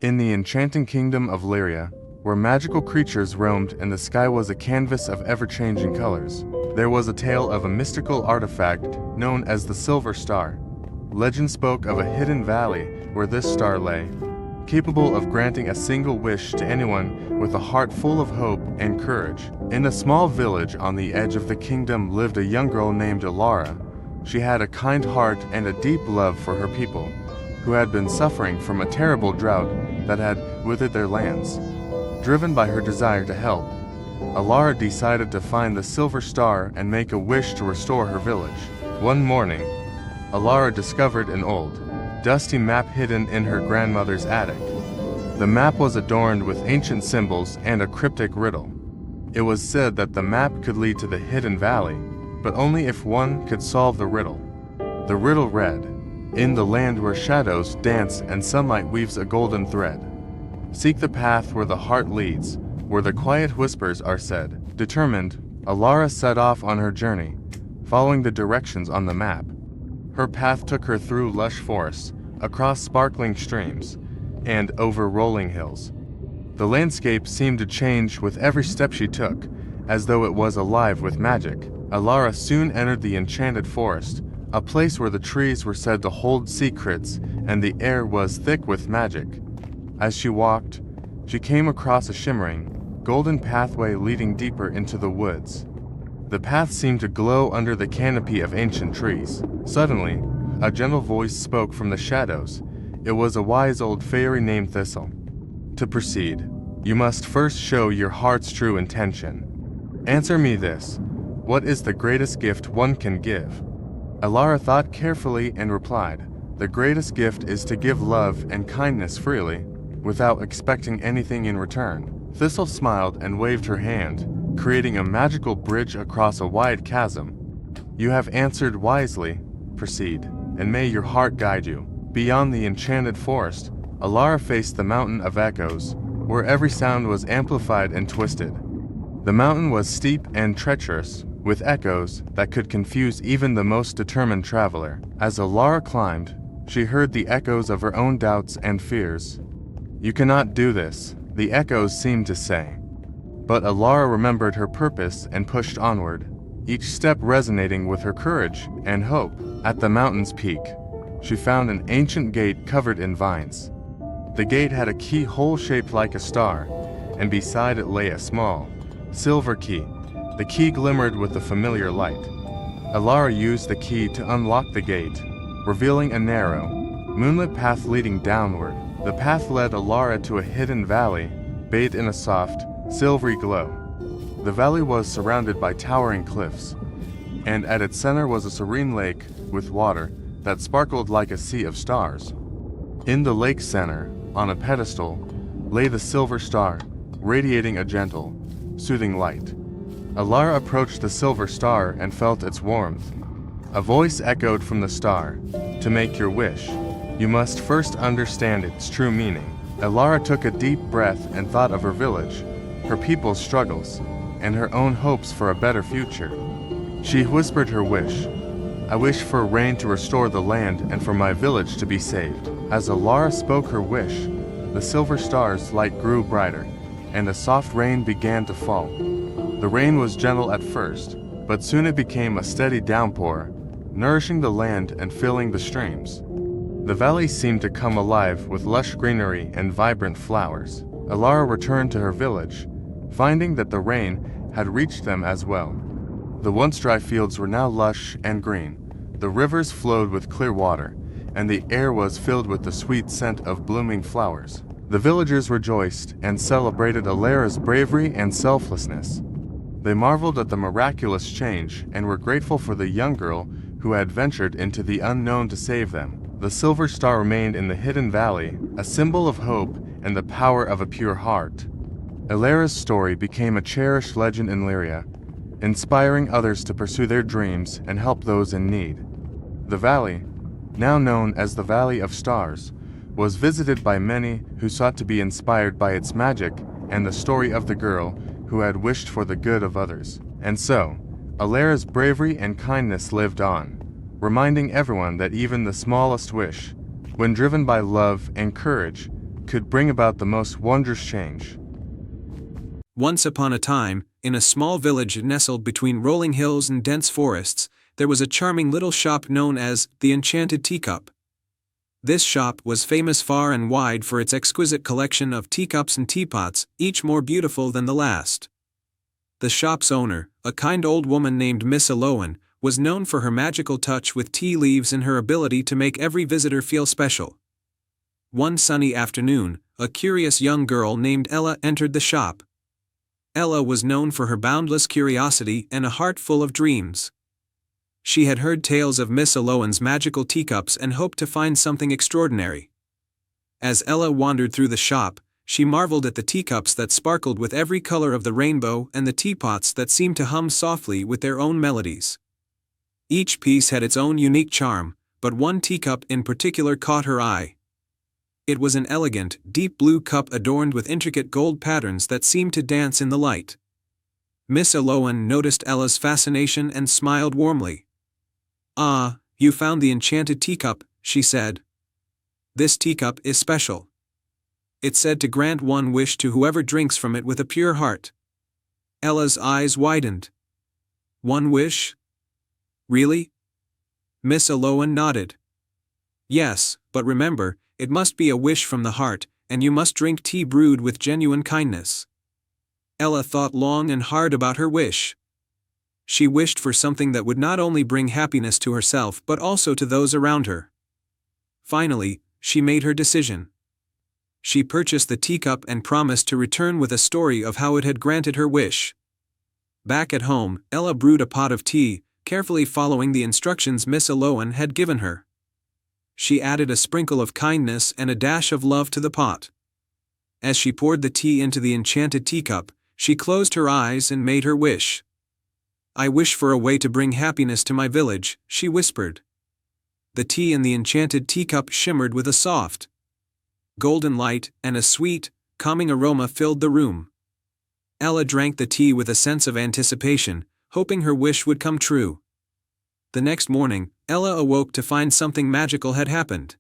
In the enchanting kingdom of Lyria, where magical creatures roamed and the sky was a canvas of ever-changing colors, there was a tale of a mystical artifact known as the Silver Star. Legend spoke of a hidden valley where this star lay, capable of granting a single wish to anyone with a heart full of hope and courage. In a small village on the edge of the kingdom lived a young girl named Elara. She had a kind heart and a deep love for her people, who had been suffering from a terrible drought that had withered their lands. Driven by her desire to help, Elara decided to find the Silver Star and make a wish to restore her village. One morning, Elara discovered an old, dusty map hidden in her grandmother's attic. The map was adorned with ancient symbols and a cryptic riddle. It was said that the map could lead to the hidden valley, but only if one could solve the riddle. The riddle read, "In the land where shadows dance and sunlight weaves a golden thread, seek the path where the heart leads, where the quiet whispers are said." Determined, Elara set off on her journey, following the directions on the map. Her path took her through lush forests, across sparkling streams, and over rolling hills. The landscape seemed to change with every step she took, as though it was alive with magic. Elara soon entered the enchanted forest, a place where the trees were said to hold secrets and the air was thick with magic. As she walked, she came across a shimmering, golden pathway leading deeper into the woods. The path seemed to glow under the canopy of ancient trees. Suddenly, a gentle voice spoke from the shadows. It was a wise old fairy named Thistle. To proceed, you must first show your heart's true intention. Answer me this: what is the greatest gift one can give? Elara thought carefully and replied, "The greatest gift is to give love and kindness freely, without expecting anything in return." Thistle smiled and waved her hand, creating a magical bridge across a wide chasm. "You have answered wisely. Proceed, and may your heart guide you." Beyond the enchanted forest, Elara faced the Mountain of Echoes, where every sound was amplified and twisted. The mountain was steep and treacherous, with echoes that could confuse even the most determined traveler. As Elara climbed, she heard the echoes of her own doubts and fears. "You cannot do this," the echoes seemed to say. But Elara remembered her purpose and pushed onward, each step resonating with her courage and hope. At the mountain's peak, she found an ancient gate covered in vines. The gate had a keyhole shaped like a star, and beside it lay a small, silver key. The key glimmered with a familiar light. Elara used the key to unlock the gate, revealing a narrow, moonlit path leading downward. The path led Elara to a hidden valley, bathed in a soft, silvery glow. The valley was surrounded by towering cliffs, and at its center was a serene lake with water that sparkled like a sea of stars. In the lake's center, on a pedestal, lay the Silver Star, radiating a gentle, soothing light. Elara approached the Silver Star and felt its warmth. A voice echoed from the star, "To make your wish, you must first understand its true meaning." Elara took a deep breath and thought of her village, her people's struggles, and her own hopes for a better future. She whispered her wish. "I wish for rain to restore the land and for my village to be saved." As Elara spoke her wish, the Silver Star's light grew brighter, and a soft rain began to fall. The rain was gentle at first, but soon it became a steady downpour, nourishing the land and filling the streams. The valley seemed to come alive with lush greenery and vibrant flowers. Elara returned to her village, finding that the rain had reached them as well. The once dry fields were now lush and green. The rivers flowed with clear water, and the air was filled with the sweet scent of blooming flowers. The villagers rejoiced and celebrated Elara's bravery and selflessness. They marveled at the miraculous change and were grateful for the young girl who had ventured into the unknown to save them. The Silver Star remained in the hidden valley, a symbol of hope and the power of a pure heart. Elara's story became a cherished legend in Lyria, inspiring others to pursue their dreams and help those in need. The valley, now known as the Valley of Stars, was visited by many who sought to be inspired by its magic and the story of the girl who had wished for the good of others. And so, Elara's bravery and kindness lived on, reminding everyone that even the smallest wish, when driven by love and courage, could bring about the most wondrous change. Once upon a time, in a small village nestled between rolling hills and dense forests, there was a charming little shop known as the Enchanted Teacup. This shop was famous far and wide for its exquisite collection of teacups and teapots, each more beautiful than the last. The shop's owner, a kind old woman named Miss Aloan, was known for her magical touch with tea leaves and her ability to make every visitor feel special. One sunny afternoon, a curious young girl named Ella entered the shop. Ella was known for her boundless curiosity and a heart full of dreams. She had heard tales of Miss Aloan's magical teacups and hoped to find something extraordinary. As Ella wandered through the shop, she marveled at the teacups that sparkled with every color of the rainbow and the teapots that seemed to hum softly with their own melodies. Each piece had its own unique charm, but one teacup in particular caught her eye. It was an elegant, deep blue cup adorned with intricate gold patterns that seemed to dance in the light. Miss Aloan noticed Ella's fascination and smiled warmly. "Ah, you found the enchanted teacup," she said. "This teacup is special. It's said to grant one wish to whoever drinks from it with a pure heart." Ella's eyes widened. "One wish? Really?" Miss Aloan nodded. "Yes, but remember, it must be a wish from the heart, and you must drink tea brewed with genuine kindness." Ella thought long and hard about her wish. She wished for something that would not only bring happiness to herself but also to those around her. Finally, she made her decision. She purchased the teacup and promised to return with a story of how it had granted her wish. Back at home, Ella brewed a pot of tea, carefully following the instructions Miss Aloan had given her. She added a sprinkle of kindness and a dash of love to the pot. As she poured the tea into the enchanted teacup, she closed her eyes and made her wish. "I wish for a way to bring happiness to my village," she whispered. The tea in the enchanted teacup shimmered with a soft, golden light, and a sweet, calming aroma filled the room. Ella drank the tea with a sense of anticipation, hoping her wish would come true. The next morning, Ella awoke to find something magical had happened.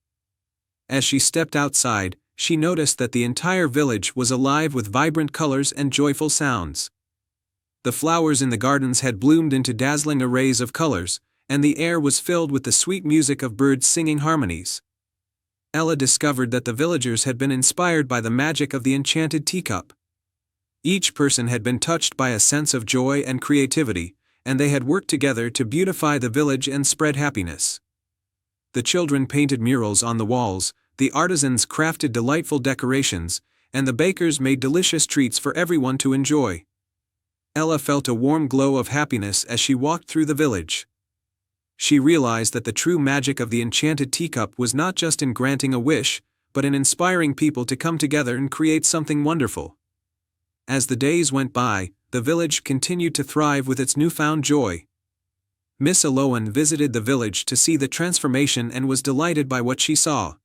As she stepped outside, she noticed that the entire village was alive with vibrant colors and joyful sounds. The flowers in the gardens had bloomed into dazzling arrays of colors, and the air was filled with the sweet music of birds singing harmonies. Ella discovered that the villagers had been inspired by the magic of the enchanted teacup. Each person had been touched by a sense of joy and creativity, and they had worked together to beautify the village and spread happiness. The children painted murals on the walls, the artisans crafted delightful decorations, and the bakers made delicious treats for everyone to enjoy. Ella felt a warm glow of happiness as she walked through the village. She realized that the true magic of the enchanted teacup was not just in granting a wish, but in inspiring people to come together and create something wonderful. As the days went by, the village continued to thrive with its newfound joy. Miss Aloan visited the village to see the transformation and was delighted by what she saw.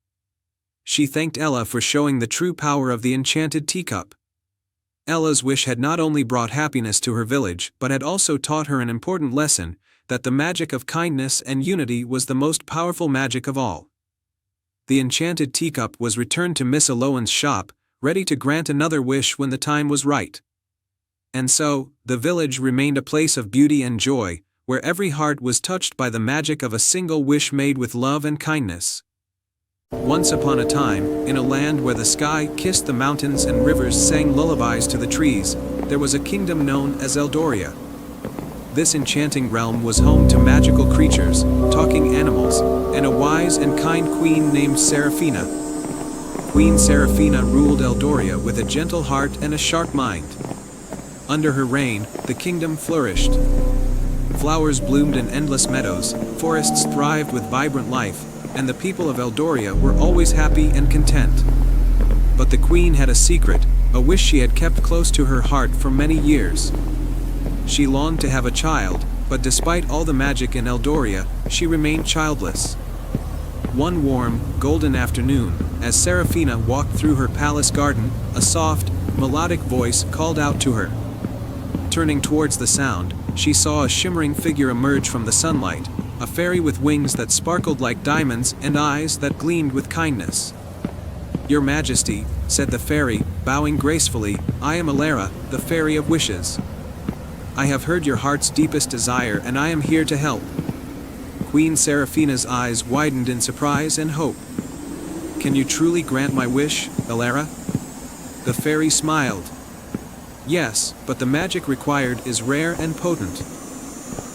She thanked Ella for showing the true power of the enchanted teacup. Ella's wish had not only brought happiness to her village but had also taught her an important lesson, that the magic of kindness and unity was the most powerful magic of all. The enchanted teacup was returned to Miss Aloan's shop, ready to grant another wish when the time was right. And so, the village remained a place of beauty and joy, where every heart was touched by the magic of a single wish made with love and kindness. Once upon a time, in a land where the sky kissed the mountains and rivers sang lullabies to the trees, there was a kingdom known as Eldoria. This enchanting realm was home to magical creatures, talking animals, and a wise and kind queen named Seraphina. Queen Seraphina ruled Eldoria with a gentle heart and a sharp mind. Under her reign, the kingdom flourished. Flowers bloomed in endless meadows, forests thrived with vibrant life, and the people of Eldoria were always happy and content. But the queen had a secret, a wish she had kept close to her heart for many years. She longed to have a child, but despite all the magic in Eldoria, she remained childless. One warm, golden afternoon, as Seraphina walked through her palace garden, a soft, melodic voice called out to her. Turning towards the sound, she saw a shimmering figure emerge from the sunlight, a fairy with wings that sparkled like diamonds and eyes that gleamed with kindness. "Your Majesty," said the fairy, bowing gracefully, "I am Alara, the Fairy of Wishes. I have heard your heart's deepest desire and I am here to help." Queen Seraphina's eyes widened in surprise and hope. "Can you truly grant my wish, Alara?" The fairy smiled. "Yes, but the magic required is rare and potent.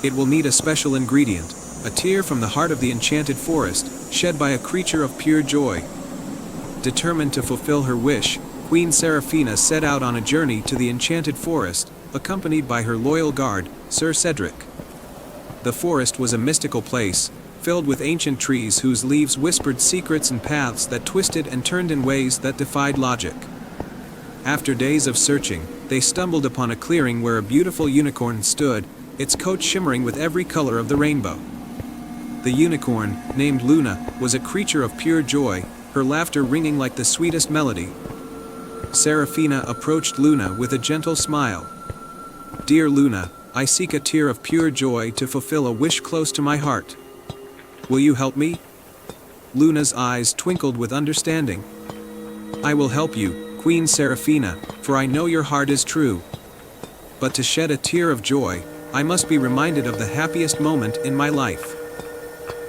It will need a special ingredient, a tear from the heart of the enchanted forest, shed by a creature of pure joy." Determined to fulfill her wish, Queen Seraphina set out on a journey to the enchanted forest, accompanied by her loyal guard, Sir Cedric. The forest was a mystical place, filled with ancient trees whose leaves whispered secrets and paths that twisted and turned in ways that defied logic. After days of searching, they stumbled upon a clearing where a beautiful unicorn stood, its coat shimmering with every color of the rainbow. The unicorn, named Luna, was a creature of pure joy, her laughter ringing like the sweetest melody. Seraphina approached Luna with a gentle smile. "Dear Luna, I seek a tear of pure joy to fulfill a wish close to my heart. Will you help me?" Luna's eyes twinkled with understanding. "I will help you, Queen Seraphina, for I know your heart is true. But to shed a tear of joy, I must be reminded of the happiest moment in my life."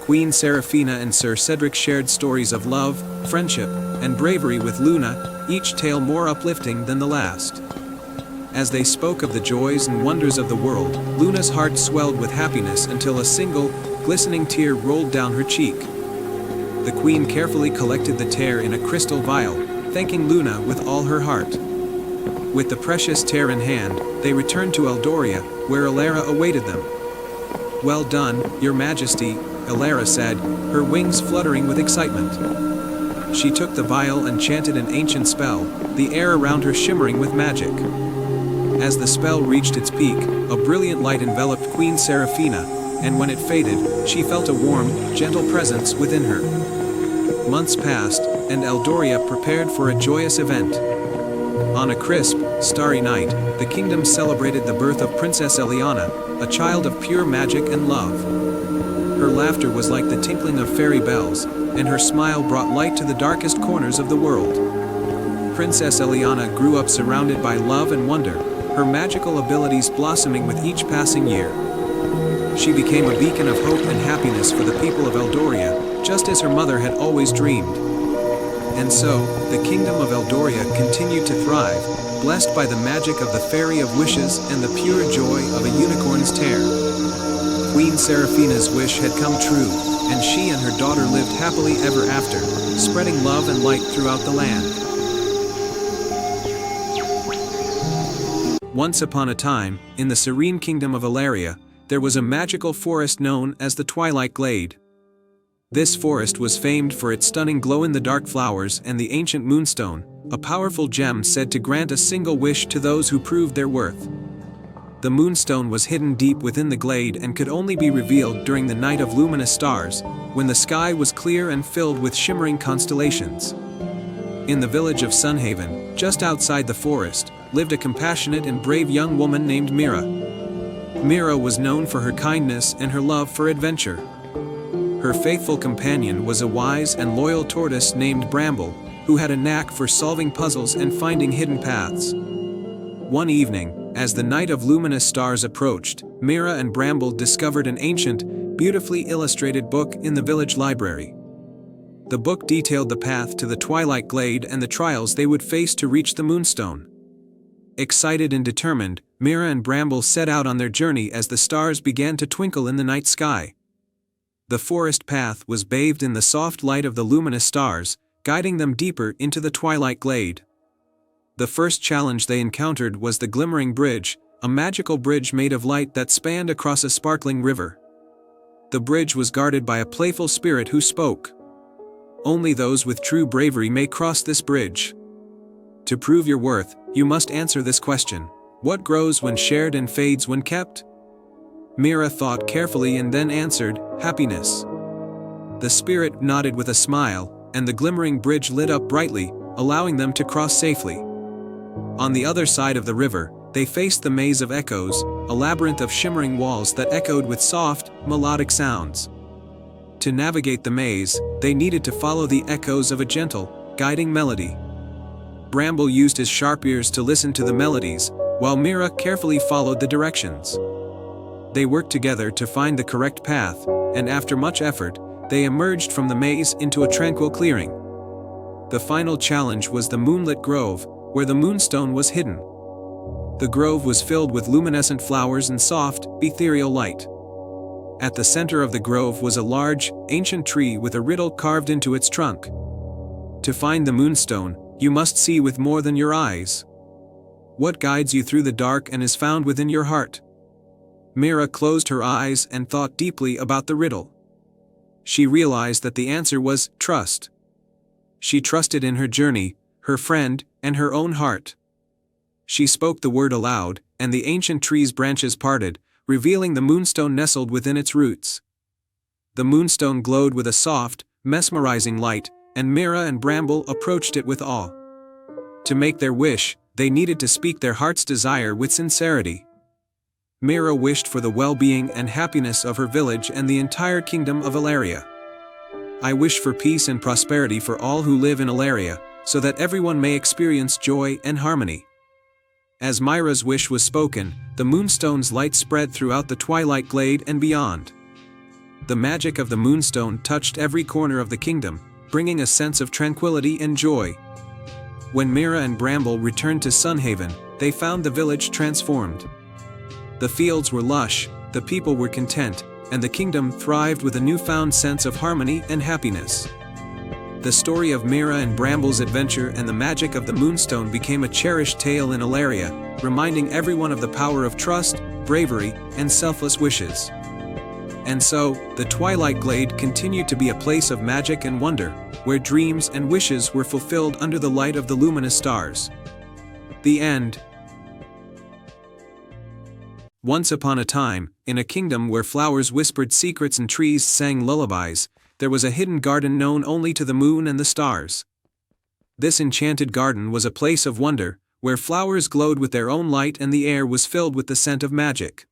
Queen Seraphina and Sir Cedric shared stories of love, friendship, and bravery with Luna, each tale more uplifting than the last. As they spoke of the joys and wonders of the world, Luna's heart swelled with happiness until a single, glistening tear rolled down her cheek. The queen carefully collected the tear in a crystal vial, thanking Luna with all her heart. With the precious tear in hand, they returned to Eldoria, where Alara awaited them. "Well done, Your Majesty," Alara said, her wings fluttering with excitement. She took the vial and chanted an ancient spell, the air around her shimmering with magic. As the spell reached its peak, a brilliant light enveloped Queen Seraphina, and when it faded, she felt a warm, gentle presence within her. Months passed, and Eldoria prepared for a joyous event. On a crisp, starry night, the kingdom celebrated the birth of Princess Eliana, a child of pure magic and love. Her laughter was like the tinkling of fairy bells, and her smile brought light to the darkest corners of the world. Princess Eliana grew up surrounded by love and wonder, her magical abilities blossoming with each passing year. She became a beacon of hope and happiness for the people of Eldoria, just as her mother had always dreamed. And so, the kingdom of Eldoria continued to thrive, blessed by the magic of the Fairy of Wishes and the pure joy of a unicorn's tear. Queen Seraphina's wish had come true, and she and her daughter lived happily ever after, spreading love and light throughout the land. Once upon a time, in the serene kingdom of Alaria, there was a magical forest known as the Twilight Glade. This forest was famed for its stunning glow-in-the-dark flowers and the ancient moonstone, a powerful gem said to grant a single wish to those who proved their worth. The moonstone was hidden deep within the glade and could only be revealed during the night of luminous stars, when the sky was clear and filled with shimmering constellations. In the village of Sunhaven, just outside the forest, lived a compassionate and brave young woman named Mira. Mira was known for her kindness and her love for adventure. Her faithful companion was a wise and loyal tortoise named Bramble, who had a knack for solving puzzles and finding hidden paths. One evening, as the night of luminous stars approached, Mira and Bramble discovered an ancient, beautifully illustrated book in the village library. The book detailed the path to the Twilight Glade and the trials they would face to reach the Moonstone. Excited and determined, Mira and Bramble set out on their journey as the stars began to twinkle in the night sky. The forest path was bathed in the soft light of the luminous stars, guiding them deeper into the Twilight Glade. The first challenge they encountered was the Glimmering Bridge, a magical bridge made of light that spanned across a sparkling river. The bridge was guarded by a playful spirit who spoke. "Only those with true bravery may cross this bridge. To prove your worth, you must answer this question. What grows when shared and fades when kept?" Mira thought carefully and then answered, "Happiness." The spirit nodded with a smile, and the glimmering bridge lit up brightly, allowing them to cross safely. On the other side of the river, they faced the maze of echoes, a labyrinth of shimmering walls that echoed with soft, melodic sounds. To navigate the maze, they needed to follow the echoes of a gentle, guiding melody. Bramble used his sharp ears to listen to the melodies, while Mira carefully followed the directions. They worked together to find the correct path, and after much effort, they emerged from the maze into a tranquil clearing. The final challenge was the moonlit grove, where the moonstone was hidden. The grove was filled with luminescent flowers and soft, ethereal light. At the center of the grove was a large, ancient tree with a riddle carved into its trunk. To find the moonstone, you must see with more than your eyes. What guides you through the dark and is found within your heart? Mira closed her eyes and thought deeply about the riddle. She realized that the answer was trust. She trusted in her journey, her friend, and her own heart. She spoke the word aloud, and the ancient tree's branches parted, revealing the moonstone nestled within its roots. The moonstone glowed with a soft, mesmerizing light, and Mira and Bramble approached it with awe. To make their wish, they needed to speak their heart's desire with sincerity. Mira wished for the well-being and happiness of her village and the entire kingdom of Elaria. I wish for peace and prosperity for all who live in Elaria, so that everyone may experience joy and harmony. As Mira's wish was spoken, the moonstone's light spread throughout the twilight glade and beyond. The magic of the moonstone touched every corner of the kingdom, bringing a sense of tranquility and joy. When Mira and Bramble returned to Sunhaven, they found the village transformed. The fields were lush, the people were content, and the kingdom thrived with a newfound sense of harmony and happiness. The story of Mira and Bramble's adventure and the magic of the moonstone became a cherished tale in Elaria, reminding everyone of the power of trust, bravery, and selfless wishes. And so, the Twilight Glade continued to be a place of magic and wonder, where dreams and wishes were fulfilled under the light of the luminous stars. The end. Once upon a time, in a kingdom where flowers whispered secrets and trees sang lullabies, there was a hidden garden known only to the moon and the stars. This enchanted garden was a place of wonder, where flowers glowed with their own light and the air was filled with the scent of magic.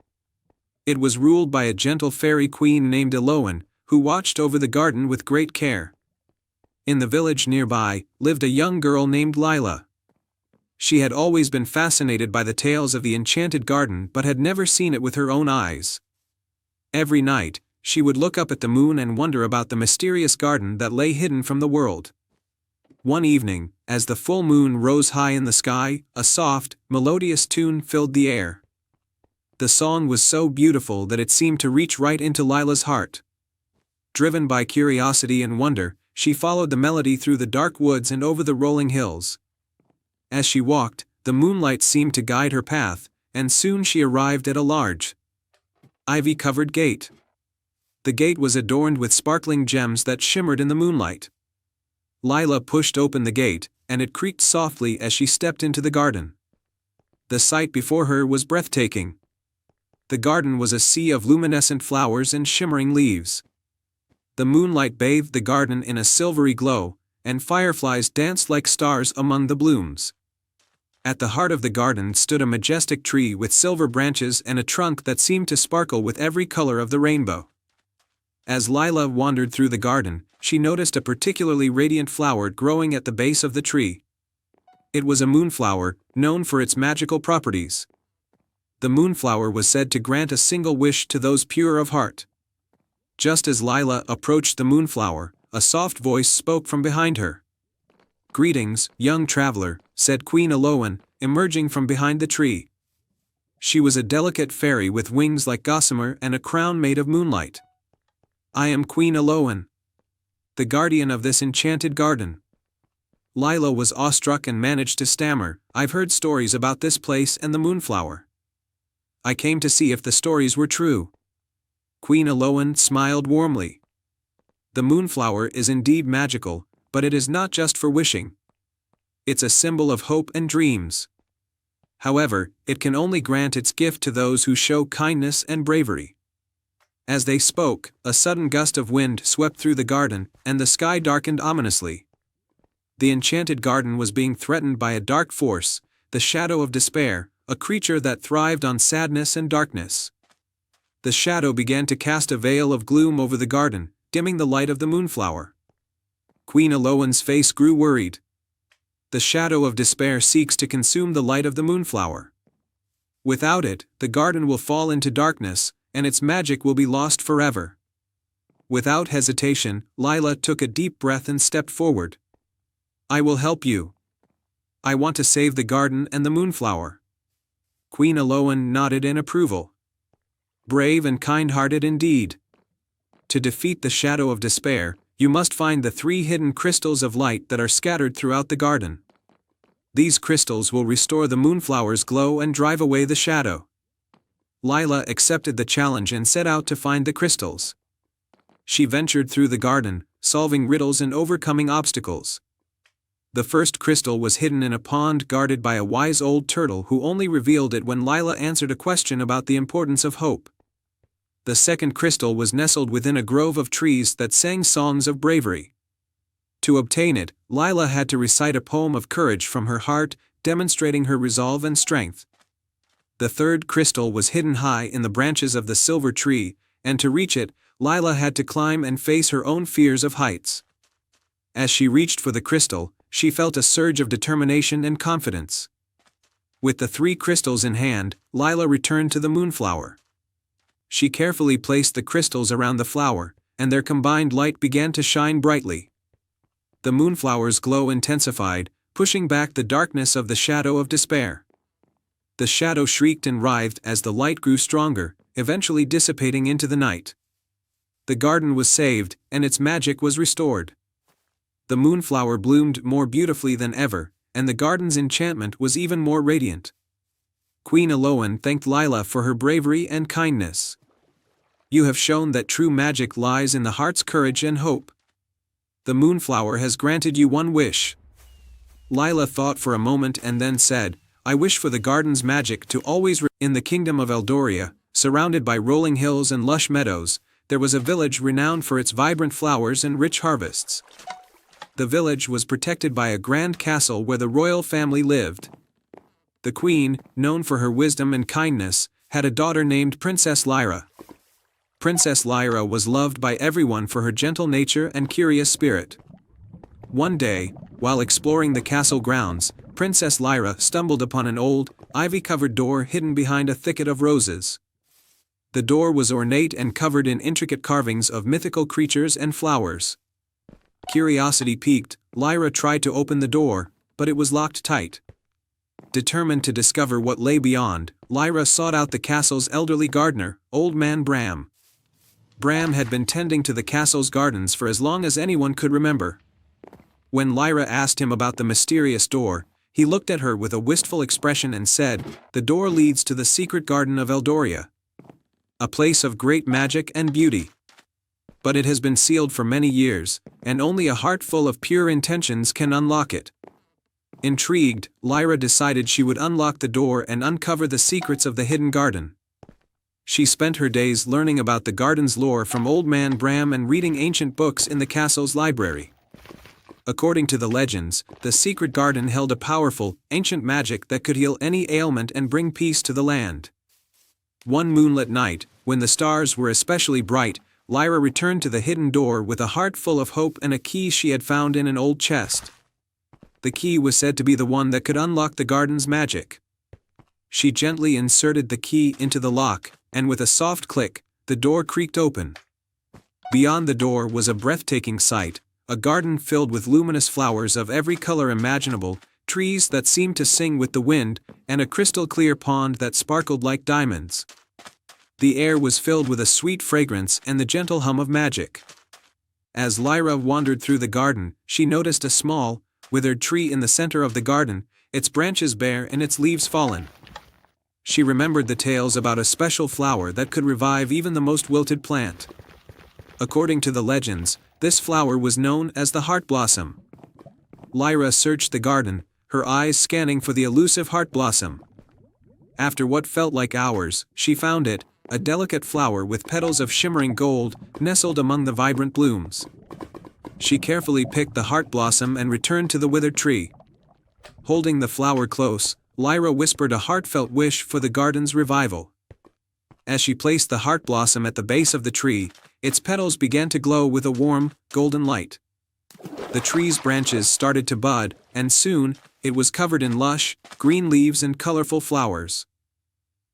It was ruled by a gentle fairy queen named Elowen, who watched over the garden with great care. In the village nearby, lived a young girl named Lila. She had always been fascinated by the tales of the enchanted garden but had never seen it with her own eyes. Every night, she would look up at the moon and wonder about the mysterious garden that lay hidden from the world. One evening, as the full moon rose high in the sky, a soft, melodious tune filled the air. The song was so beautiful that it seemed to reach right into Lila's heart. Driven by curiosity and wonder, she followed the melody through the dark woods and over the rolling hills. As she walked, the moonlight seemed to guide her path, and soon she arrived at a large, ivy-covered gate. The gate was adorned with sparkling gems that shimmered in the moonlight. Lila pushed open the gate, and it creaked softly as she stepped into the garden. The sight before her was breathtaking. The garden was a sea of luminescent flowers and shimmering leaves. The moonlight bathed the garden in a silvery glow, and fireflies danced like stars among the blooms. At the heart of the garden stood a majestic tree with silver branches and a trunk that seemed to sparkle with every color of the rainbow. As Lila wandered through the garden, she noticed a particularly radiant flower growing at the base of the tree. It was a moonflower, known for its magical properties. The moonflower was said to grant a single wish to those pure of heart. Just as Lila approached the moonflower, a soft voice spoke from behind her. "Greetings, young traveler," said Queen Elowen, emerging from behind the tree. She was a delicate fairy with wings like gossamer and a crown made of moonlight. "I am Queen Elowen, the guardian of this enchanted garden." Lila was awestruck and managed to stammer, "I've heard stories about this place and the moonflower. I came to see if the stories were true." Queen Elowen smiled warmly. "The moonflower is indeed magical, but it is not just for wishing. It's a symbol of hope and dreams. However, it can only grant its gift to those who show kindness and bravery." As they spoke, a sudden gust of wind swept through the garden, and the sky darkened ominously. The enchanted garden was being threatened by a dark force, the shadow of despair, a creature that thrived on sadness and darkness. The shadow began to cast a veil of gloom over the garden, dimming the light of the moonflower. Queen Aloan's face grew worried. The shadow of despair seeks to consume the light of the moonflower. Without it, the garden will fall into darkness, and its magic will be lost forever. Without hesitation, Lila took a deep breath and stepped forward. I will help you. I want to save the garden and the moonflower. Queen Aloan nodded in approval. Brave and kind-hearted indeed. To defeat the shadow of despair, you must find the 3 hidden crystals of light that are scattered throughout the garden. These crystals will restore the moonflower's glow and drive away the shadow. Lila accepted the challenge and set out to find the crystals. She ventured through the garden, solving riddles and overcoming obstacles. The first crystal was hidden in a pond guarded by a wise old turtle who only revealed it when Lila answered a question about the importance of hope. The second crystal was nestled within a grove of trees that sang songs of bravery. To obtain it, Lila had to recite a poem of courage from her heart, demonstrating her resolve and strength. The third crystal was hidden high in the branches of the silver tree, and to reach it, Lila had to climb and face her own fears of heights. As she reached for the crystal, she felt a surge of determination and confidence. With the 3 crystals in hand, Lila returned to the moonflower. She carefully placed the crystals around the flower, and their combined light began to shine brightly. The moonflower's glow intensified, pushing back the darkness of the shadow of despair. The shadow shrieked and writhed as the light grew stronger, eventually dissipating into the night. The garden was saved, and its magic was restored. The moonflower bloomed more beautifully than ever, and the garden's enchantment was even more radiant. Queen Aloan thanked Lila for her bravery and kindness. You have shown that true magic lies in the heart's courage and hope. The moonflower has granted you one wish. Lila thought for a moment and then said, I wish for the garden's magic to always in the kingdom of Eldoria, surrounded by rolling hills and lush meadows, there was a village renowned for its vibrant flowers and rich harvests. The village was protected by a grand castle where the royal family lived. The queen, known for her wisdom and kindness, had a daughter named Princess Lyra. Princess Lyra was loved by everyone for her gentle nature and curious spirit. One day, while exploring the castle grounds, Princess Lyra stumbled upon an old, ivy-covered door hidden behind a thicket of roses. The door was ornate and covered in intricate carvings of mythical creatures and flowers. Curiosity piqued, Lyra tried to open the door, but it was locked tight. Determined to discover what lay beyond, Lyra sought out the castle's elderly gardener, Old Man Bram. Bram had been tending to the castle's gardens for as long as anyone could remember. When Lyra asked him about the mysterious door, he looked at her with a wistful expression and said, The door leads to the secret garden of Eldoria. A place of great magic and beauty. But it has been sealed for many years, and only a heart full of pure intentions can unlock it. Intrigued, Lyra decided she would unlock the door and uncover the secrets of the hidden garden. She spent her days learning about the garden's lore from Old Man Bram and reading ancient books in the castle's library. According to the legends, the secret garden held a powerful, ancient magic that could heal any ailment and bring peace to the land. One moonlit night, when the stars were especially bright, Lyra returned to the hidden door with a heart full of hope and a key she had found in an old chest. The key was said to be the one that could unlock the garden's magic. She gently inserted the key into the lock, and with a soft click, the door creaked open. Beyond the door was a breathtaking sight, a garden filled with luminous flowers of every color imaginable, trees that seemed to sing with the wind, and a crystal-clear pond that sparkled like diamonds. The air was filled with a sweet fragrance and the gentle hum of magic. As Lyra wandered through the garden, she noticed a small, withered tree in the center of the garden, its branches bare and its leaves fallen. She remembered the tales about a special flower that could revive even the most wilted plant. According to the legends, this flower was known as the heart blossom. Lyra searched the garden, her eyes scanning for the elusive heart blossom. After what felt like hours, she found it, a delicate flower with petals of shimmering gold, nestled among the vibrant blooms. She carefully picked the heart blossom and returned to the withered tree. Holding the flower close, Lyra whispered a heartfelt wish for the garden's revival. As she placed the heart blossom at the base of the tree, its petals began to glow with a warm, golden light. The tree's branches started to bud, and soon, it was covered in lush, green leaves and colorful flowers.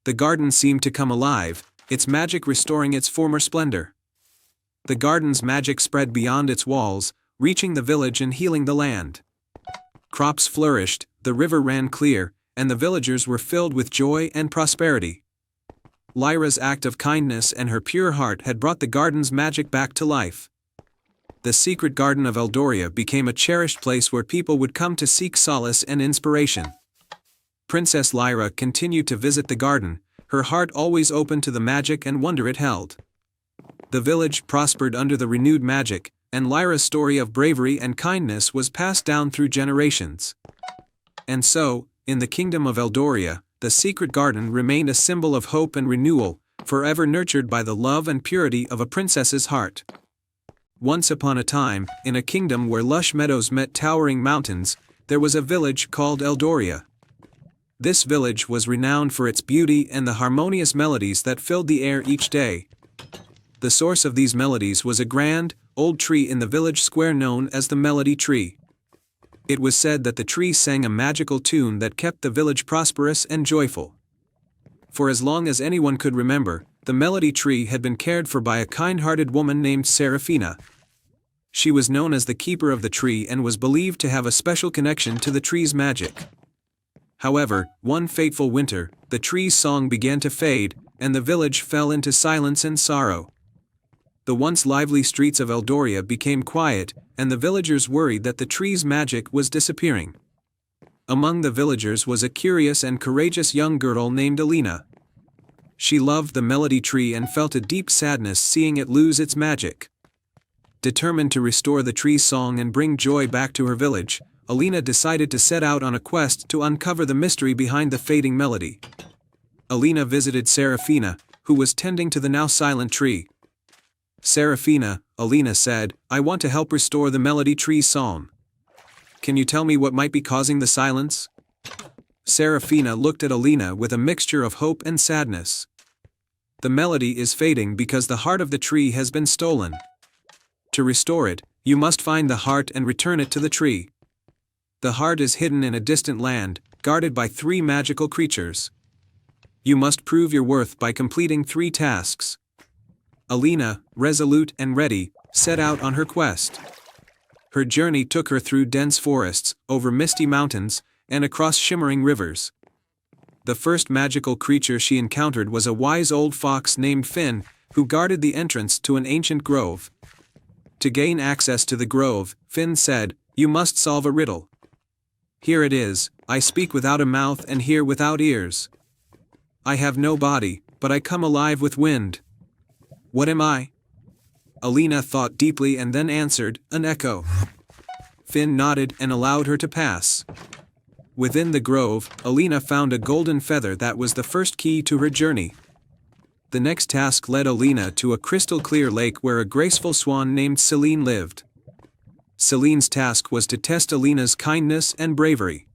The garden seemed to come alive, its magic restoring its former splendor. The garden's magic spread beyond its walls, reaching the village and healing the land. Crops flourished, the river ran clear, and the villagers were filled with joy and prosperity. Lyra's act of kindness and her pure heart had brought the garden's magic back to life. The secret garden of Eldoria became a cherished place where people would come to seek solace and inspiration. Princess Lyra continued to visit the garden, her heart always open to the magic and wonder it held. The village prospered under the renewed magic, and Lyra's story of bravery and kindness was passed down through generations. And so, in the kingdom of Eldoria, the secret garden remained a symbol of hope and renewal, forever nurtured by the love and purity of a princess's heart. Once upon a time, in a kingdom where lush meadows met towering mountains, there was a village called Eldoria. This village was renowned for its beauty and the harmonious melodies that filled the air each day. The source of these melodies was a grand, old tree in the village square known as the Melody Tree. It was said that the tree sang a magical tune that kept the village prosperous and joyful. For as long as anyone could remember, the Melody Tree had been cared for by a kind-hearted woman named Seraphina. She was known as the keeper of the tree and was believed to have a special connection to the tree's magic. However, one fateful winter, the tree's song began to fade, and the village fell into silence and sorrow. The once lively streets of Eldoria became quiet, and the villagers worried that the tree's magic was disappearing. Among the villagers was a curious and courageous young girl named Alina. She loved the Melody Tree and felt a deep sadness seeing it lose its magic. Determined to restore the tree's song and bring joy back to her village, Alina decided to set out on a quest to uncover the mystery behind the fading melody. Alina visited Seraphina, who was tending to the now silent tree. Seraphina, Alina said, "I want to help restore the Melody Tree's song. Can you tell me what might be causing the silence?" Seraphina looked at Alina with a mixture of hope and sadness. "The melody is fading because the heart of the tree has been stolen. To restore it, you must find the heart and return it to the tree. The heart is hidden in a distant land, guarded by 3 magical creatures. You must prove your worth by completing 3 tasks." Alina, resolute and ready, set out on her quest. Her journey took her through dense forests, over misty mountains, and across shimmering rivers. The first magical creature she encountered was a wise old fox named Finn, who guarded the entrance to an ancient grove. To gain access to the grove, Finn said, "You must solve a riddle. Here it is: I speak without a mouth and hear without ears. I have no body, but I come alive with wind. What am I?" Alina thought deeply and then answered, "An echo." Finn nodded and allowed her to pass. Within the grove, Alina found a golden feather that was the first key to her journey. The next task led Alina to a crystal-clear lake where a graceful swan named Celine lived. Celine's task was to test Alina's kindness and bravery.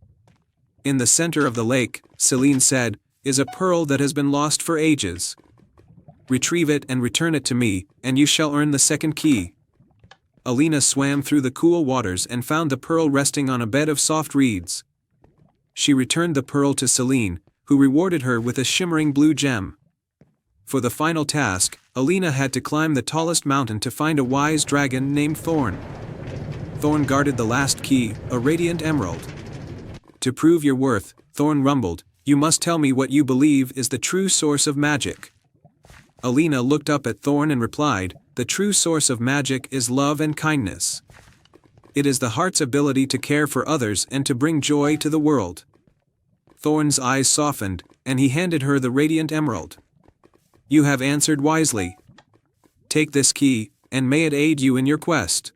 In the center of the lake, Celine said, "is a pearl that has been lost for ages. Retrieve it and return it to me, and you shall earn the second key." Alina swam through the cool waters and found the pearl resting on a bed of soft reeds. She returned the pearl to Celine, who rewarded her with a shimmering blue gem. For the final task, Alina had to climb the tallest mountain to find a wise dragon named Thorn. Thorn guarded the last key, a radiant emerald. "To prove your worth," Thorn rumbled, "you must tell me what you believe is the true source of magic." Alina looked up at Thorn and replied, "The true source of magic is love and kindness. It is the heart's ability to care for others and to bring joy to the world." Thorn's eyes softened, and he handed her the radiant emerald. "You have answered wisely. Take this key, and may it aid you in your quest."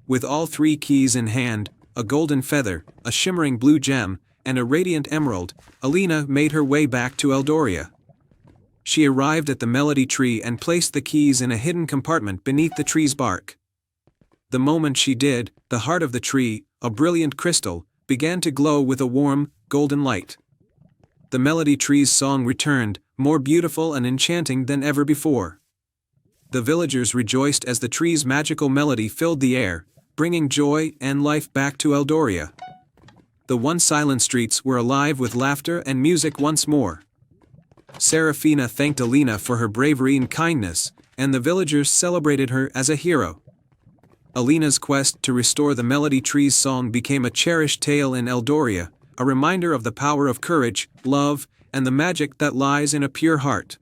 With all 3 keys in hand, a golden feather, a shimmering blue gem, and a radiant emerald, Alina made her way back to Eldoria. She arrived at the Melody Tree and placed the keys in a hidden compartment beneath the tree's bark. The moment she did, the heart of the tree, a brilliant crystal, began to glow with a warm, golden light. The Melody Tree's song returned, more beautiful and enchanting than ever before. The villagers rejoiced as the tree's magical melody filled the air, bringing joy and life back to Eldoria. The once silent streets were alive with laughter and music once more. Serafina thanked Alina for her bravery and kindness, and the villagers celebrated her as a hero. Alina's quest to restore the Melody Tree's song became a cherished tale in Eldoria, a reminder of the power of courage, love, and the magic that lies in a pure heart.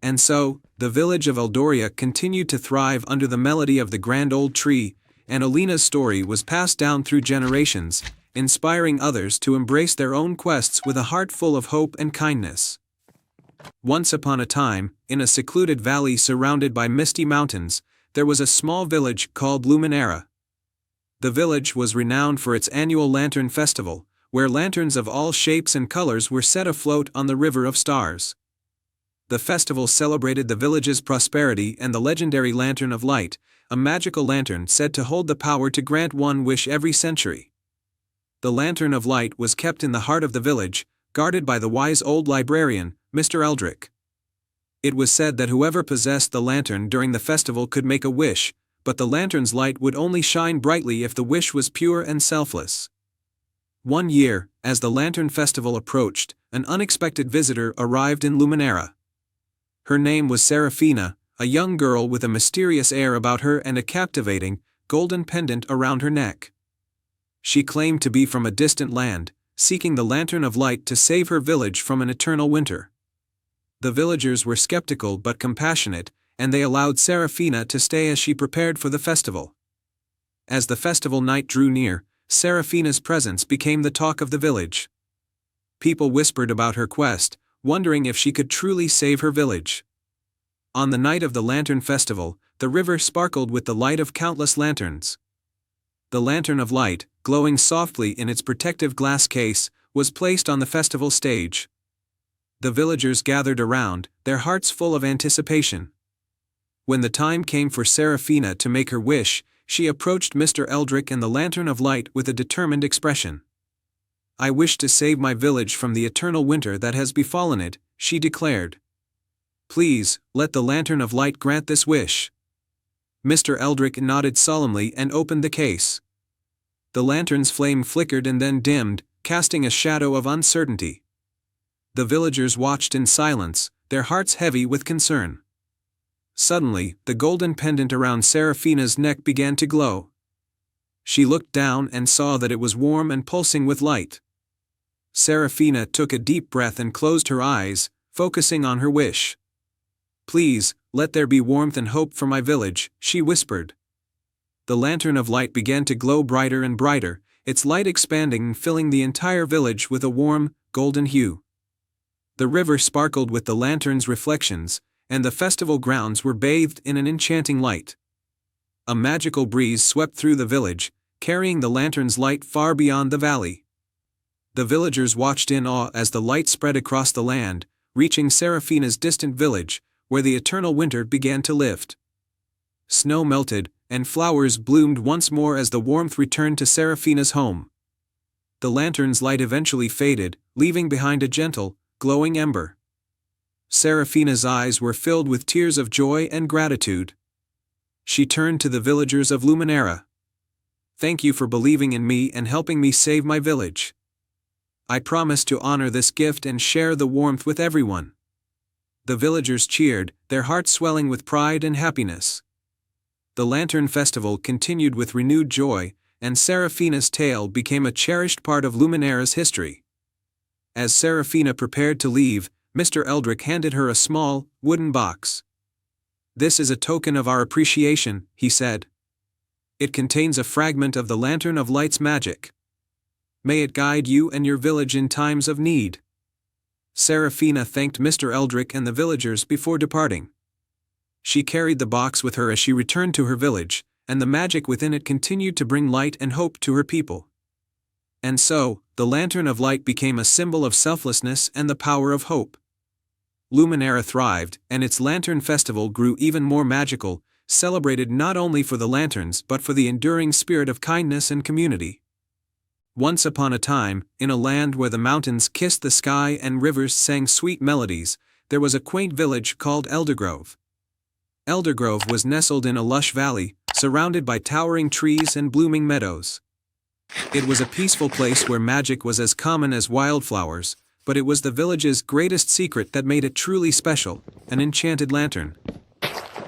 And so, the village of Eldoria continued to thrive under the melody of the grand old tree, and Alina's story was passed down through generations, inspiring others to embrace their own quests with a heart full of hope and kindness. Once upon a time, in a secluded valley surrounded by misty mountains, there was a small village called Luminera. The village was renowned for its annual lantern festival, where lanterns of all shapes and colors were set afloat on the River of Stars. The festival celebrated the village's prosperity and the legendary Lantern of Light, a magical lantern said to hold the power to grant one wish every century. The Lantern of Light was kept in the heart of the village, guarded by the wise old librarian, Mr. Eldrick. It was said that whoever possessed the lantern during the festival could make a wish, but the lantern's light would only shine brightly if the wish was pure and selfless. One year, as the Lantern Festival approached, an unexpected visitor arrived in Luminera. Her name was Serafina, a young girl with a mysterious air about her and a captivating, golden pendant around her neck. She claimed to be from a distant land, seeking the Lantern of Light to save her village from an eternal winter. The villagers were skeptical but compassionate, and they allowed Serafina to stay as she prepared for the festival. As the festival night drew near, Serafina's presence became the talk of the village. People whispered about her quest, wondering if she could truly save her village. On the night of the Lantern Festival, the river sparkled with the light of countless lanterns. The Lantern of Light, glowing softly in its protective glass case, was placed on the festival stage. The villagers gathered around, their hearts full of anticipation. When the time came for Serafina to make her wish, she approached Mr. Eldrick and the Lantern of Light with a determined expression. "I wish to save my village from the eternal winter that has befallen it," she declared. "Please, let the Lantern of Light grant this wish." Mr. Eldrick nodded solemnly and opened the case. The lantern's flame flickered and then dimmed, casting a shadow of uncertainty. The villagers watched in silence, their hearts heavy with concern. Suddenly, the golden pendant around Serafina's neck began to glow. She looked down and saw that it was warm and pulsing with light. Serafina took a deep breath and closed her eyes, focusing on her wish. "Please, let there be warmth and hope for my village," she whispered. The Lantern of Light began to glow brighter and brighter, its light expanding and filling the entire village with a warm, golden hue. The river sparkled with the lantern's reflections, and the festival grounds were bathed in an enchanting light. A magical breeze swept through the village, carrying the lantern's light far beyond the valley. The villagers watched in awe as the light spread across the land, reaching Serafina's distant village, where the eternal winter began to lift. Snow melted, and flowers bloomed once more as the warmth returned to Serafina's home. The lantern's light eventually faded, leaving behind a gentle, glowing ember. Serafina's eyes were filled with tears of joy and gratitude. She turned to the villagers of Luminera. "Thank you for believing in me and helping me save my village. I promise to honor this gift and share the warmth with everyone." The villagers cheered, their hearts swelling with pride and happiness. The Lantern Festival continued with renewed joy, and Serafina's tale became a cherished part of Luminera's history. As Serafina prepared to leave, Mr. Eldrick handed her a small, wooden box. "This is a token of our appreciation," he said. "It contains a fragment of the Lantern of Light's magic. May it guide you and your village in times of need." Serafina thanked Mr. Eldrick and the villagers before departing. She carried the box with her as she returned to her village, and the magic within it continued to bring light and hope to her people. And so, the Lantern of Light became a symbol of selflessness and the power of hope. Luminera thrived, and its Lantern Festival grew even more magical, celebrated not only for the lanterns but for the enduring spirit of kindness and community. Once upon a time, in a land where the mountains kissed the sky and rivers sang sweet melodies, there was a quaint village called Eldergrove. Eldergrove was nestled in a lush valley, surrounded by towering trees and blooming meadows. It was a peaceful place where magic was as common as wildflowers, but it was the village's greatest secret that made it truly special, an enchanted lantern.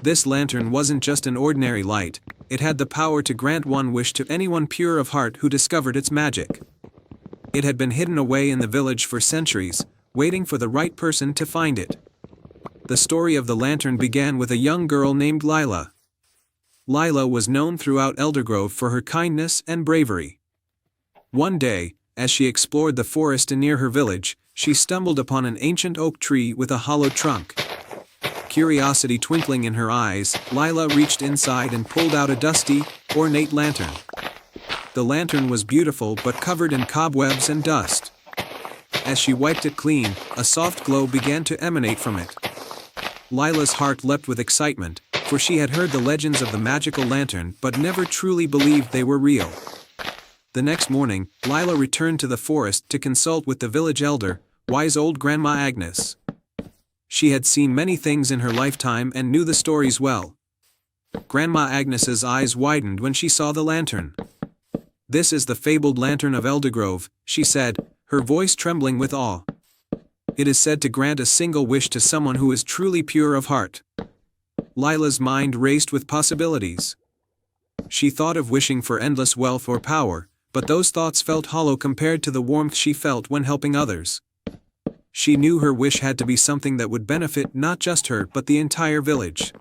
This lantern wasn't just an ordinary light, it had the power to grant one wish to anyone pure of heart who discovered its magic. It had been hidden away in the village for centuries, waiting for the right person to find it. The story of the lantern began with a young girl named Lila. Lila was known throughout Eldergrove for her kindness and bravery. One day, as she explored the forest near her village, she stumbled upon an ancient oak tree with a hollow trunk. Curiosity twinkling in her eyes, Lila reached inside and pulled out a dusty, ornate lantern. The lantern was beautiful but covered in cobwebs and dust. As she wiped it clean, a soft glow began to emanate from it. Lila's heart leapt with excitement, for she had heard the legends of the magical lantern but never truly believed they were real. The next morning, Lila returned to the forest to consult with the village elder, wise old Grandma Agnes. She had seen many things in her lifetime and knew the stories well. Grandma Agnes's eyes widened when she saw the lantern. "This is the fabled lantern of Eldergrove," she said, her voice trembling with awe. "It is said to grant a single wish to someone who is truly pure of heart." Lila's mind raced with possibilities. She thought of wishing for endless wealth or power, but those thoughts felt hollow compared to the warmth she felt when helping others. She knew her wish had to be something that would benefit not just her but the entire village.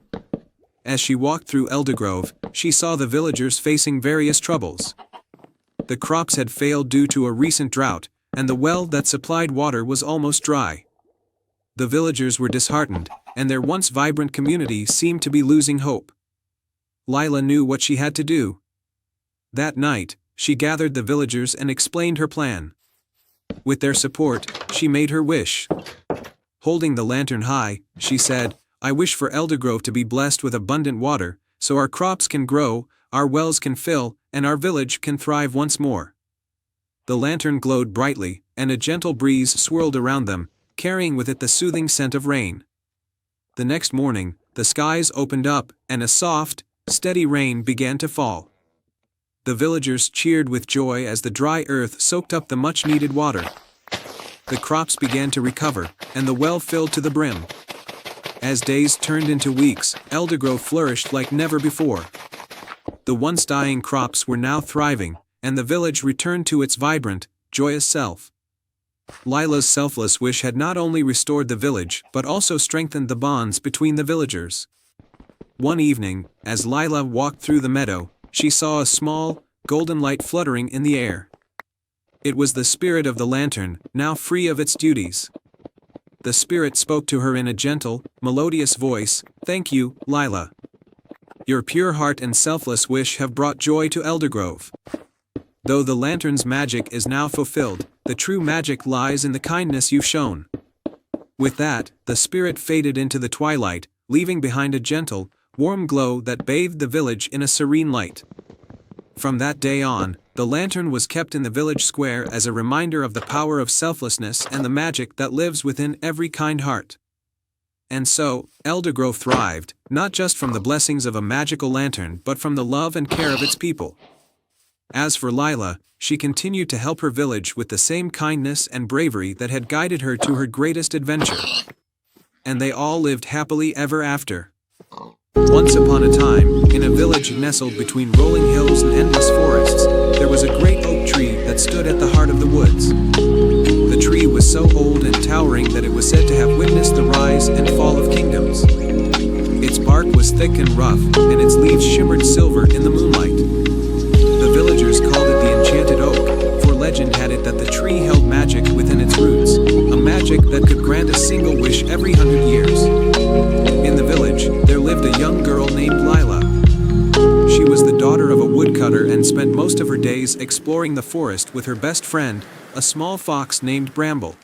As she walked through Eldergrove, she saw the villagers facing various troubles. The crops had failed due to a recent drought, and the well that supplied water was almost dry. The villagers were disheartened, and their once vibrant community seemed to be losing hope. Lila knew what she had to do. That night, she gathered the villagers and explained her plan. With their support, she made her wish. Holding the lantern high, she said, "I wish for Eldergrove to be blessed with abundant water, so our crops can grow, our wells can fill, and our village can thrive once more." The lantern glowed brightly, and a gentle breeze swirled around them, carrying with it the soothing scent of rain. The next morning, the skies opened up, and a soft, steady rain began to fall. The villagers cheered with joy as the dry earth soaked up the much-needed water. The crops began to recover, and the well filled to the brim. As days turned into weeks, Eldergrove flourished like never before. The once dying crops were now thriving, and the village returned to its vibrant, joyous self. Lila's selfless wish had not only restored the village but also strengthened the bonds between the villagers. One evening, as Lila walked through the meadow, she saw a small, golden light fluttering in the air. It was the spirit of the lantern, now free of its duties. The spirit spoke to her in a gentle, melodious voice, "Thank you, Lila. Your pure heart and selfless wish have brought joy to Eldergrove. Though the lantern's magic is now fulfilled, the true magic lies in the kindness you've shown." With that, the spirit faded into the twilight, leaving behind a gentle, warm glow that bathed the village in a serene light. From that day on, the lantern was kept in the village square as a reminder of the power of selflessness and the magic that lives within every kind heart. And so, Eldergrove thrived, not just from the blessings of a magical lantern but from the love and care of its people. As for Lila, she continued to help her village with the same kindness and bravery that had guided her to her greatest adventure. And they all lived happily ever after. Once upon a time, in a village nestled between rolling hills and endless forests, there was a great oak tree that stood at the heart of the woods. The tree was so old and towering that it was said to have witnessed the rise and fall of kingdoms. Its bark was thick and rough, and its leaves shimmered silver in the moonlight. The villagers called it the Enchanted Oak, for legend had it that the tree held magic within its roots, a magic that could grant a single wish every 100 years. In the village, there lived a young girl named Lila. She was the daughter of a woodcutter and spent most of her days exploring the forest with her best friend, a small fox named Bramble.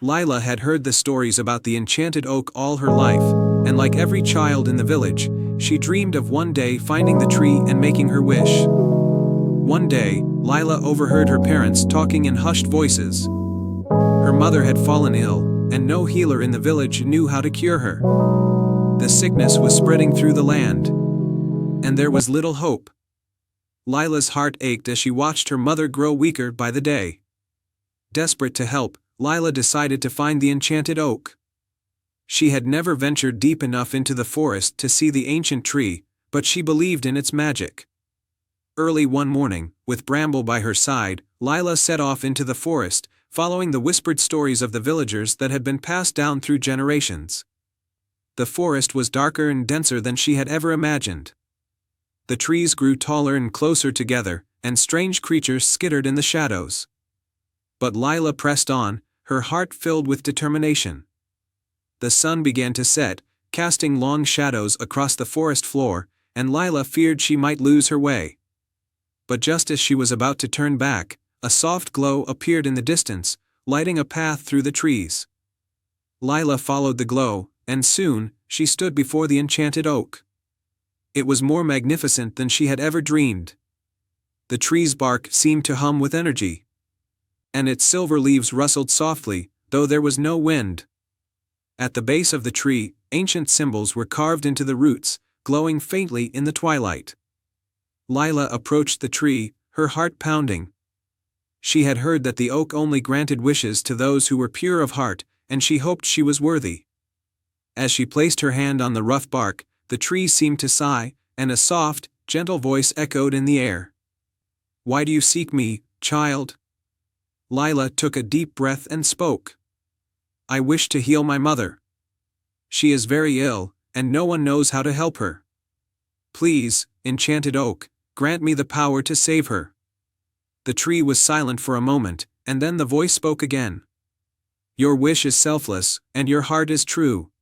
Lila had heard the stories about the Enchanted Oak all her life, and like every child in the village, she dreamed of one day finding the tree and making her wish. One day, Lila overheard her parents talking in hushed voices. Her mother had fallen ill, and no healer in the village knew how to cure her. The sickness was spreading through the land. and there was little hope. Lila's heart ached as she watched her mother grow weaker by the day. Desperate to help, Lila decided to find the enchanted oak. She had never ventured deep enough into the forest to see the ancient tree, but she believed in its magic. Early one morning, with Bramble by her side, Lila set off into the forest, following the whispered stories of the villagers that had been passed down through generations. The forest was darker and denser than she had ever imagined. The trees grew taller and closer together, and strange creatures skittered in the shadows. But Lila pressed on, her heart filled with determination. The sun began to set, casting long shadows across the forest floor, and Lila feared she might lose her way. But just as she was about to turn back, a soft glow appeared in the distance, lighting a path through the trees. Lila followed the glow, and soon, she stood before the enchanted oak. It was more magnificent than she had ever dreamed. The tree's bark seemed to hum with energy, and its silver leaves rustled softly, though there was no wind. At the base of the tree, ancient symbols were carved into the roots, glowing faintly in the twilight. Lila approached the tree, her heart pounding. She had heard that the oak only granted wishes to those who were pure of heart, and she hoped she was worthy. As she placed her hand on the rough bark, the tree seemed to sigh, and a soft, gentle voice echoed in the air. "Why do you seek me, child?" Lila took a deep breath and spoke. "I wish to heal my mother. She is very ill, and no one knows how to help her. Please, enchanted oak, grant me the power to save her." The tree was silent for a moment, and then the voice spoke again. "Your wish is selfless, and your heart is true.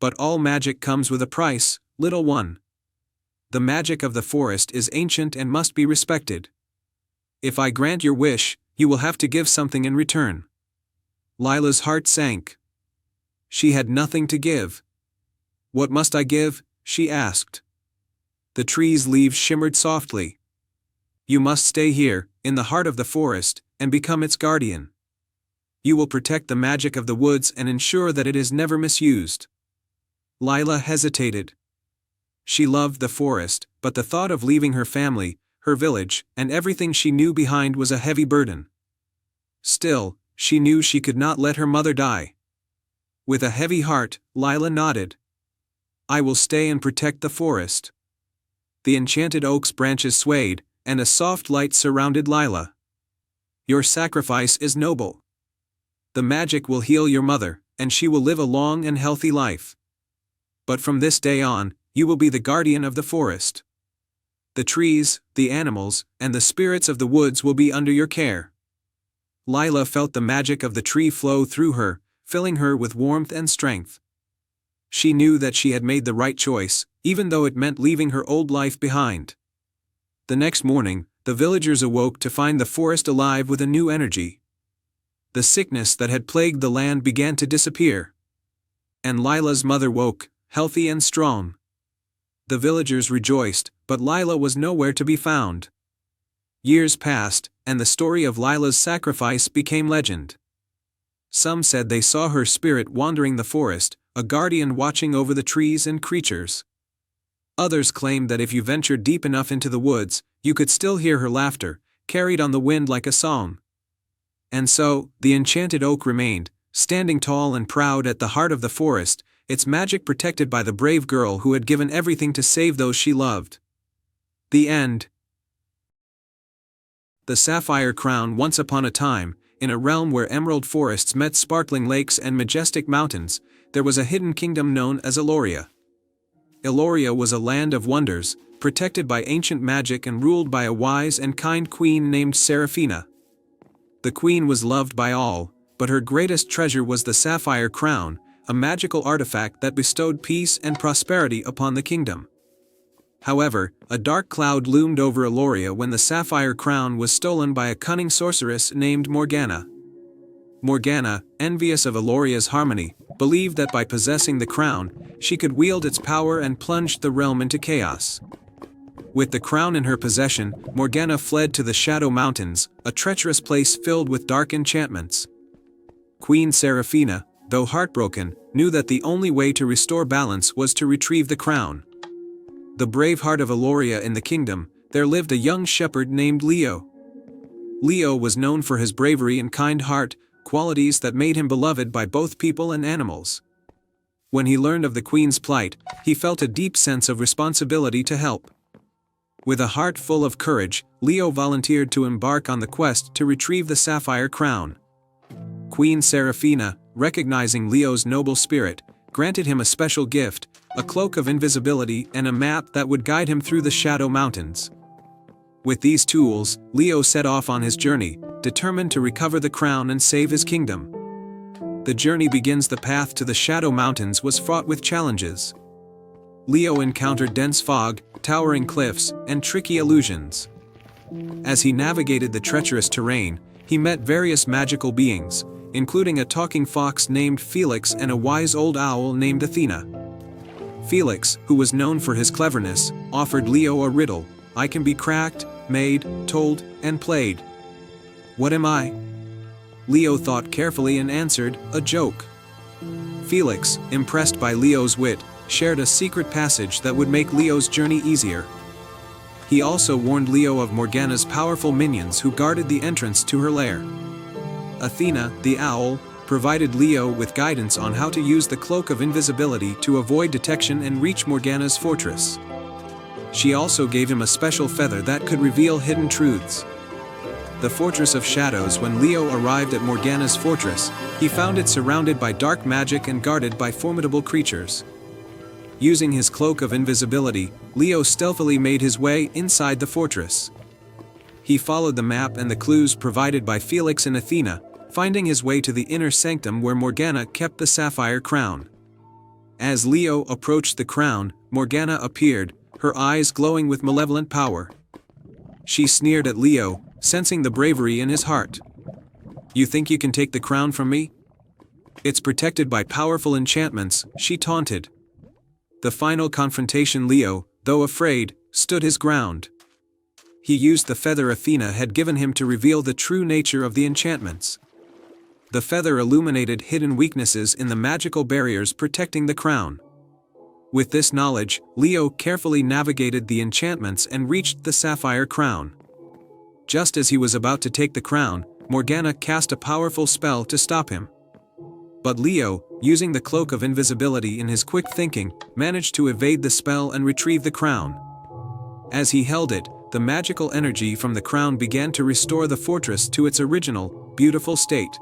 But all magic comes with a price, little one. The magic of the forest is ancient and must be respected. If I grant your wish, you will have to give something in return." Lila's heart sank. She had nothing to give. "What must I give?" she asked. The tree's leaves shimmered softly. "You must stay here, in the heart of the forest, and become its guardian. You will protect the magic of the woods and ensure that it is never misused." Lila hesitated. She loved the forest, but the thought of leaving her family, her village, and everything she knew behind was a heavy burden. Still, she knew she could not let her mother die. With a heavy heart, Lila nodded. "I will stay and protect the forest." The enchanted oak's branches swayed, and a soft light surrounded Lila. "Your sacrifice is noble. The magic will heal your mother, and she will live a long and healthy life. But from this day on, you will be the guardian of the forest. The trees, the animals, and the spirits of the woods will be under your care." Lila felt the magic of the tree flow through her, filling her with warmth and strength. She knew that she had made the right choice, even though it meant leaving her old life behind. The next morning, the villagers awoke to find the forest alive with a new energy. The sickness that had plagued the land began to disappear. And Lila's mother woke, healthy and strong. The villagers rejoiced, but Lila was nowhere to be found. Years passed, and the story of Lila's sacrifice became legend. Some said they saw her spirit wandering the forest, a guardian watching over the trees and creatures. Others claimed that if you ventured deep enough into the woods, you could still hear her laughter, carried on the wind like a song. And so, the enchanted oak remained, standing tall and proud at the heart of the forest, its magic protected by the brave girl who had given everything to save those she loved. The end. The Sapphire Crown. Once upon a time, in a realm where emerald forests met sparkling lakes and majestic mountains, there was a hidden kingdom known as Eloria. Eloria was a land of wonders, protected by ancient magic and ruled by a wise and kind queen named Seraphina. The queen was loved by all, but her greatest treasure was the Sapphire Crown, a magical artifact that bestowed peace and prosperity upon the kingdom. However, a dark cloud loomed over Eloria when the Sapphire Crown was stolen by a cunning sorceress named Morgana. Morgana, envious of Eloria's harmony, believed that by possessing the crown, she could wield its power and plunge the realm into chaos. With the crown in her possession, Morgana fled to the Shadow Mountains, a treacherous place filled with dark enchantments. Queen Seraphina, though heartbroken, knew that the only way to restore balance was to retrieve the crown. the brave heart of Eloria in the kingdom, there lived a young shepherd named Leo. Leo was known for his bravery and kind heart, qualities that made him beloved by both people and animals. When he learned of the queen's plight, he felt a deep sense of responsibility to help. With a heart full of courage, Leo volunteered to embark on the quest to retrieve the sapphire crown. Queen Seraphina, recognizing Leo's noble spirit, granted him a special gift, a cloak of invisibility and a map that would guide him through the Shadow Mountains. With these tools, Leo set off on his journey, determined to recover the crown and save his kingdom. The journey begins. The path to the Shadow Mountains was fraught with challenges. Leo encountered dense fog, towering cliffs, and tricky illusions. As he navigated the treacherous terrain, he met various magical beings, including a talking fox named Felix and a wise old owl named Athena. Felix, who was known for his cleverness, offered Leo a riddle: "I can be cracked, made, told, and played. What am I?" Leo thought carefully and answered, "A joke." Felix, impressed by Leo's wit, shared a secret passage that would make Leo's journey easier. He also warned Leo of Morgana's powerful minions who guarded the entrance to her lair. Athena, the owl, provided Leo with guidance on how to use the cloak of invisibility to avoid detection and reach Morgana's fortress. She also gave him a special feather that could reveal hidden truths. The Fortress of Shadows. When Leo arrived at Morgana's fortress, he found it surrounded by dark magic and guarded by formidable creatures. Using his cloak of invisibility, Leo stealthily made his way inside the fortress. He followed the map and the clues provided by Felix and Athena, finding his way to the inner sanctum where Morgana kept the sapphire crown. As Leo approached the crown, Morgana appeared, her eyes glowing with malevolent power. She sneered at Leo, sensing the bravery in his heart. "You think you can take the crown from me? It's protected by powerful enchantments," she taunted. The final confrontation. Leo, though afraid, stood his ground. He used the feather Athena had given him to reveal the true nature of the enchantments. The feather illuminated hidden weaknesses in the magical barriers protecting the crown. With this knowledge, Leo carefully navigated the enchantments and reached the sapphire crown. Just as he was about to take the crown, Morgana cast a powerful spell to stop him. But Leo, using the cloak of invisibility in his quick thinking, managed to evade the spell and retrieve the crown. As he held it, the magical energy from the crown began to restore the fortress to its original, beautiful state.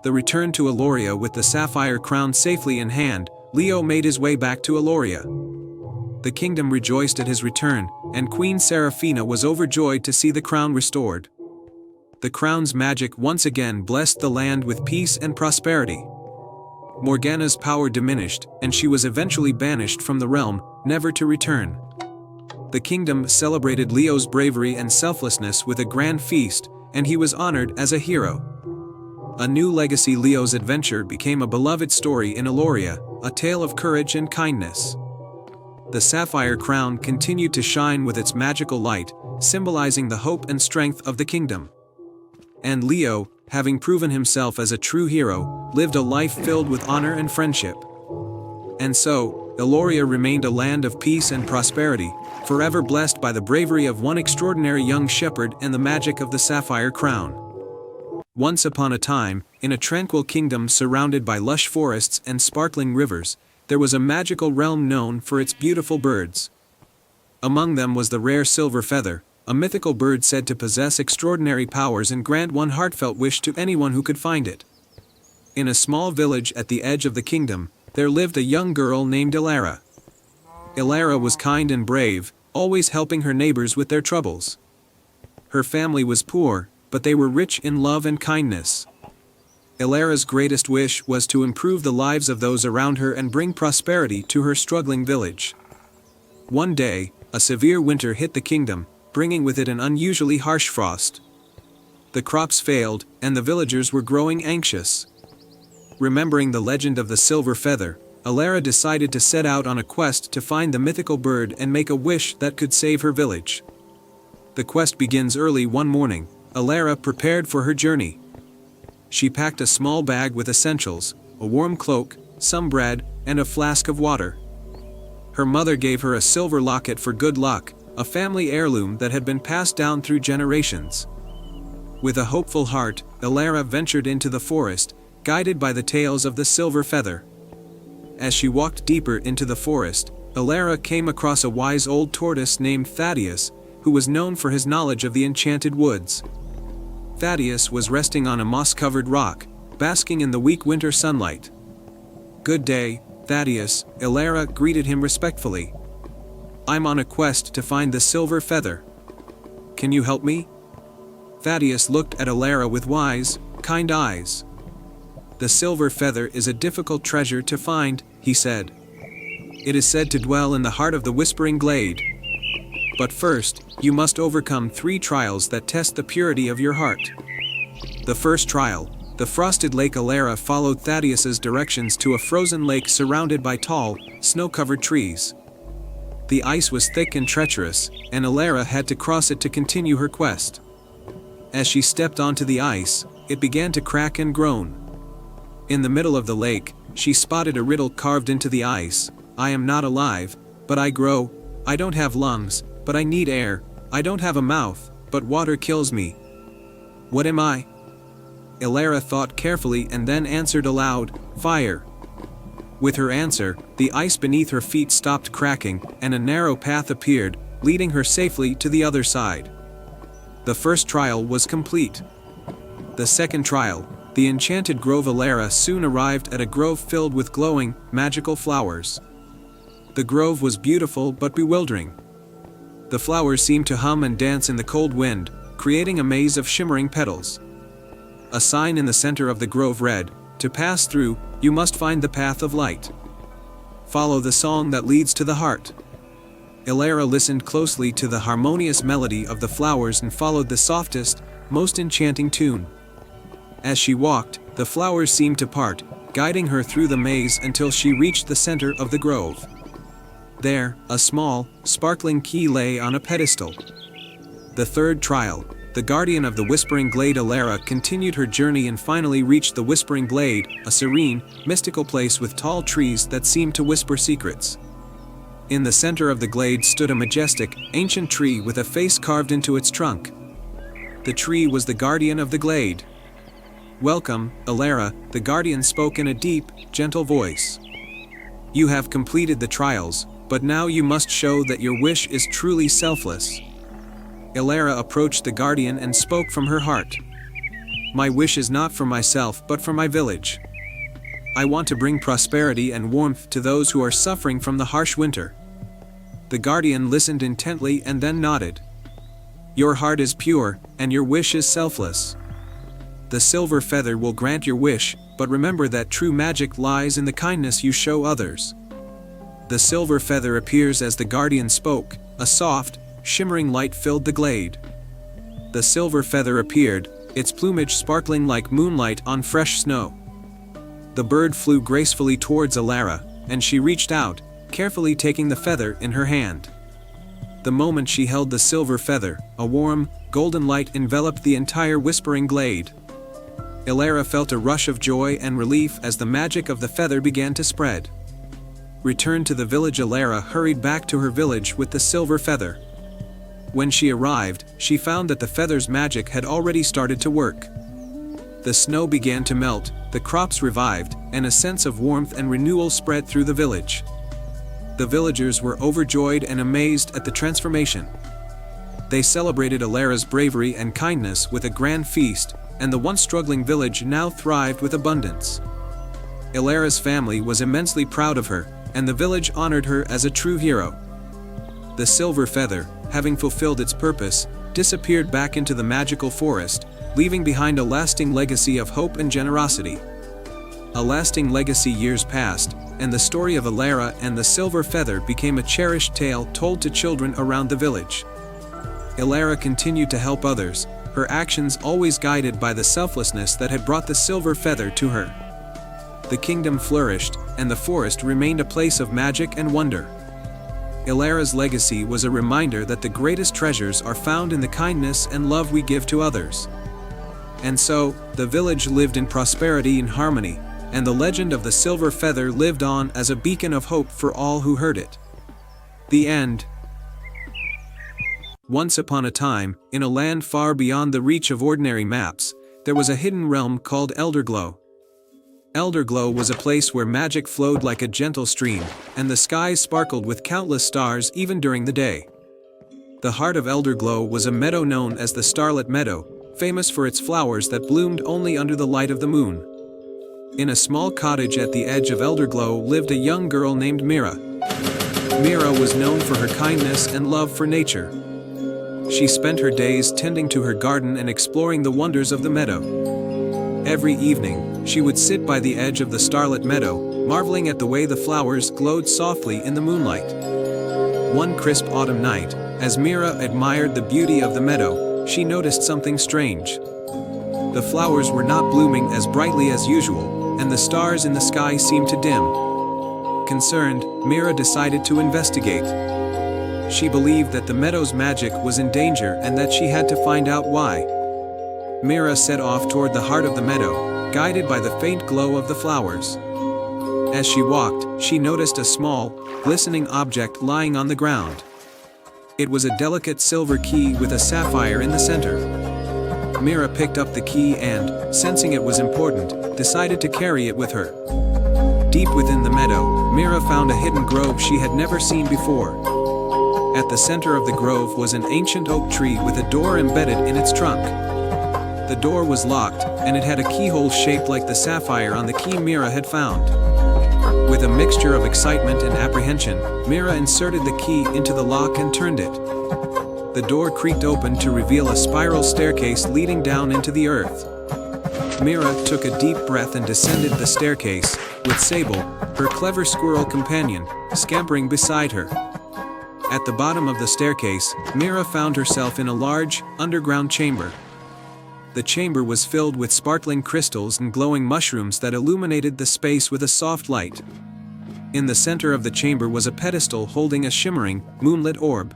The return to Eloria with the sapphire crown safely in hand, Leo made his way back to Eloria. The kingdom rejoiced at his return, and Queen Seraphina was overjoyed to see the crown restored. The crown's magic once again blessed the land with peace and prosperity. Morgana's power diminished, and she was eventually banished from the realm, never to return. The kingdom celebrated Leo's bravery and selflessness with a grand feast, and he was honored as a hero. A new legacy. Leo's adventure became a beloved story in Eloria, a tale of courage and kindness. The sapphire crown continued to shine with its magical light, symbolizing the hope and strength of the kingdom. And Leo, having proven himself as a true hero, lived a life filled with honor and friendship. And so, Eloria remained a land of peace and prosperity, forever blessed by the bravery of one extraordinary young shepherd and the magic of the sapphire crown. Once upon a time, in a tranquil kingdom surrounded by lush forests and sparkling rivers, there was a magical realm known for its beautiful birds. Among them was the rare silver feather, a mythical bird said to possess extraordinary powers and grant one heartfelt wish to anyone who could find it. In a small village at the edge of the kingdom, there lived a young girl named Elara. Elara was kind and brave, always helping her neighbors with their troubles. Her family was poor, but they were rich in love and kindness. Elara's greatest wish was to improve the lives of those around her and bring prosperity to her struggling village. One day, a severe winter hit the kingdom, bringing with it an unusually harsh frost. The crops failed, and the villagers were growing anxious. Remembering the legend of the silver feather, Elara decided to set out on a quest to find the mythical bird and make a wish that could save her village. The quest begins early one morning. Elara prepared for her journey. She packed a small bag with essentials, a warm cloak, some bread, and a flask of water. her mother gave her a silver locket for good luck, a family heirloom that had been passed down through generations. With a hopeful heart, Elara ventured into the forest, guided by the tales of the silver feather. As she walked deeper into the forest, Elara came across a wise old tortoise named Thaddeus, who was known for his knowledge of the enchanted woods. Thaddeus was resting on a moss-covered rock, basking in the weak winter sunlight. "Good day, Thaddeus," Elara greeted him respectfully. "I'm on a quest to find the silver feather. Can you help me?" Thaddeus looked at Elara with wise, kind eyes. "The silver feather is a difficult treasure to find," he said. "It is said to dwell in the heart of the Whispering Glade. But first, you must overcome 3 trials that test the purity of your heart." The first trial, the frosted lake. Elara followed Thaddeus's directions to a frozen lake surrounded by tall, snow-covered trees. The ice was thick and treacherous, and Elara had to cross it to continue her quest. As she stepped onto the ice, it began to crack and groan. In the middle of the lake, she spotted a riddle carved into the ice. "I am not alive, but I grow. I don't have lungs, but I need air. I don't have a mouth, but water kills me. What am I?" Elara thought carefully and then answered aloud, "Fire." With her answer, the ice beneath her feet stopped cracking, and a narrow path appeared, leading her safely to the other side. The first trial was complete. The second trial, the enchanted grove. Elara soon arrived at a grove filled with glowing, magical flowers. The grove was beautiful but bewildering. The flowers seemed to hum and dance in the cold wind, creating a maze of shimmering petals. A sign in the center of the grove read, "To pass through, you must find the path of light. Follow the song that leads to the heart." Elara listened closely to the harmonious melody of the flowers and followed the softest, most enchanting tune. As she walked, the flowers seemed to part, guiding her through the maze until she reached the center of the grove. There, a small, sparkling key lay on a pedestal. The third trial, the guardian of the Whispering Glade. Elara continued her journey and finally reached the Whispering Glade, a serene, mystical place with tall trees that seemed to whisper secrets. In the center of the glade stood a majestic, ancient tree with a face carved into its trunk. The tree was the guardian of the glade. "Welcome, Elara," the guardian spoke in a deep, gentle voice. "You have completed the trials, but now you must show that your wish is truly selfless." Elara approached the guardian and spoke from her heart. "My wish is not for myself but for my village. I want to bring prosperity and warmth to those who are suffering from the harsh winter." The guardian listened intently and then nodded. "Your heart is pure, and your wish is selfless. The silver feather will grant your wish, but remember that true magic lies in the kindness you show others." The silver feather appears as the guardian spoke. A soft, shimmering light filled the glade. The silver feather appeared, its plumage sparkling like moonlight on fresh snow. The bird flew gracefully towards Elara, and she reached out, carefully taking the feather in her hand. The moment she held the silver feather, a warm, golden light enveloped the entire Whispering Glade. Elara felt a rush of joy and relief as the magic of the feather began to spread. Returned to the village, Elara hurried back to her village with the silver feather. When she arrived, she found that the feather's magic had already started to work. The snow began to melt, the crops revived, and a sense of warmth and renewal spread through the village. The villagers were overjoyed and amazed at the transformation. They celebrated Elara's bravery and kindness with a grand feast, and the once struggling village now thrived with abundance. Elara's family was immensely proud of her, and the village honored her as a true hero. The silver feather, having fulfilled its purpose, disappeared back into the magical forest, leaving behind a lasting legacy of hope and generosity. A lasting legacy. Years passed, and the story of Elara and the silver feather became a cherished tale told to children around the village. Elara continued to help others, her actions always guided by the selflessness that had brought the silver feather to her. The kingdom flourished, and the forest remained a place of magic and wonder. Elara's legacy was a reminder that the greatest treasures are found in the kindness and love we give to others. And so, the village lived in prosperity and harmony, and the legend of the silver feather lived on as a beacon of hope for all who heard it. The end. Once upon a time, in a land far beyond the reach of ordinary maps, there was a hidden realm called Elderglow. Elderglow was a place where magic flowed like a gentle stream, and the skies sparkled with countless stars even during the day. The heart of Elderglow was a meadow known as the Starlit Meadow, famous for its flowers that bloomed only under the light of the moon. In a small cottage at the edge of Elderglow lived a young girl named Mira. Mira was known for her kindness and love for nature. She spent her days tending to her garden and exploring the wonders of the meadow. Every evening, she would sit by the edge of the starlit meadow, marveling at the way the flowers glowed softly in the moonlight. One crisp autumn night, as Mira admired the beauty of the meadow, she noticed something strange. The flowers were not blooming as brightly as usual, and the stars in the sky seemed to dim. Concerned, Mira decided to investigate. She believed that the meadow's magic was in danger and that she had to find out why. Mira set off toward the heart of the meadow, guided by the faint glow of the flowers. As she walked, she noticed a small, glistening object lying on the ground. It was a delicate silver key with a sapphire in the center. Mira picked up the key and, sensing it was important, decided to carry it with her. Deep within the meadow, Mira found a hidden grove she had never seen before. At the center of the grove was an ancient oak tree with a door embedded in its trunk. The door was locked, and it had a keyhole shaped like the sapphire on the key Mira had found. With a mixture of excitement and apprehension, Mira inserted the key into the lock and turned it. The door creaked open to reveal a spiral staircase leading down into the earth. Mira took a deep breath and descended the staircase, with Sable, her clever squirrel companion, scampering beside her. At the bottom of the staircase, Mira found herself in a large, underground chamber. The chamber was filled with sparkling crystals and glowing mushrooms that illuminated the space with a soft light. In the center of the chamber was a pedestal holding a shimmering, moonlit orb.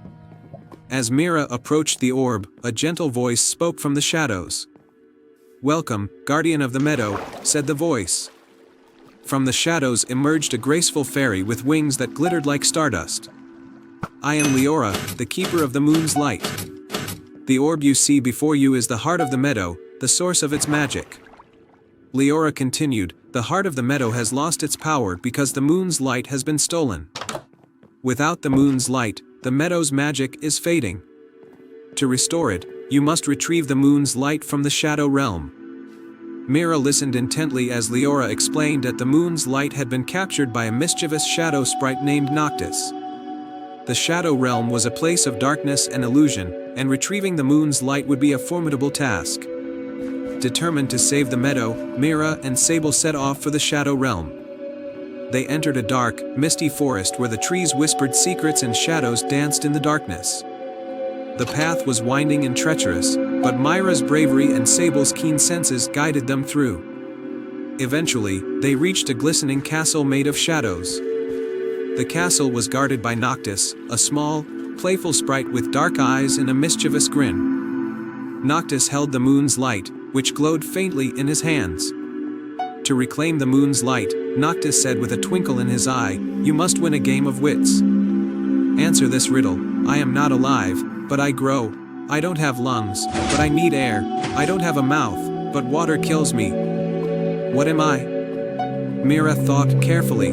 As Mira approached the orb, a gentle voice spoke from the shadows. "Welcome, guardian of the meadow," said the voice. From the shadows emerged a graceful fairy with wings that glittered like stardust. "I am Leora, the keeper of the moon's light. The orb you see before you is the heart of the meadow, the source of its magic." Leora continued, "The heart of the meadow has lost its power because the moon's light has been stolen. Without the moon's light, the meadow's magic is fading. To restore it, you must retrieve the moon's light from the shadow realm." Mira listened intently as Leora explained that the moon's light had been captured by a mischievous shadow sprite named Noctis. The shadow realm was a place of darkness and illusion, and retrieving the moon's light would be a formidable task. Determined to save the meadow, Mira and Sable set off for the shadow realm. They entered a dark, misty forest where the trees whispered secrets and shadows danced in the darkness. The path was winding and treacherous, but Mira's bravery and Sable's keen senses guided them through. Eventually, they reached a glistening castle made of shadows. The castle was guarded by Noctis, a small, playful sprite with dark eyes and a mischievous grin. Noctis held the moon's light, which glowed faintly in his hands. To reclaim the moon's light, Noctis said with a twinkle in his eye, "You must win a game of wits. Answer this riddle: I am not alive, but I grow. I don't have lungs, but I need air. I don't have a mouth, but water kills me. What am I?" Mira thought carefully.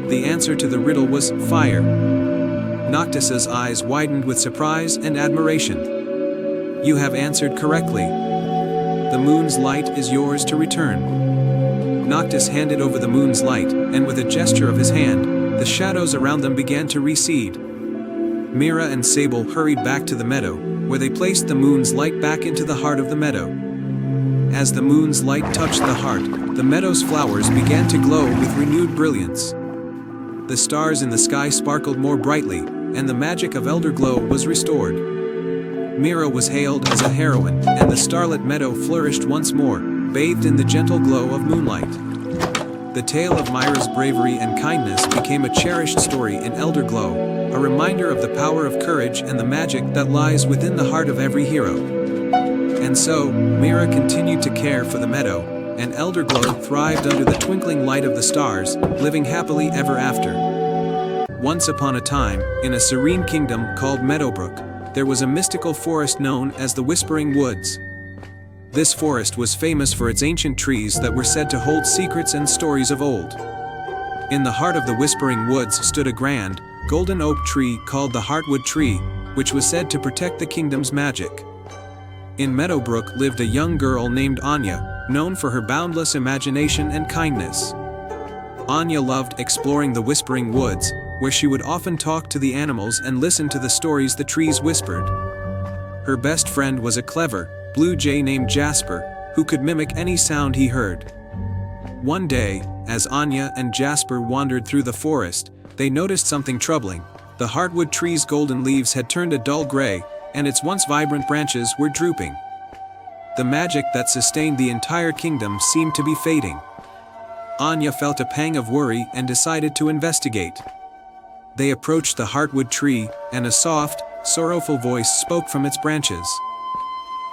The answer to the riddle was fire. Noctis's eyes widened with surprise and admiration. "You have answered correctly. The moon's light is yours to return." Noctis handed over the moon's light, and with a gesture of his hand, the shadows around them began to recede. Mira and Sable hurried back to the meadow, where they placed the moon's light back into the heart of the meadow. As the moon's light touched the heart, the meadow's flowers began to glow with renewed brilliance. The stars in the sky sparkled more brightly, and the magic of Elderglow was restored. Mira was hailed as a heroine, and the starlit meadow flourished once more, bathed in the gentle glow of moonlight. The tale of Mira's bravery and kindness became a cherished story in Elderglow, a reminder of the power of courage and the magic that lies within the heart of every hero. And so, Mira continued to care for the meadow, and Elderglow thrived under the twinkling light of the stars, living happily ever after. Once upon a time, in a serene kingdom called Meadowbrook, there was a mystical forest known as the Whispering Woods. This forest was famous for its ancient trees that were said to hold secrets and stories of old. In the heart of the Whispering Woods stood a grand, golden oak tree called the Heartwood Tree, which was said to protect the kingdom's magic. In Meadowbrook lived a young girl named Anya, known for her boundless imagination and kindness. Anya loved exploring the Whispering Woods, where she would often talk to the animals and listen to the stories the trees whispered. Her best friend was a clever blue jay named Jasper, who could mimic any sound he heard. One day, as Anya and Jasper wandered through the forest, they noticed something troubling. The Heartwood tree's golden leaves had turned a dull gray, and its once vibrant branches were drooping. The magic that sustained the entire kingdom seemed to be fading. Anya felt a pang of worry and decided to investigate. They approached the Heartwood tree, and a soft, sorrowful voice spoke from its branches.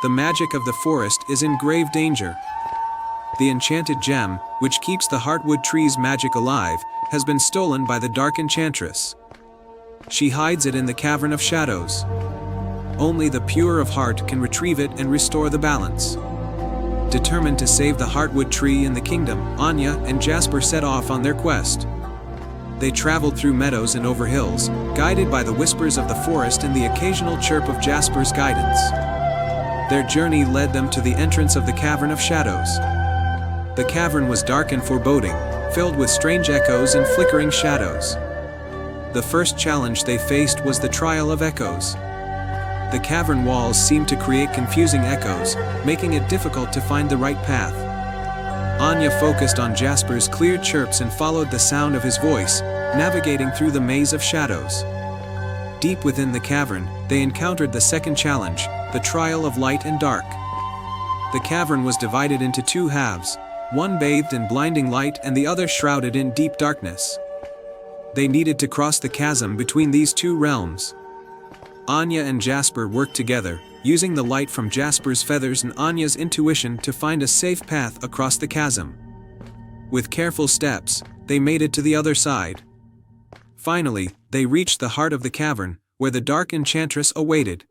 The magic of the forest is in grave danger. The enchanted gem, which keeps the Heartwood tree's magic alive, has been stolen by the Dark Enchantress. She hides it in the Cavern of Shadows. Only the pure of heart can retrieve it and restore the balance. Determined to save the Heartwood tree and the kingdom, Anya and Jasper set off on their quest. They traveled through meadows and over hills, guided by the whispers of the forest and the occasional chirp of Jasper's guidance. Their journey led them to the entrance of the Cavern of Shadows. The cavern was dark and foreboding, filled with strange echoes and flickering shadows. The first challenge they faced was the Trial of Echoes. The cavern walls seemed to create confusing echoes, making it difficult to find the right path. Anya focused on Jasper's clear chirps and followed the sound of his voice, navigating through the maze of shadows. Deep within the cavern, they encountered the second challenge, the Trial of Light and Dark. The cavern was divided into two halves, one bathed in blinding light and the other shrouded in deep darkness. They needed to cross the chasm between these two realms. Anya and Jasper worked together, using the light from Jasper's feathers and Anya's intuition to find a safe path across the chasm. With careful steps, they made it to the other side. Finally, they reached the heart of the cavern, where the Dark Enchantress awaited.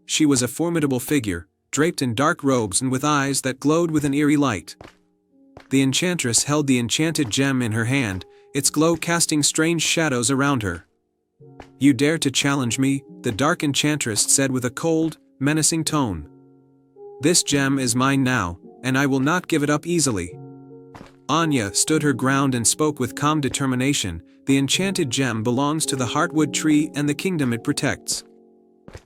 She was a formidable figure, draped in dark robes and with eyes that glowed with an eerie light. The Enchantress held the enchanted gem in her hand, its glow casting strange shadows around her. "You dare to challenge me?" the Dark Enchantress said with a cold, menacing tone. "This gem is mine now, and I will not give it up easily." Anya stood her ground and spoke with calm determination. "The enchanted gem belongs to the Heartwood tree and the kingdom it protects.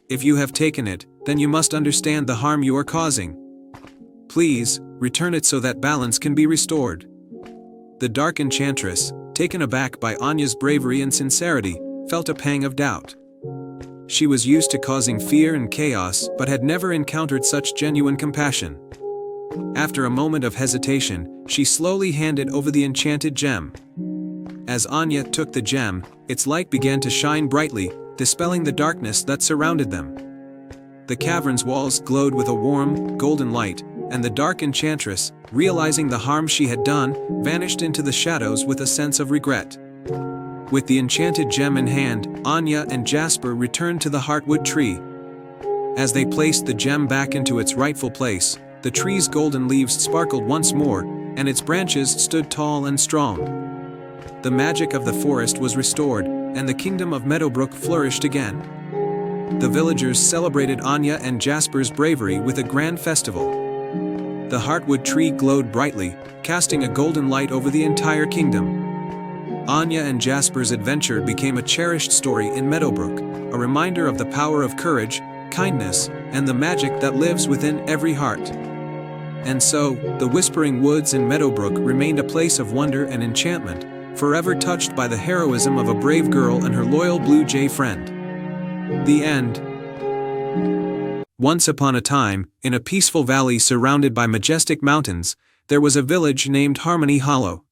If you have taken it, then you must understand the harm you are causing. Please, return it so that balance can be restored." The Dark Enchantress, taken aback by Anya's bravery and sincerity, felt a pang of doubt. She was used to causing fear and chaos but had never encountered such genuine compassion. After a moment of hesitation, she slowly handed over the enchanted gem. As Anya took the gem, its light began to shine brightly, dispelling the darkness that surrounded them. The cavern's walls glowed with a warm, golden light, and the Dark Enchantress, realizing the harm she had done, vanished into the shadows with a sense of regret. With the enchanted gem in hand, Anya and Jasper returned to the Heartwood tree. As they placed the gem back into its rightful place, the tree's golden leaves sparkled once more, and its branches stood tall and strong. The magic of the forest was restored, and the kingdom of Meadowbrook flourished again. The villagers celebrated Anya and Jasper's bravery with a grand festival. The Heartwood tree glowed brightly, casting a golden light over the entire kingdom. Anya and Jasper's adventure became a cherished story in Meadowbrook, a reminder of the power of courage, kindness, and the magic that lives within every heart. And so, the Whispering Woods in Meadowbrook remained a place of wonder and enchantment, forever touched by the heroism of a brave girl and her loyal blue jay friend. The end. Once upon a time, in a peaceful valley surrounded by majestic mountains, there was a village named Harmony Hollow.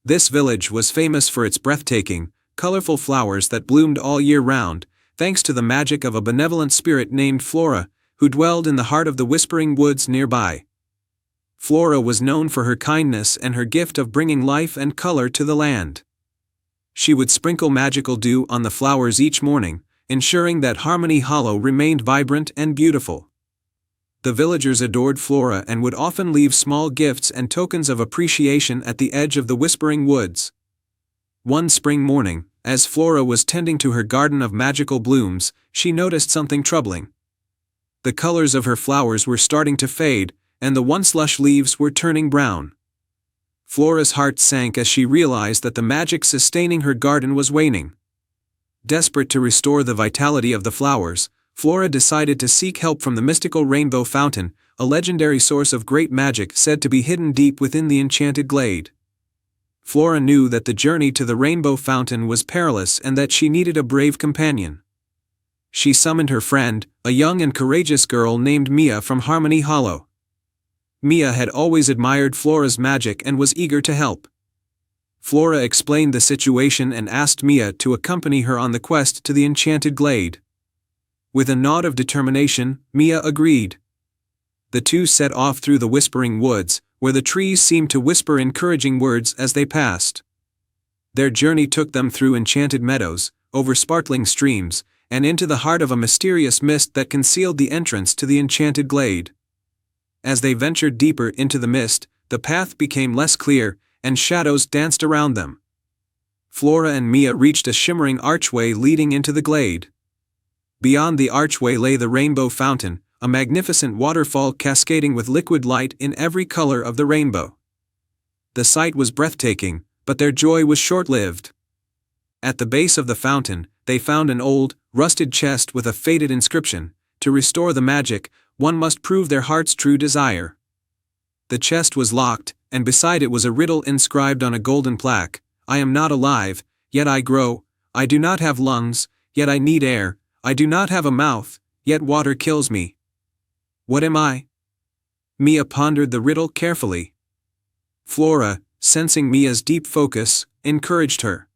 This village was famous for its breathtaking, colorful flowers that bloomed all year round, thanks to the magic of a benevolent spirit named Flora, who dwelled in the heart of the Whispering Woods nearby. Flora was known for her kindness and her gift of bringing life and color to the land. She would sprinkle magical dew on the flowers each morning, ensuring that Harmony Hollow remained vibrant and beautiful. The villagers adored Flora and would often leave small gifts and tokens of appreciation at the edge of the Whispering Woods. One spring morning, as Flora was tending to her garden of magical blooms, she noticed something troubling. The colors of her flowers were starting to fade, and the once lush leaves were turning brown. Flora's heart sank as she realized that the magic sustaining her garden was waning. Desperate to restore the vitality of the flowers, Flora decided to seek help from the mystical Rainbow Fountain, a legendary source of great magic said to be hidden deep within the enchanted glade. Flora knew that the journey to the Rainbow Fountain was perilous and that she needed a brave companion. She summoned her friend, a young and courageous girl named Mia from Harmony Hollow. Mia had always admired Flora's magic and was eager to help. Flora explained the situation and asked Mia to accompany her on the quest to the enchanted glade. With a nod of determination, Mia agreed. The two set off through the Whispering Woods, where the trees seemed to whisper encouraging words as they passed. Their journey took them through enchanted meadows, over sparkling streams, and into the heart of a mysterious mist that concealed the entrance to the enchanted glade. As they ventured deeper into the mist, the path became less clear, and shadows danced around them. Flora and Mia reached a shimmering archway leading into the glade. Beyond the archway lay the Rainbow Fountain, a magnificent waterfall cascading with liquid light in every color of the rainbow. The sight was breathtaking, but their joy was short-lived. At the base of the fountain, they found an old, rusted chest with a faded inscription: "To restore the magic, one must prove their heart's true desire." The chest was locked, and beside it was a riddle inscribed on a golden plaque: "I am not alive, yet I grow. I do not have lungs, yet I need air. I do not have a mouth, yet water kills me. What am I?" Mia pondered the riddle carefully. Flora, sensing Mia's deep focus, encouraged her.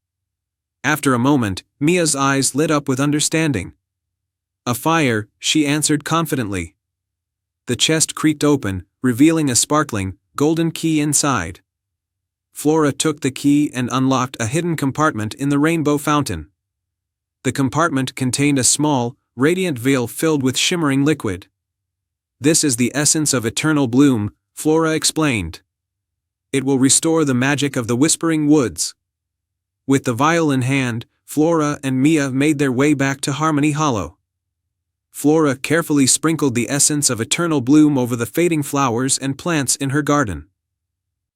After a moment, Mia's eyes lit up with understanding. "A fire," she answered confidently. The chest creaked open, revealing a sparkling, golden key inside. Flora took the key and unlocked a hidden compartment in the Rainbow Fountain. The compartment contained a small, radiant vial filled with shimmering liquid. "This is the essence of eternal bloom," Flora explained. "It will restore the magic of the Whispering Woods." With the vial in hand, Flora and Mia made their way back to Harmony Hollow. Flora carefully sprinkled the essence of eternal bloom over the fading flowers and plants in her garden.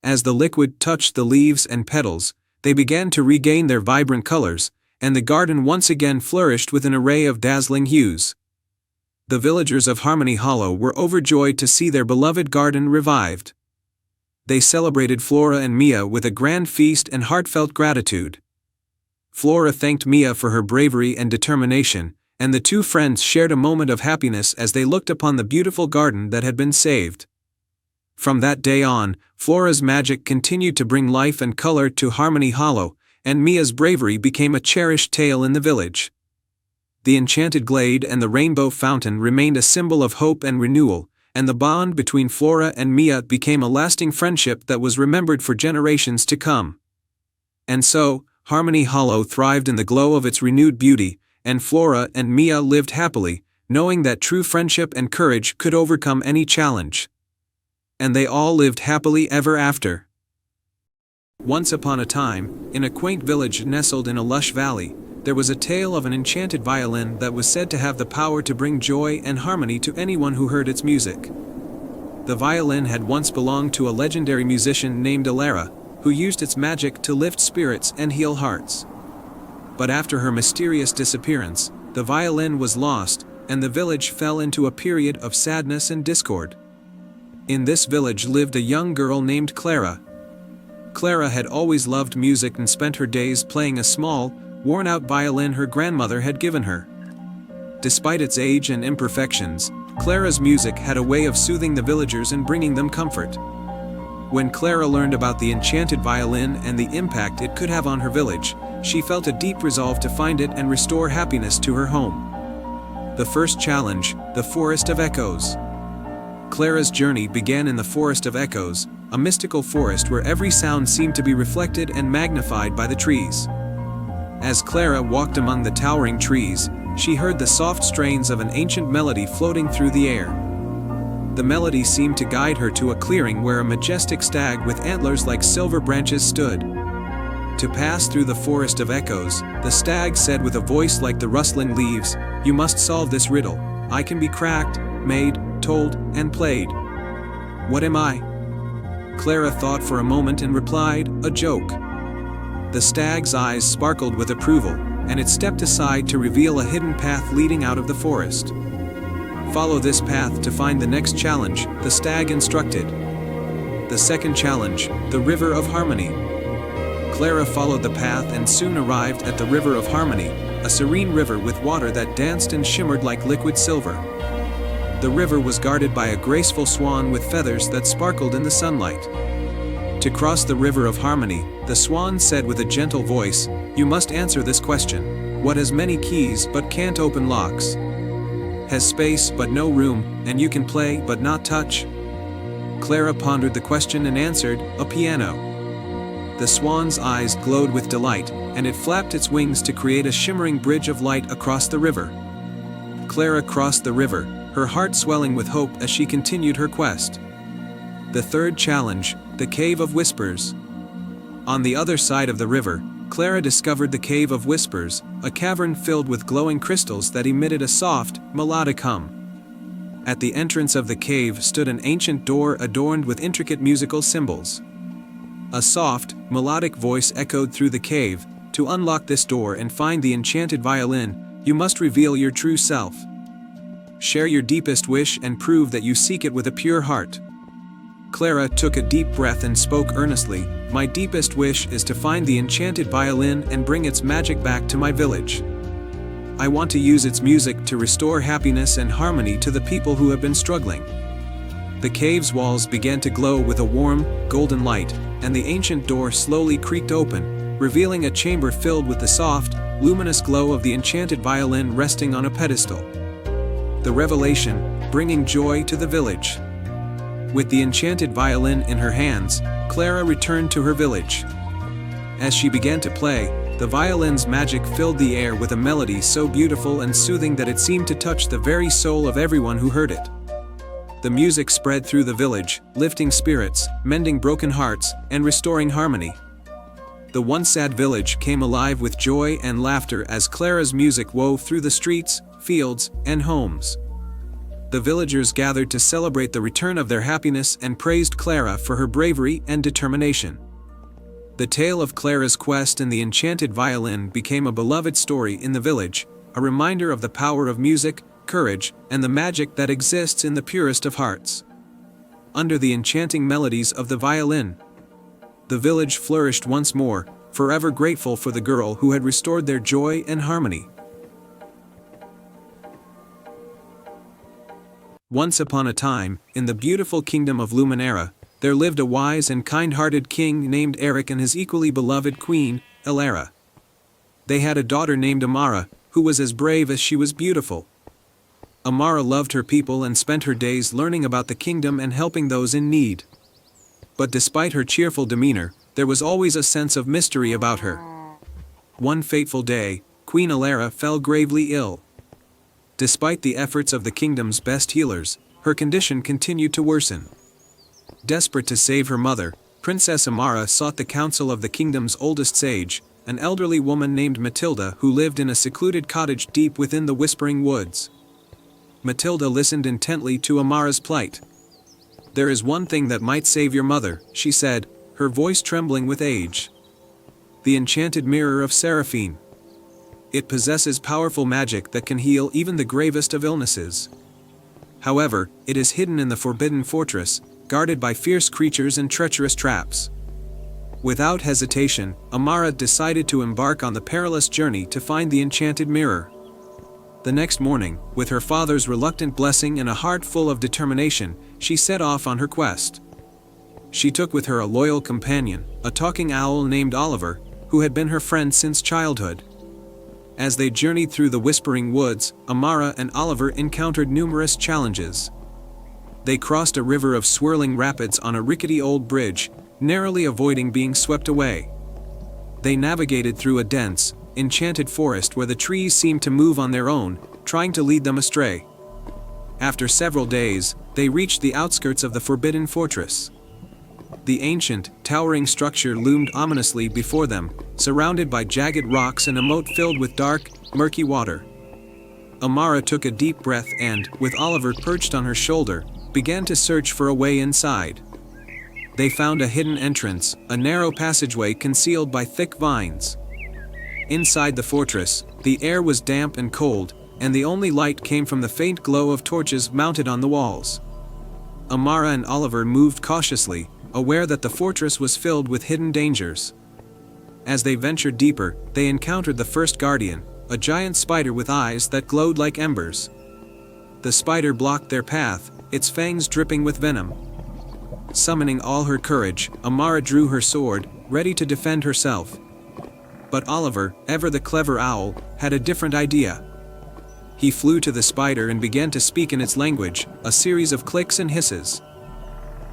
As the liquid touched the leaves and petals, they began to regain their vibrant colors, and the garden once again flourished with an array of dazzling hues. The villagers of Harmony Hollow were overjoyed to see their beloved garden revived. They celebrated Flora and Mia with a grand feast and heartfelt gratitude. Flora thanked Mia for her bravery and determination, and the two friends shared a moment of happiness as they looked upon the beautiful garden that had been saved. From that day on, Flora's magic continued to bring life and color to Harmony Hollow, and Mia's bravery became a cherished tale in the village. The enchanted glade and the Rainbow Fountain remained a symbol of hope and renewal, and the bond between Flora and Mia became a lasting friendship that was remembered for generations to come. And so, Harmony Hollow thrived in the glow of its renewed beauty, and Flora and Mia lived happily, knowing that true friendship and courage could overcome any challenge. And they all lived happily ever after. Once upon a time, in a quaint village nestled in a lush valley, there was a tale of an enchanted violin that was said to have the power to bring joy and harmony to anyone who heard its music. The violin had once belonged to a legendary musician named Alara, who used its magic to lift spirits and heal hearts. But after her mysterious disappearance, the violin was lost, and the village fell into a period of sadness and discord. In this village lived a young girl named Clara. Clara had always loved music and spent her days playing a small, worn-out violin her grandmother had given her. Despite its age and imperfections, Clara's music had a way of soothing the villagers and bringing them comfort. When Clara learned about the enchanted violin and the impact it could have on her village, she felt a deep resolve to find it and restore happiness to her home. The first challenge: the Forest of Echoes. Clara's journey began in the Forest of Echoes, a mystical forest where every sound seemed to be reflected and magnified by the trees. As Clara walked among the towering trees, she heard the soft strains of an ancient melody floating through the air. The melody seemed to guide her to a clearing where a majestic stag with antlers like silver branches stood. To pass through the forest of echoes, the stag said with a voice like the rustling leaves, "You must solve this riddle. I can be cracked, made, told, and played. What am I?" Clara thought for a moment and replied, "A joke." The stag's eyes sparkled with approval, and it stepped aside to reveal a hidden path leading out of the forest. "Follow this path to find the next challenge," the stag instructed. The second challenge, the River of Harmony. Clara followed the path and soon arrived at the River of Harmony, a serene river with water that danced and shimmered like liquid silver. The river was guarded by a graceful swan with feathers that sparkled in the sunlight. To cross the River of Harmony, the swan said with a gentle voice, "You must answer this question. What has many keys but can't open locks? Has space but no room, and you can play but not touch?" Clara pondered the question and answered, "A piano." The swan's eyes glowed with delight, and it flapped its wings to create a shimmering bridge of light across the river. Clara crossed the river, her heart swelling with hope as she continued her quest. The third challenge, the Cave of Whispers. On the other side of the river, Clara discovered the Cave of Whispers, a cavern filled with glowing crystals that emitted a soft, melodic hum. At the entrance of the cave stood an ancient door adorned with intricate musical symbols. A soft, melodic voice echoed through the cave, "To unlock this door and find the enchanted violin, you must reveal your true self. Share your deepest wish and prove that you seek it with a pure heart." Clara took a deep breath and spoke earnestly, "My deepest wish is to find the enchanted violin and bring its magic back to my village. I want to use its music to restore happiness and harmony to the people who have been struggling." The cave's walls began to glow with a warm, golden light, and the ancient door slowly creaked open, revealing a chamber filled with the soft, luminous glow of the enchanted violin resting on a pedestal. The revelation, bringing joy to the village. With the enchanted violin in her hands, Clara returned to her village. As she began to play, the violin's magic filled the air with a melody so beautiful and soothing that it seemed to touch the very soul of everyone who heard it. The music spread through the village, lifting spirits, mending broken hearts, and restoring harmony. The once sad village came alive with joy and laughter as Clara's music wove through the streets, fields, and homes. The villagers gathered to celebrate the return of their happiness and praised Clara for her bravery and determination. The tale of Clara's quest and the enchanted violin became a beloved story in the village, a reminder of the power of music, courage, and the magic that exists in the purest of hearts. Under the enchanting melodies of the violin, the village flourished once more, forever grateful for the girl who had restored their joy and harmony. Once upon a time, in the beautiful kingdom of Luminera, there lived a wise and kind-hearted king named Eric and his equally beloved queen, Elara. They had a daughter named Amara, who was as brave as she was beautiful. Amara loved her people and spent her days learning about the kingdom and helping those in need. But despite her cheerful demeanor, there was always a sense of mystery about her. One fateful day, Queen Elara fell gravely ill. Despite the efforts of the kingdom's best healers, her condition continued to worsen. Desperate to save her mother, Princess Amara sought the counsel of the kingdom's oldest sage, an elderly woman named Matilda who lived in a secluded cottage deep within the Whispering Woods. Matilda listened intently to Amara's plight. "There is one thing that might save your mother," she said, her voice trembling with age. "The enchanted mirror of Seraphine. It possesses powerful magic that can heal even the gravest of illnesses. However, it is hidden in the Forbidden Fortress, guarded by fierce creatures and treacherous traps." Without hesitation, Amara decided to embark on the perilous journey to find the enchanted mirror. The next morning, with her father's reluctant blessing and a heart full of determination, she set off on her quest. She took with her a loyal companion, a talking owl named Oliver, who had been her friend since childhood. As they journeyed through the Whispering Woods, Amara and Oliver encountered numerous challenges. They crossed a river of swirling rapids on a rickety old bridge, narrowly avoiding being swept away. They navigated through a dense, enchanted forest where the trees seemed to move on their own, trying to lead them astray. After several days, they reached the outskirts of the Forbidden Fortress. The ancient, towering structure loomed ominously before them, surrounded by jagged rocks and a moat filled with dark, murky water. Amara took a deep breath and, with Oliver perched on her shoulder, began to search for a way inside. They found a hidden entrance, a narrow passageway concealed by thick vines. Inside the fortress, the air was damp and cold, and the only light came from the faint glow of torches mounted on the walls. Amara and Oliver moved cautiously, aware that the fortress was filled with hidden dangers. As they ventured deeper, they encountered the first guardian, a giant spider with eyes that glowed like embers. The spider blocked their path, its fangs dripping with venom. Summoning all her courage, Amara drew her sword, ready to defend herself. But Oliver, ever the clever owl, had a different idea. He flew to the spider and began to speak in its language, a series of clicks and hisses.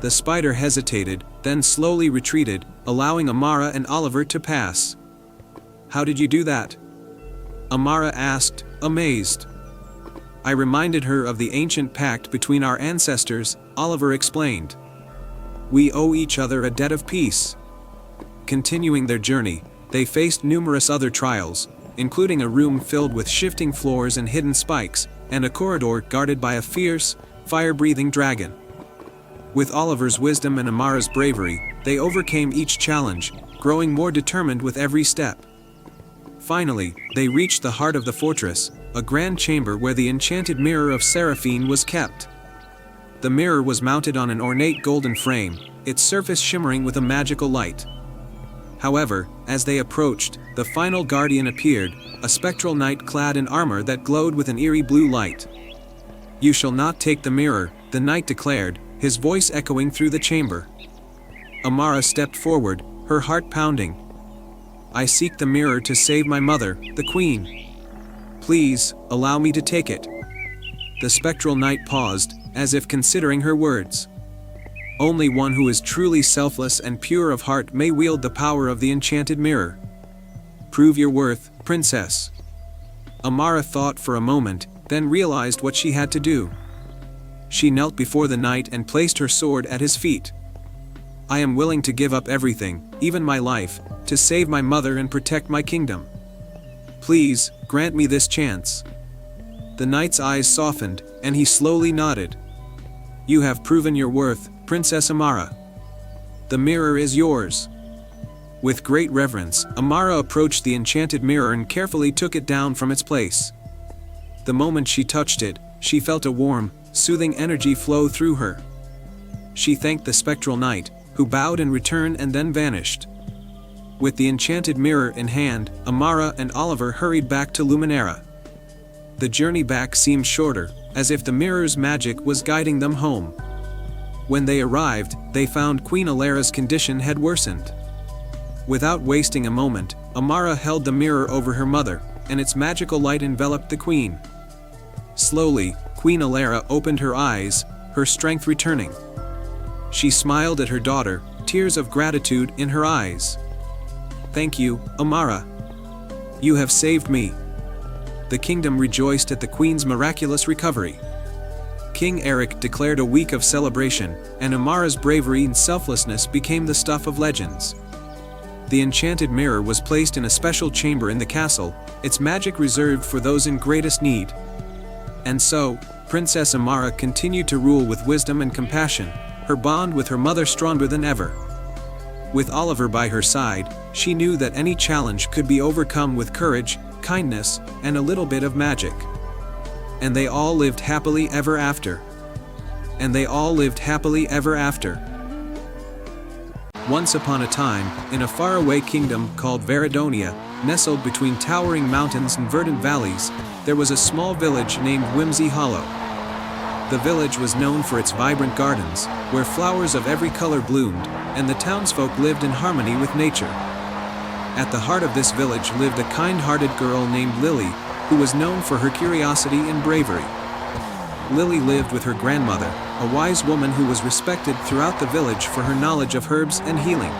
The spider hesitated, then slowly retreated, allowing Amara and Oliver to pass. "How did you do that?" Amara asked, amazed. "I reminded her of the ancient pact between our ancestors," Oliver explained. "We owe each other a debt of peace." Continuing their journey, they faced numerous other trials, including a room filled with shifting floors and hidden spikes, and a corridor guarded by a fierce, fire-breathing dragon. With Oliver's wisdom and Amara's bravery, they overcame each challenge, growing more determined with every step. Finally, they reached the heart of the fortress, a grand chamber where the enchanted mirror of Seraphine was kept. The mirror was mounted on an ornate golden frame, its surface shimmering with a magical light. However, as they approached, the final guardian appeared, a spectral knight clad in armor that glowed with an eerie blue light. "You shall not take the mirror," the knight declared, his voice echoing through the chamber. Amara stepped forward, her heart pounding. "I seek the mirror to save my mother, the queen. Please, allow me to take it." The spectral knight paused, as if considering her words. "Only one who is truly selfless and pure of heart may wield the power of the enchanted mirror. Prove your worth, princess." Amara thought for a moment, then realized what she had to do. She knelt before the knight and placed her sword at his feet. "I am willing to give up everything, even my life, to save my mother and protect my kingdom. Please, grant me this chance." The knight's eyes softened, and he slowly nodded. "You have proven your worth, Princess Amara. The mirror is yours." With great reverence, Amara approached the enchanted mirror and carefully took it down from its place. The moment she touched it, she felt a warm, soothing energy flow through her. She thanked the spectral knight, who bowed in return and then vanished. With the enchanted mirror in hand, Amara and Oliver hurried back to Luminera. The journey back seemed shorter, as if the mirror's magic was guiding them home. When they arrived, they found Queen Alera's condition had worsened. Without wasting a moment, Amara held the mirror over her mother, and its magical light enveloped the queen. Slowly, Queen Alera opened her eyes, her strength returning. She smiled at her daughter, tears of gratitude in her eyes. "Thank you, Amara. You have saved me." The kingdom rejoiced at the queen's miraculous recovery. King Eric declared a week of celebration, and Amara's bravery and selflessness became the stuff of legends. The enchanted mirror was placed in a special chamber in the castle, its magic reserved for those in greatest need. And so, Princess Amara continued to rule with wisdom and compassion, her bond with her mother stronger than ever. With Oliver by her side, she knew that any challenge could be overcome with courage, kindness, and a little bit of magic. And they all lived happily ever after. And they all lived happily ever after. Once upon a time, in a faraway kingdom called Veridonia, nestled between towering mountains and verdant valleys, there was a small village named Whimsy Hollow. The village was known for its vibrant gardens, where flowers of every color bloomed, and the townsfolk lived in harmony with nature. At the heart of this village lived a kind-hearted girl named Lily, who was known for her curiosity and bravery. Lily lived with her grandmother, a wise woman who was respected throughout the village for her knowledge of herbs and healing.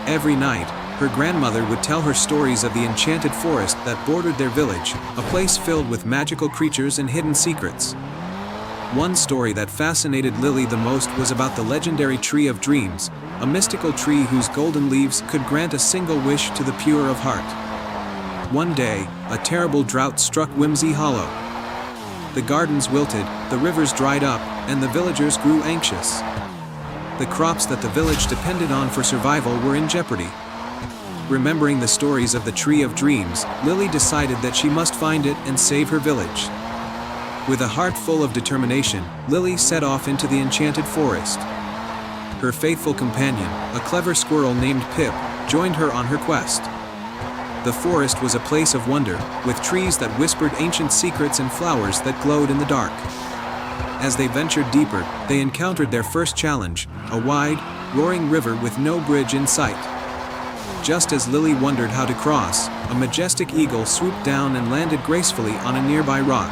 Every night, her grandmother would tell her stories of the enchanted forest that bordered their village, a place filled with magical creatures and hidden secrets. One story that fascinated Lily the most was about the legendary Tree of Dreams, a mystical tree whose golden leaves could grant a single wish to the pure of heart. One day, a terrible drought struck Whimsy Hollow. The gardens wilted, the rivers dried up, and the villagers grew anxious. The crops that the village depended on for survival were in jeopardy. Remembering the stories of the Tree of Dreams, Lily decided that she must find it and save her village. With a heart full of determination, Lily set off into the enchanted forest. Her faithful companion, a clever squirrel named Pip, joined her on her quest. The forest was a place of wonder, with trees that whispered ancient secrets and flowers that glowed in the dark. As they ventured deeper, they encountered their first challenge, a wide, roaring river with no bridge in sight. Just as Lily wondered how to cross, a majestic eagle swooped down and landed gracefully on a nearby rock.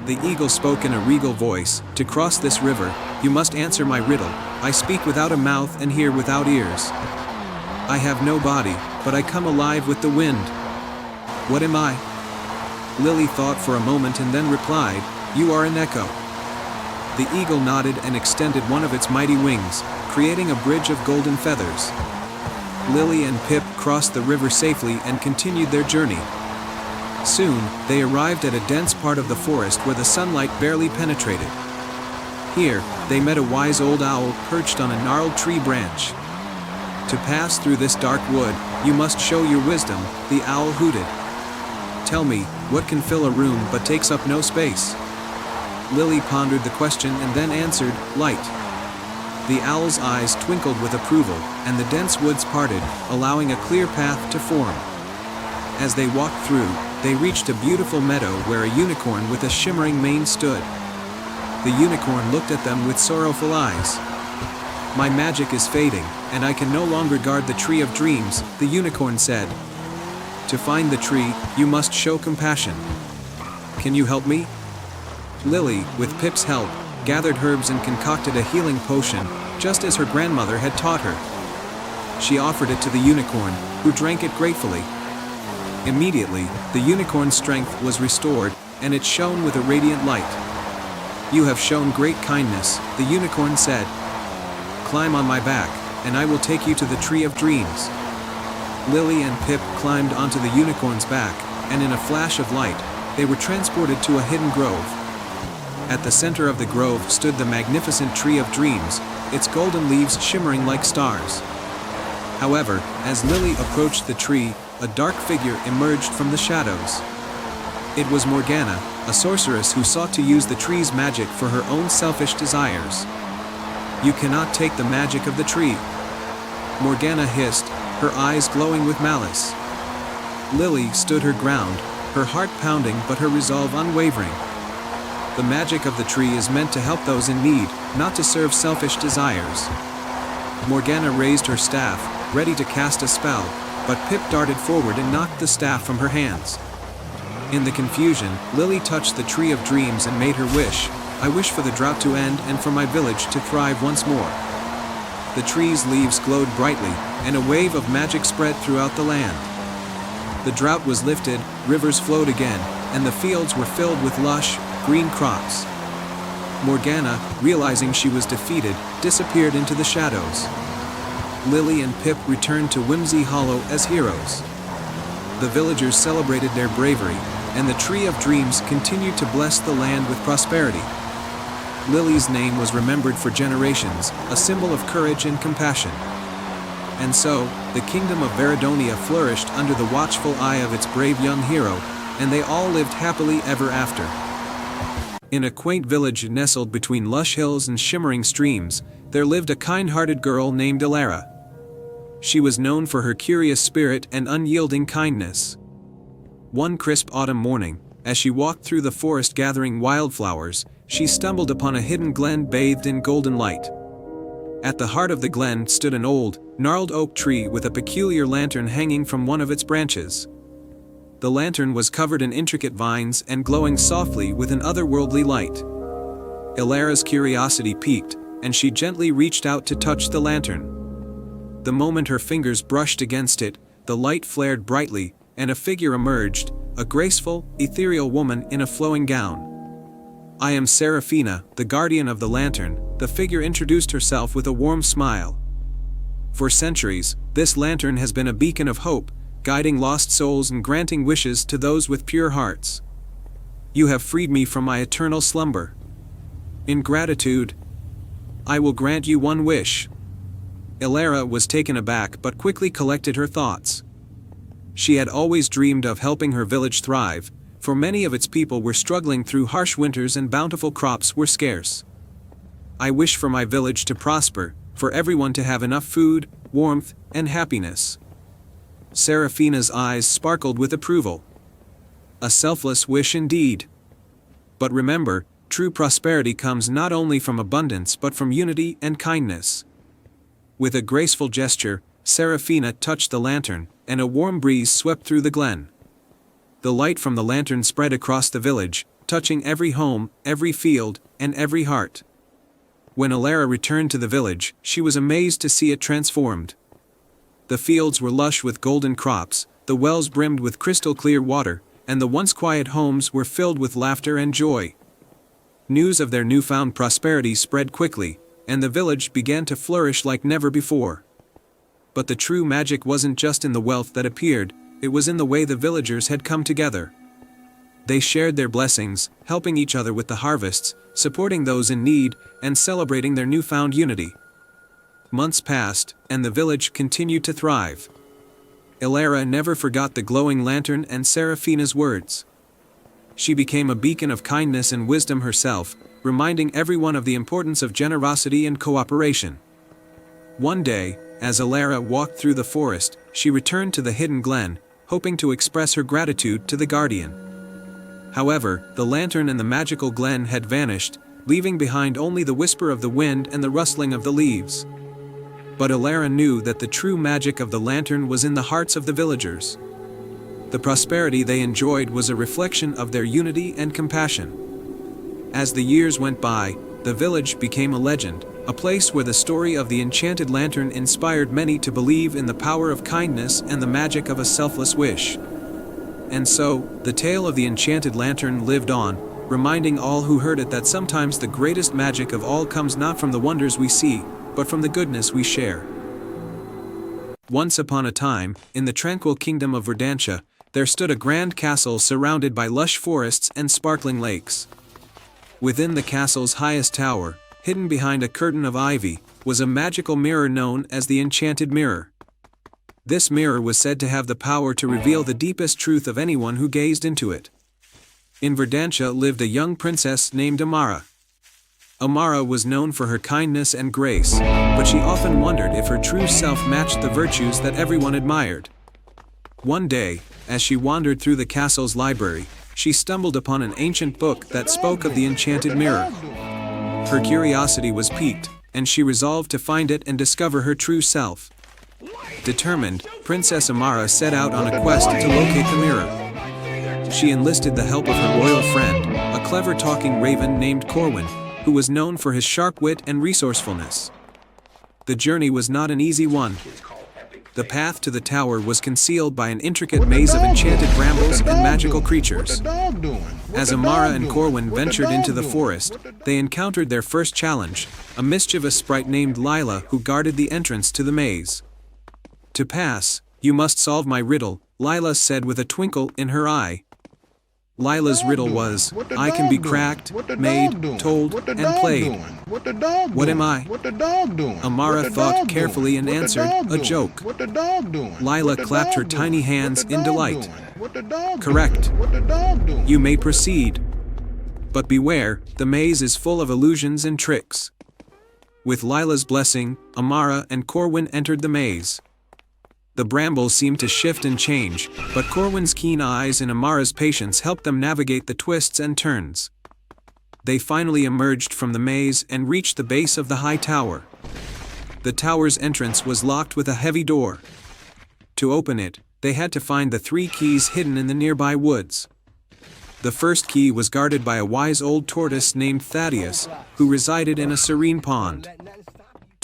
The eagle spoke in a regal voice, "To cross this river, you must answer my riddle. I speak without a mouth and hear without ears. I have no body, but I come alive with the wind. What am I?" Lily thought for a moment and then replied, "You are an echo." The eagle nodded and extended one of its mighty wings, creating a bridge of golden feathers. Lily and Pip crossed the river safely and continued their journey. Soon, they arrived at a dense part of the forest where the sunlight barely penetrated. Here, they met a wise old owl perched on a gnarled tree branch. "To pass through this dark wood, you must show your wisdom," the owl hooted. "Tell me, what can fill a room but takes up no space?" Lily pondered the question and then answered, "Light." The owl's eyes twinkled with approval, and the dense woods parted, allowing a clear path to form. As they walked through, they reached a beautiful meadow where a unicorn with a shimmering mane stood. The unicorn looked at them with sorrowful eyes. "My magic is fading, and I can no longer guard the Tree of Dreams," the unicorn said. "To find the tree, you must show compassion. Can you help me?" Lily, with Pip's help, gathered herbs and concocted a healing potion, just as her grandmother had taught her. She offered it to the unicorn, who drank it gratefully. Immediately, the unicorn's strength was restored, and it shone with a radiant light. "You have shown great kindness," the unicorn said. "Climb on my back, and I will take you to the Tree of Dreams." Lily and Pip climbed onto the unicorn's back, and in a flash of light, they were transported to a hidden grove. At the center of the grove stood the magnificent Tree of Dreams, its golden leaves shimmering like stars. However, as Lily approached the tree, a dark figure emerged from the shadows. It was Morgana, a sorceress who sought to use the tree's magic for her own selfish desires. "You cannot take the magic of the tree," Morgana hissed, her eyes glowing with malice. Lily stood her ground, her heart pounding but her resolve unwavering. The magic of the tree is meant to help those in need, not to serve selfish desires. Morgana raised her staff, ready to cast a spell, but Pip darted forward and knocked the staff from her hands. In the confusion, Lily touched the Tree of Dreams and made her wish, "I wish for the drought to end and for my village to thrive once more." The tree's leaves glowed brightly, and a wave of magic spread throughout the land. The drought was lifted, rivers flowed again, and the fields were filled with lush, green crops. Morgana, realizing she was defeated, disappeared into the shadows. Lily and Pip returned to Whimsy Hollow as heroes. The villagers celebrated their bravery, and the Tree of Dreams continued to bless the land with prosperity. Lily's name was remembered for generations, a symbol of courage and compassion. And so, the kingdom of Veridonia flourished under the watchful eye of its brave young hero, and they all lived happily ever after. In a quaint village nestled between lush hills and shimmering streams, there lived a kind-hearted girl named Elara. She was known for her curious spirit and unyielding kindness. One crisp autumn morning, as she walked through the forest gathering wildflowers, she stumbled upon a hidden glen bathed in golden light. At the heart of the glen stood an old, gnarled oak tree with a peculiar lantern hanging from one of its branches. The lantern was covered in intricate vines and glowing softly with an otherworldly light. Elara's curiosity piqued, and she gently reached out to touch the lantern. The moment her fingers brushed against it, the light flared brightly, and a figure emerged, a graceful, ethereal woman in a flowing gown. "I am Seraphina, the guardian of the lantern," the figure introduced herself with a warm smile. "For centuries, this lantern has been a beacon of hope, guiding lost souls and granting wishes to those with pure hearts. You have freed me from my eternal slumber. In gratitude, I will grant you one wish." Ilara was taken aback but quickly collected her thoughts. She had always dreamed of helping her village thrive, for many of its people were struggling through harsh winters and bountiful crops were scarce. "I wish for my village to prosper, for everyone to have enough food, warmth, and happiness." Seraphina's eyes sparkled with approval. "A selfless wish indeed. But remember, true prosperity comes not only from abundance but from unity and kindness." With a graceful gesture, Seraphina touched the lantern, and a warm breeze swept through the glen. The light from the lantern spread across the village, touching every home, every field, and every heart. When Ilara returned to the village, she was amazed to see it transformed. The fields were lush with golden crops, the wells brimmed with crystal-clear water, and the once quiet homes were filled with laughter and joy. News of their newfound prosperity spread quickly, and the village began to flourish like never before. But the true magic wasn't just in the wealth that appeared, it was in the way the villagers had come together. They shared their blessings, helping each other with the harvests, supporting those in need, and celebrating their newfound unity. Months passed, and the village continued to thrive. Ilara never forgot the glowing lantern and Seraphina's words. She became a beacon of kindness and wisdom herself, reminding everyone of the importance of generosity and cooperation. One day, as Ilara walked through the forest, she returned to the hidden glen, hoping to express her gratitude to the guardian. However, the lantern and the magical glen had vanished, leaving behind only the whisper of the wind and the rustling of the leaves. But Ilara knew that the true magic of the lantern was in the hearts of the villagers. The prosperity they enjoyed was a reflection of their unity and compassion. As the years went by, the village became a legend, a place where the story of the enchanted lantern inspired many to believe in the power of kindness and the magic of a selfless wish. And so, the tale of the enchanted lantern lived on, reminding all who heard it that sometimes the greatest magic of all comes not from the wonders we see, but from the goodness we share. Once upon a time, in the tranquil kingdom of Verdantia, there stood a grand castle surrounded by lush forests and sparkling lakes. Within the castle's highest tower, hidden behind a curtain of ivy, was a magical mirror known as the Enchanted Mirror. This mirror was said to have the power to reveal the deepest truth of anyone who gazed into it. In Verdantia lived a young princess named Amara. Amara was known for her kindness and grace, but she often wondered if her true self matched the virtues that everyone admired. One day, as she wandered through the castle's library, she stumbled upon an ancient book that spoke of the enchanted mirror. Her curiosity was piqued, and she resolved to find it and discover her true self. Determined, Princess Amara set out on a quest to locate the mirror. She enlisted the help of her loyal friend, a clever talking raven named Corwin, who was known for his sharp wit and resourcefulness. The journey was not an easy one. The path to the tower was concealed by an intricate maze of enchanted brambles and magical creatures. As Amara and Corwin ventured into the forest, they encountered their first challenge, a mischievous sprite named Lila who guarded the entrance to the maze. "To pass, you must solve my riddle," Lila said with a twinkle in her eye. Lila's riddle was, "I can be cracked, made, told, and played. What am I?" Amara thought carefully and answered, "A joke." Lila clapped her tiny hands in delight. "Correct. You may proceed. But beware, the maze is full of illusions and tricks." With Lila's blessing, Amara and Corwin entered the maze. The brambles seemed to shift and change, but Corwin's keen eyes and Amara's patience helped them navigate the twists and turns. They finally emerged from the maze and reached the base of the high tower. The tower's entrance was locked with a heavy door. To open it, they had to find the 3 keys hidden in the nearby woods. The first key was guarded by a wise old tortoise named Thaddeus, who resided in a serene pond.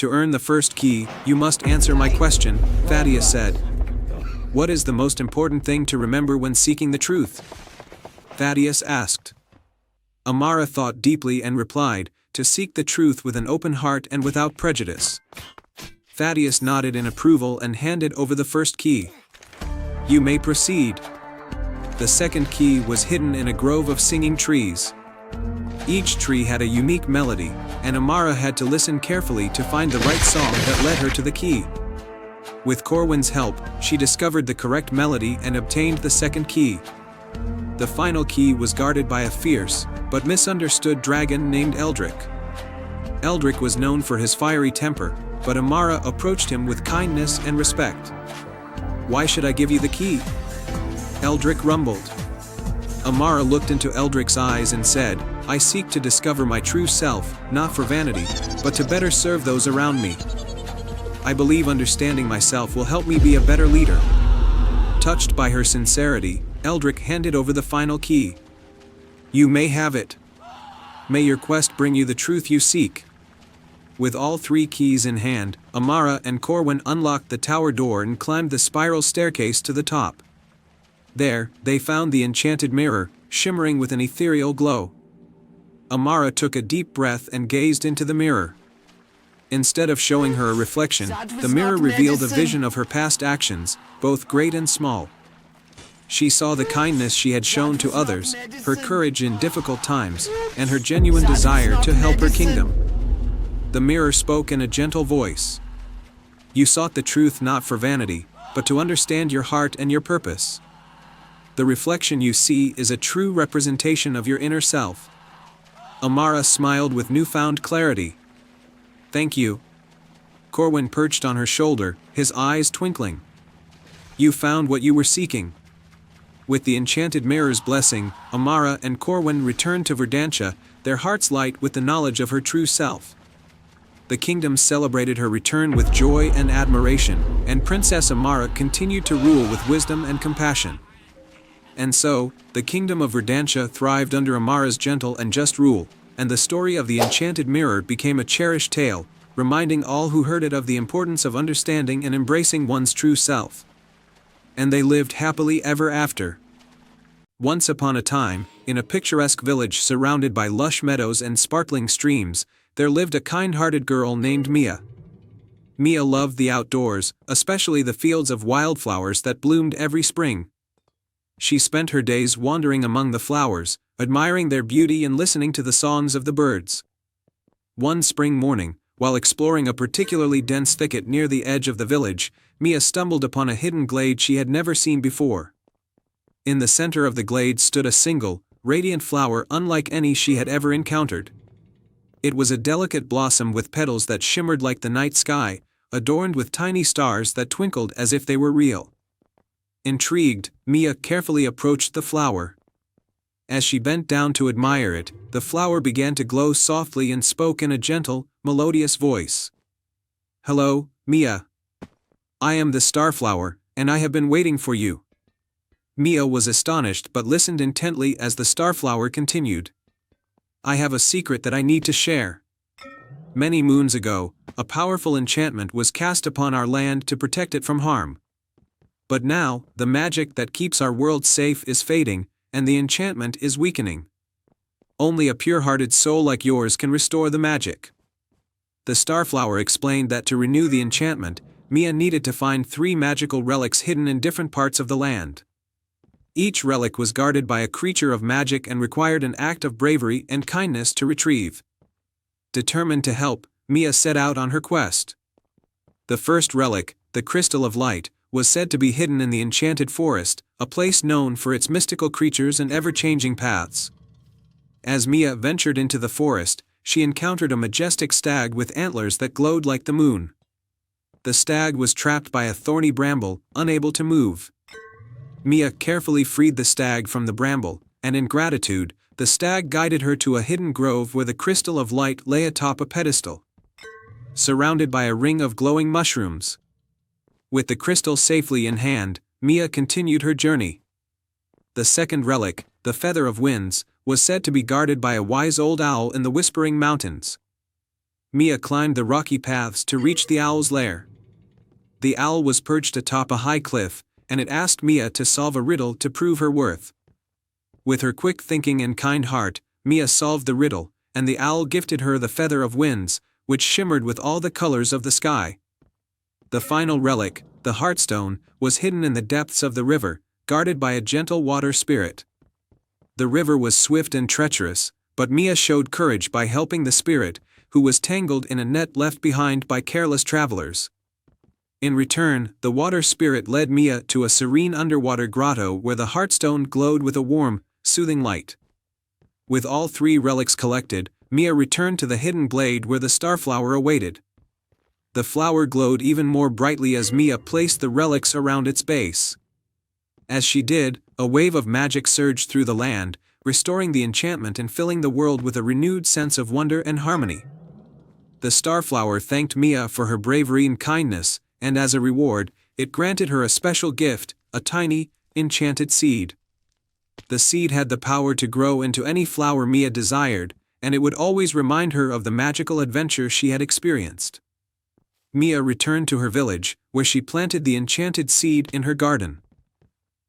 To earn the first key, you must answer my question, Thaddeus said. What is the most important thing to remember when seeking the truth? Thaddeus asked. Amara thought deeply and replied, to seek the truth with an open heart and without prejudice. Thaddeus nodded in approval and handed over the first key. You may proceed. The second key was hidden in a grove of singing trees. Each tree had a unique melody, and Amara had to listen carefully to find the right song that led her to the key. With Corwin's help, she discovered the correct melody and obtained the second key. The final key was guarded by a fierce, but misunderstood dragon named Eldrick. Eldrick was known for his fiery temper, but Amara approached him with kindness and respect. Why should I give you the key? Eldrick rumbled. Amara looked into Eldrick's eyes and said, I seek to discover my true self, not for vanity, but to better serve those around me. I believe understanding myself will help me be a better leader. Touched by her sincerity, Eldrick handed over the final key. You may have it. May your quest bring you the truth you seek. With all three keys in hand, Amara and Corwin unlocked the tower door and climbed the spiral staircase to the top. There, they found the enchanted mirror, shimmering with an ethereal glow. Amara took a deep breath and gazed into the mirror. Instead of showing her a reflection, the mirror revealed a vision of her past actions, both great and small. She saw the kindness she had shown to others, her courage in difficult times, and her genuine desire to help her kingdom. The mirror spoke in a gentle voice. You sought the truth not for vanity, but to understand your heart and your purpose. The reflection you see is a true representation of your inner self. Amara smiled with newfound clarity. Thank you. Corwin perched on her shoulder, his eyes twinkling. You found what you were seeking. With the enchanted mirror's blessing, Amara and Corwin returned to Verdantia, their hearts light with the knowledge of her true self. The kingdom celebrated her return with joy and admiration, and Princess Amara continued to rule with wisdom and compassion. And so, the kingdom of Verdantia thrived under Amara's gentle and just rule, and the story of the enchanted mirror became a cherished tale, reminding all who heard it of the importance of understanding and embracing one's true self. And they lived happily ever after. Once upon a time, in a picturesque village surrounded by lush meadows and sparkling streams, there lived a kind-hearted girl named Mia. Mia loved the outdoors, especially the fields of wildflowers that bloomed every spring. She spent her days wandering among the flowers, admiring their beauty and listening to the songs of the birds. One spring morning, while exploring a particularly dense thicket near the edge of the village, Mia stumbled upon a hidden glade she had never seen before. In the center of the glade stood a single, radiant flower unlike any she had ever encountered. It was a delicate blossom with petals that shimmered like the night sky, adorned with tiny stars that twinkled as if they were real. Intrigued, Mia carefully approached the flower. As she bent down to admire it, the flower began to glow softly and spoke in a gentle, melodious voice. Hello, Mia. I am the Starflower, and I have been waiting for you. Mia was astonished but listened intently as the Starflower continued. I have a secret that I need to share. Many moons ago, a powerful enchantment was cast upon our land to protect it from harm. But now, the magic that keeps our world safe is fading, and the enchantment is weakening. Only a pure-hearted soul like yours can restore the magic. The Starflower explained that to renew the enchantment, Mia needed to find 3 magical relics hidden in different parts of the land. Each relic was guarded by a creature of magic and required an act of bravery and kindness to retrieve. Determined to help, Mia set out on her quest. The first relic, the Crystal of Light, was said to be hidden in the Enchanted Forest, a place known for its mystical creatures and ever-changing paths. As Mia ventured into the forest, she encountered a majestic stag with antlers that glowed like the moon. The stag was trapped by a thorny bramble, unable to move. Mia carefully freed the stag from the bramble, and in gratitude, the stag guided her to a hidden grove where the Crystal of Light lay atop a pedestal, surrounded by a ring of glowing mushrooms. With the crystal safely in hand, Mia continued her journey. The second relic, the Feather of Winds, was said to be guarded by a wise old owl in the Whispering Mountains. Mia climbed the rocky paths to reach the owl's lair. The owl was perched atop a high cliff, and it asked Mia to solve a riddle to prove her worth. With her quick thinking and kind heart, Mia solved the riddle, and the owl gifted her the Feather of Winds, which shimmered with all the colors of the sky. The final relic, the Heartstone, was hidden in the depths of the river, guarded by a gentle water spirit. The river was swift and treacherous, but Mia showed courage by helping the spirit, who was tangled in a net left behind by careless travelers. In return, the water spirit led Mia to a serene underwater grotto where the Heartstone glowed with a warm, soothing light. With all 3 relics collected, Mia returned to the hidden glade where the starflower awaited. The flower glowed even more brightly as Mia placed the relics around its base. As she did, a wave of magic surged through the land, restoring the enchantment and filling the world with a renewed sense of wonder and harmony. The starflower thanked Mia for her bravery and kindness, and as a reward, it granted her a special gift, a tiny, enchanted seed. The seed had the power to grow into any flower Mia desired, and it would always remind her of the magical adventure she had experienced. Mia returned to her village, where she planted the enchanted seed in her garden.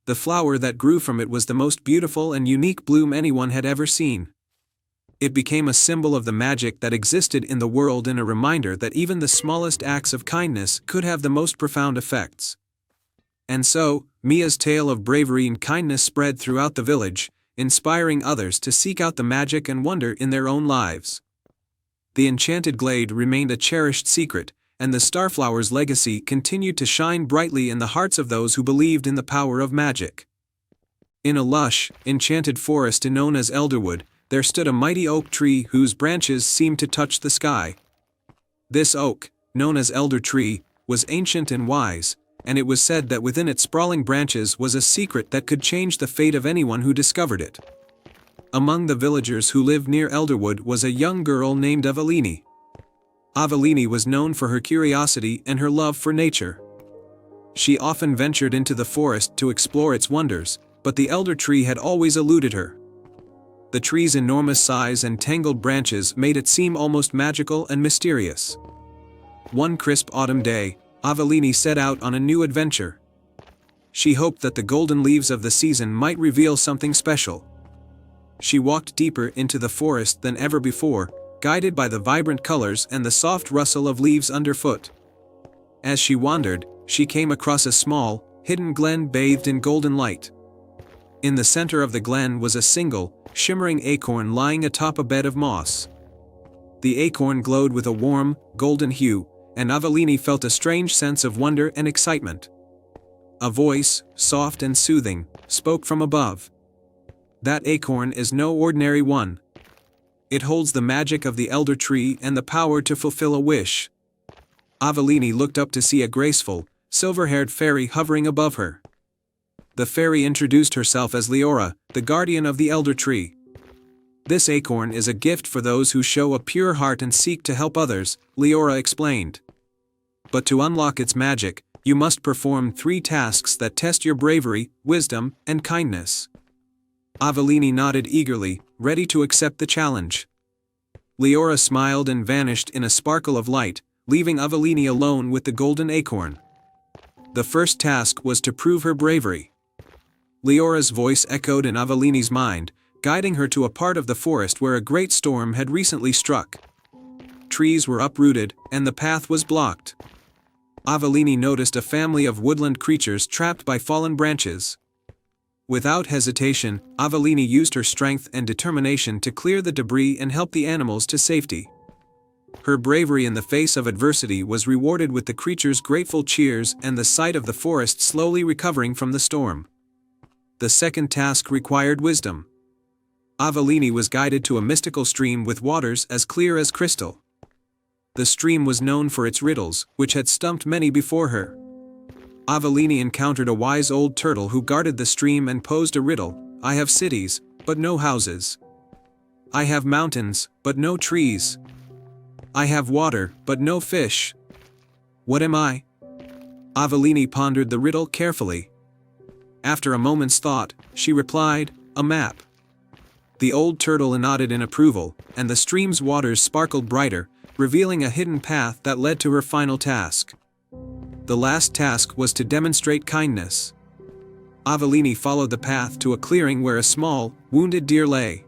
The flower that grew from it was the most beautiful and unique bloom anyone had ever seen. It became a symbol of the magic that existed in the world and a reminder that even the smallest acts of kindness could have the most profound effects. And so, Mia's tale of bravery and kindness spread throughout the village, inspiring others to seek out the magic and wonder in their own lives. The enchanted glade remained a cherished secret, and the starflower's legacy continued to shine brightly in the hearts of those who believed in the power of magic. In a lush, enchanted forest known as Elderwood, there stood a mighty oak tree whose branches seemed to touch the sky. This oak, known as Elder Tree, was ancient and wise, and it was said that within its sprawling branches was a secret that could change the fate of anyone who discovered it. Among the villagers who lived near Elderwood was a young girl named Avelini. Avelini was known for her curiosity and her love for nature. She often ventured into the forest to explore its wonders, but the elder tree had always eluded her. The tree's enormous size and tangled branches made it seem almost magical and mysterious. One crisp autumn day, Avelini set out on a new adventure. She hoped that the golden leaves of the season might reveal something special. She walked deeper into the forest than ever before, guided by the vibrant colors and the soft rustle of leaves underfoot. As she wandered, she came across a small, hidden glen bathed in golden light. In the center of the glen was a single, shimmering acorn lying atop a bed of moss. The acorn glowed with a warm, golden hue, and Avelini felt a strange sense of wonder and excitement. A voice, soft and soothing, spoke from above. "That acorn is no ordinary one. It holds the magic of the elder tree and the power to fulfill a wish." Avelini looked up to see a graceful, silver-haired fairy hovering above her. The fairy introduced herself as Leora, the guardian of the elder tree. "This acorn is a gift for those who show a pure heart and seek to help others," Leora explained. "But to unlock its magic, you must perform 3 tasks that test your bravery, wisdom, and kindness." Avelini nodded eagerly, ready to accept the challenge. Leora smiled and vanished in a sparkle of light, leaving Avelini alone with the golden acorn. The first task was to prove her bravery. Leora's voice echoed in Avelini's mind, guiding her to a part of the forest where a great storm had recently struck. Trees were uprooted, and the path was blocked. Avelini noticed a family of woodland creatures trapped by fallen branches. Without hesitation, Avelini used her strength and determination to clear the debris and help the animals to safety. Her bravery in the face of adversity was rewarded with the creatures' grateful cheers and the sight of the forest slowly recovering from the storm. The second task required wisdom. Avelini was guided to a mystical stream with waters as clear as crystal. The stream was known for its riddles, which had stumped many before her. Avelini encountered a wise old turtle who guarded the stream and posed a riddle: "I have cities, but no houses. I have mountains, but no trees. I have water, but no fish. What am I?" Avelini pondered the riddle carefully. After a moment's thought, she replied, "A map." The old turtle nodded in approval, and the stream's waters sparkled brighter, revealing a hidden path that led to her final task. The last task was to demonstrate kindness. Avellini followed the path to a clearing where a small, wounded deer lay.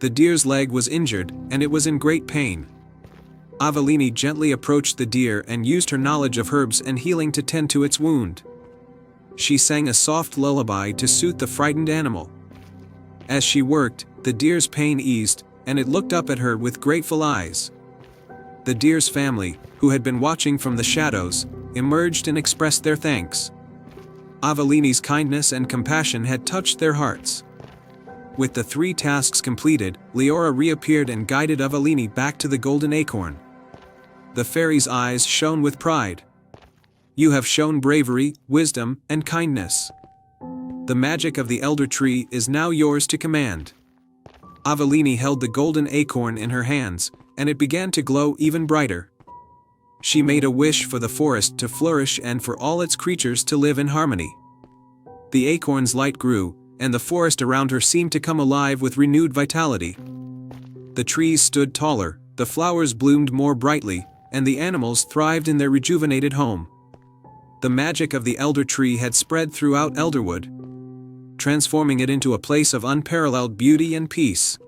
The deer's leg was injured, and it was in great pain. Avellini gently approached the deer and used her knowledge of herbs and healing to tend to its wound. She sang a soft lullaby to soothe the frightened animal. As she worked, the deer's pain eased, and it looked up at her with grateful eyes. The deer's family, who had been watching from the shadows, emerged and expressed their thanks. Avellini's kindness and compassion had touched their hearts. With the 3 tasks completed, Leora reappeared and guided Avellini back to the golden acorn. The fairy's eyes shone with pride. "You have shown bravery, wisdom, and kindness. The magic of the elder tree is now yours to command." Avellini held the golden acorn in her hands, and it began to glow even brighter. She made a wish for the forest to flourish and for all its creatures to live in harmony. The acorn's light grew, and the forest around her seemed to come alive with renewed vitality. The trees stood taller, the flowers bloomed more brightly, and the animals thrived in their rejuvenated home. The magic of the elder tree had spread throughout Elderwood, transforming it into a place of unparalleled beauty and peace.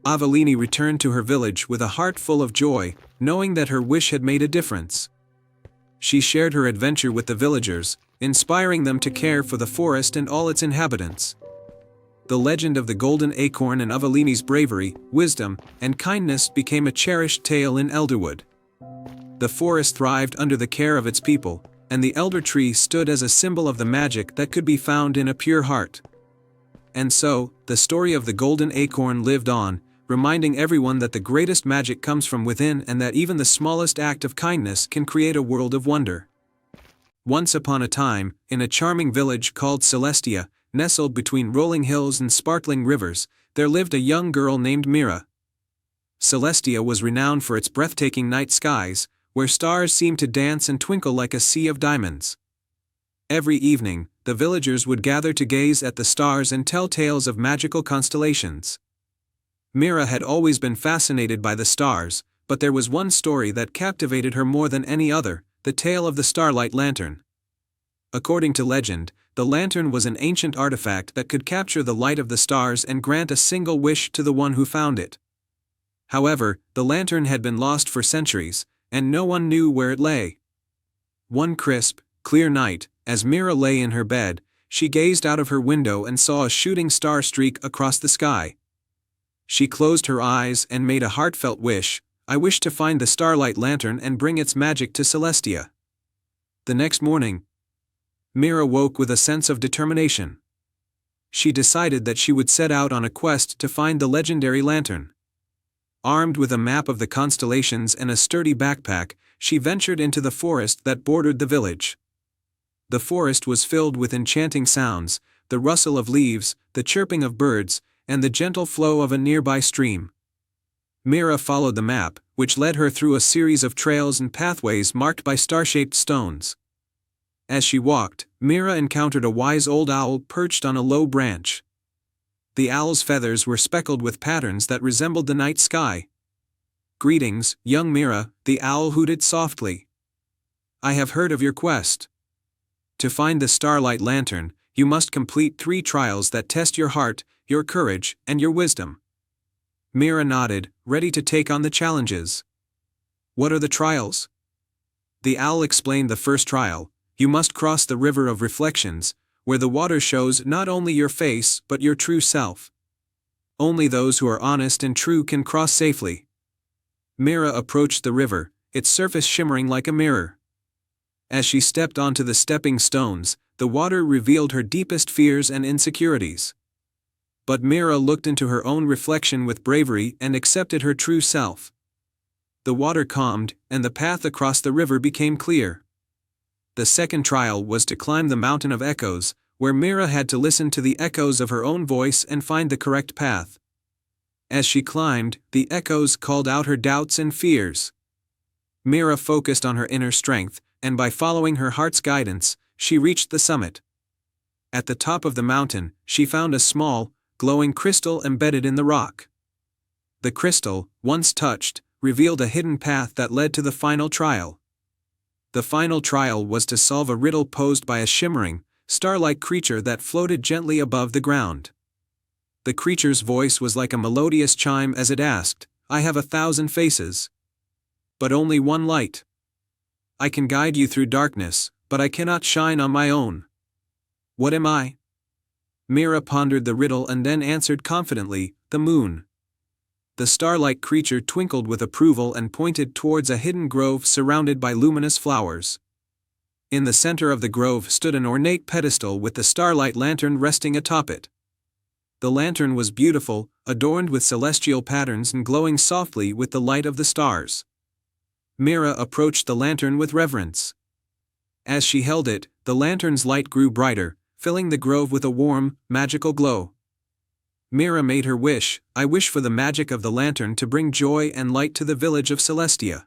Avellini returned to her village with a heart full of joy, knowing that her wish had made a difference. She shared her adventure with the villagers, inspiring them to care for the forest and all its inhabitants. The legend of the golden acorn and Avellini's bravery, wisdom, and kindness became a cherished tale in Elderwood. The forest thrived under the care of its people, and the elder tree stood as a symbol of the magic that could be found in a pure heart. And so, the story of the golden acorn lived on, reminding everyone that the greatest magic comes from within and that even the smallest act of kindness can create a world of wonder. Once upon a time, in a charming village called Celestia, nestled between rolling hills and sparkling rivers, there lived a young girl named Mira. Celestia was renowned for its breathtaking night skies, where stars seemed to dance and twinkle like a sea of diamonds. Every evening, the villagers would gather to gaze at the stars and tell tales of magical constellations. Mira had always been fascinated by the stars, but there was one story that captivated her more than any other, the tale of the Starlight Lantern. According to legend, the lantern was an ancient artifact that could capture the light of the stars and grant a single wish to the one who found it. However, the lantern had been lost for centuries, and no one knew where it lay. One crisp, clear night, as Mira lay in her bed, she gazed out of her window and saw a shooting star streak across the sky. She closed her eyes and made a heartfelt wish, "I wish to find the Starlight Lantern and bring its magic to Celestia." The next morning, Mira woke with a sense of determination. She decided that she would set out on a quest to find the legendary lantern. Armed with a map of the constellations and a sturdy backpack, she ventured into the forest that bordered the village. The forest was filled with enchanting sounds, the rustle of leaves, the chirping of birds, and the gentle flow of a nearby stream. Mira followed the map, which led her through a series of trails and pathways marked by star-shaped stones. As she walked, Mira encountered a wise old owl perched on a low branch. The owl's feathers were speckled with patterns that resembled the night sky. "Greetings, young Mira," the owl hooted softly. "I have heard of your quest. To find the Starlight Lantern, you must complete 3 trials that test your heart, your courage, and your wisdom." Mira nodded, ready to take on the challenges. "What are the trials?" The owl explained the first trial: you must cross the River of Reflections, where the water shows not only your face but your true self. Only those who are honest and true can cross safely. Mira approached the river, its surface shimmering like a mirror. As she stepped onto the stepping stones, the water revealed her deepest fears and insecurities. But Mira looked into her own reflection with bravery and accepted her true self. The water calmed, and the path across the river became clear. The second trial was to climb the Mountain of Echoes, where Mira had to listen to the echoes of her own voice and find the correct path. As she climbed, the echoes called out her doubts and fears. Mira focused on her inner strength, and by following her heart's guidance, she reached the summit. At the top of the mountain, she found a small, glowing crystal embedded in the rock. The crystal, once touched, revealed a hidden path that led to the final trial. The final trial was to solve a riddle posed by a shimmering, star-like creature that floated gently above the ground. The creature's voice was like a melodious chime as it asked, "I have 1,000 faces, but only one light. I can guide you through darkness, but I cannot shine on my own. What am I?" Mira pondered the riddle and then answered confidently, "The moon." The star-like creature twinkled with approval and pointed towards a hidden grove surrounded by luminous flowers. In the center of the grove stood an ornate pedestal with the starlight lantern resting atop it. The lantern was beautiful, adorned with celestial patterns and glowing softly with the light of the stars. Mira approached the lantern with reverence. As she held it, the lantern's light grew brighter, filling the grove with a warm, magical glow. Mira made her wish, "I wish for the magic of the lantern to bring joy and light to the village of Celestia."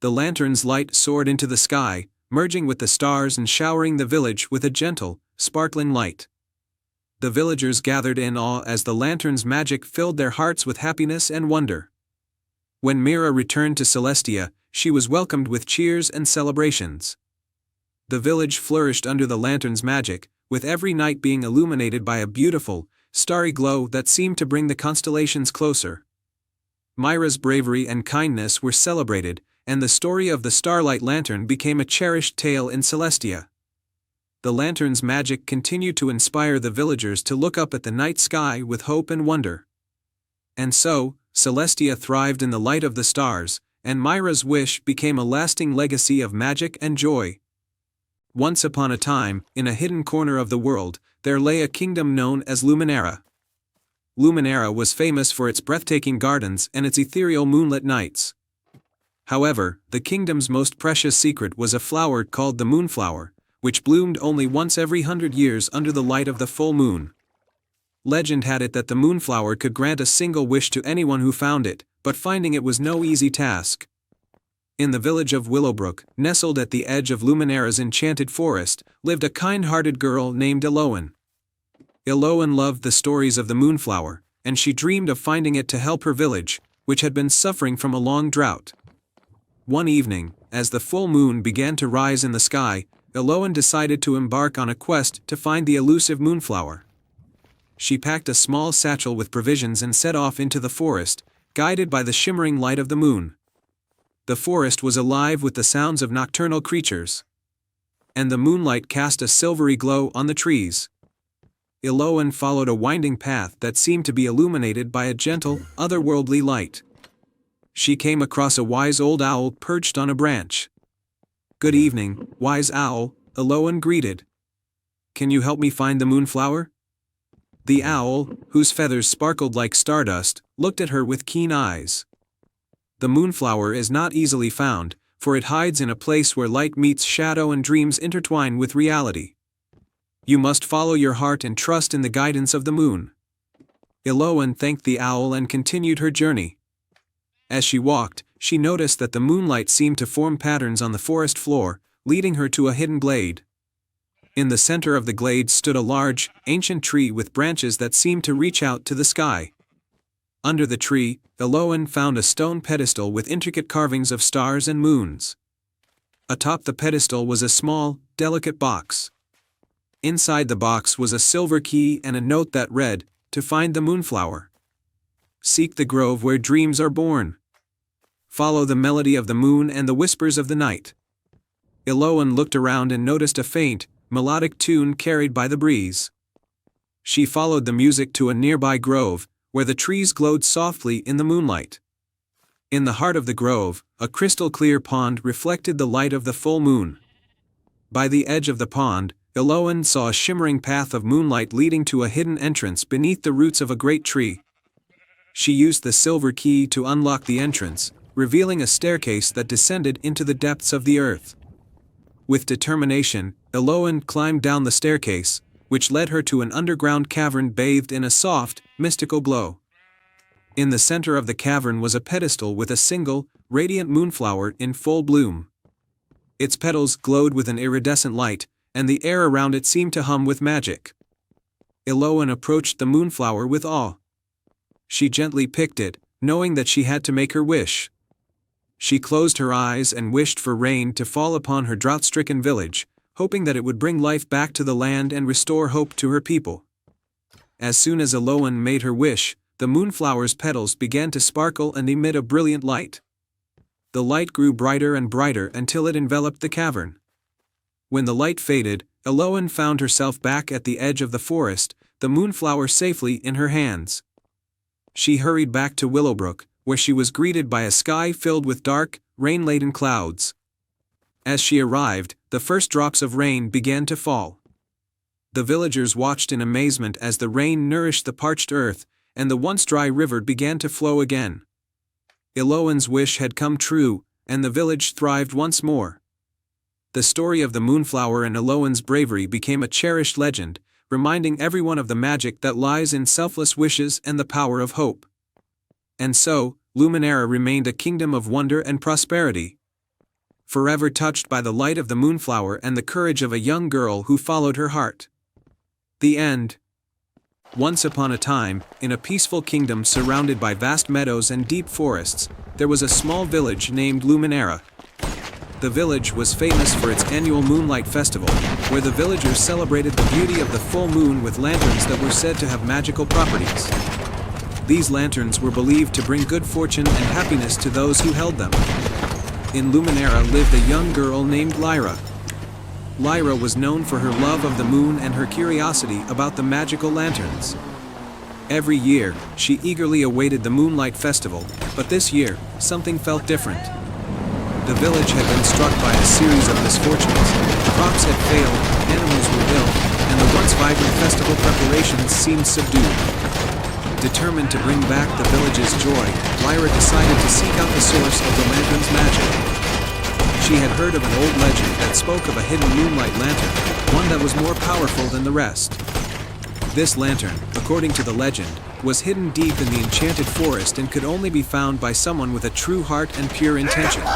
The lantern's light soared into the sky, merging with the stars and showering the village with a gentle, sparkling light. The villagers gathered in awe as the lantern's magic filled their hearts with happiness and wonder. When Mira returned to Celestia, she was welcomed with cheers and celebrations. The village flourished under the lantern's magic, with every night being illuminated by a beautiful, starry glow that seemed to bring the constellations closer. Mira's bravery and kindness were celebrated, and the story of the Starlight Lantern became a cherished tale in Celestia. The lantern's magic continued to inspire the villagers to look up at the night sky with hope and wonder. And so, Celestia thrived in the light of the stars, and Mira's wish became a lasting legacy of magic and joy. Once upon a time, in a hidden corner of the world, there lay a kingdom known as Luminera. Luminera was famous for its breathtaking gardens and its ethereal moonlit nights. However, the kingdom's most precious secret was a flower called the moonflower, which bloomed only once every 100 years under the light of the full moon. Legend had it that the moonflower could grant a single wish to anyone who found it, but finding it was no easy task. In the village of Willowbrook, nestled at the edge of Luminera's enchanted forest, lived a kind-hearted girl named Eloan. Eloan loved the stories of the moonflower, and she dreamed of finding it to help her village, which had been suffering from a long drought. One evening, as the full moon began to rise in the sky, Eloan decided to embark on a quest to find the elusive moonflower. She packed a small satchel with provisions and set off into the forest, guided by the shimmering light of the moon. The forest was alive with the sounds of nocturnal creatures, and the moonlight cast a silvery glow on the trees. Eloan followed a winding path that seemed to be illuminated by a gentle, otherworldly light. She came across a wise old owl perched on a branch. "Good evening, wise owl," Eloan greeted. "Can you help me find the moonflower?" The owl, whose feathers sparkled like stardust, looked at her with keen eyes. "The moonflower is not easily found, for it hides in a place where light meets shadow and dreams intertwine with reality. You must follow your heart and trust in the guidance of the moon." Eloan thanked the owl and continued her journey. As she walked, she noticed that the moonlight seemed to form patterns on the forest floor, leading her to a hidden glade. In the center of the glade stood a large, ancient tree with branches that seemed to reach out to the sky. Under the tree, Eloan found a stone pedestal with intricate carvings of stars and moons. Atop the pedestal was a small, delicate box. Inside the box was a silver key and a note that read, "To find the moonflower. Seek the grove where dreams are born. Follow the melody of the moon and the whispers of the night." Eloan looked around and noticed a faint, melodic tune carried by the breeze. She followed the music to a nearby grove, where the trees glowed softly in the moonlight. In the heart of the grove, a crystal-clear pond reflected the light of the full moon. By the edge of the pond, Eloan saw a shimmering path of moonlight leading to a hidden entrance beneath the roots of a great tree. She used the silver key to unlock the entrance, revealing a staircase that descended into the depths of the earth. With determination, Eloan climbed down the staircase, which led her to an underground cavern bathed in a soft, mystical glow. In the center of the cavern was a pedestal with a single, radiant moonflower in full bloom. Its petals glowed with an iridescent light, and the air around it seemed to hum with magic. Eloan approached the moonflower with awe. She gently picked it, knowing that she had to make her wish. She closed her eyes and wished for rain to fall upon her drought-stricken village, hoping that it would bring life back to the land and restore hope to her people. As soon as Eloan made her wish, the moonflower's petals began to sparkle and emit a brilliant light. The light grew brighter and brighter until it enveloped the cavern. When the light faded, Eloan found herself back at the edge of the forest, the moonflower safely in her hands. She hurried back to Willowbrook, where she was greeted by a sky filled with dark, rain-laden clouds. As she arrived, the first drops of rain began to fall. The villagers watched in amazement as the rain nourished the parched earth, and the once dry river began to flow again. Eloan's wish had come true, and the village thrived once more. The story of the moonflower and Eloan's bravery became a cherished legend, reminding everyone of the magic that lies in selfless wishes and the power of hope. And so, Luminara remained a kingdom of wonder and prosperity, forever touched by the light of the moonflower and the courage of a young girl who followed her heart. The end. Once upon a time, in a peaceful kingdom surrounded by vast meadows and deep forests, there was a small village named Luminara. The village was famous for its annual Moonlight Festival, where the villagers celebrated the beauty of the full moon with lanterns that were said to have magical properties. These lanterns were believed to bring good fortune and happiness to those who held them. In Luminara lived a young girl named Lyra. Lyra was known for her love of the moon and her curiosity about the magical lanterns. Every year, she eagerly awaited the Moonlight Festival, but this year, something felt different. The village had been struck by a series of misfortunes. Crops had failed, animals were ill, and the once vibrant festival preparations seemed subdued. Determined to bring back the village's joy, Lyra decided to seek out the source of the lantern's magic. She had heard of an old legend that spoke of a hidden moonlight lantern, one that was more powerful than the rest. This lantern, according to the legend, was hidden deep in the enchanted forest and could only be found by someone with a true heart and pure intentions.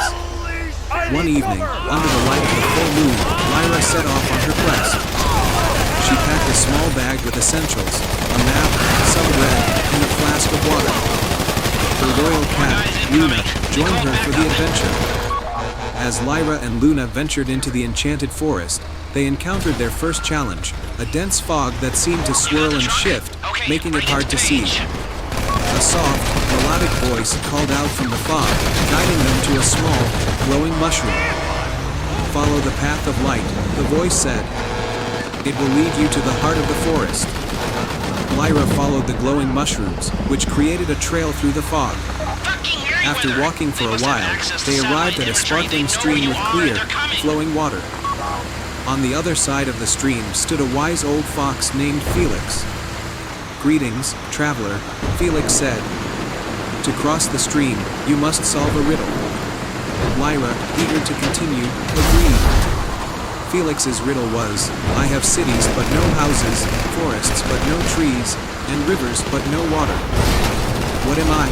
One evening, under the light of the full moon, Lyra set off on her quest. She packed a small bag with essentials, a map, some bread, and a flask of water. Her royal cat, Luna, joined her for the adventure. As Lyra and Luna ventured into the enchanted forest, they encountered their first challenge, a dense fog that seemed to swirl and shift, making it hard to see. A soft, melodic voice called out from the fog, guiding them to a small, glowing mushroom. "Follow the path of light," the voice said. "It will lead you to the heart of the forest." Lyra followed the glowing mushrooms, which created a trail through the fog. After walking for a while, they arrived at a sparkling stream with clear, flowing water. On the other side of the stream stood a wise old fox named Felix. "Greetings, traveler," Felix said. "To cross the stream, you must solve a riddle." Lyra, eager to continue, agreed. Felix's riddle was, "I have cities but no houses, forests but no trees, and rivers but no water. What am I?"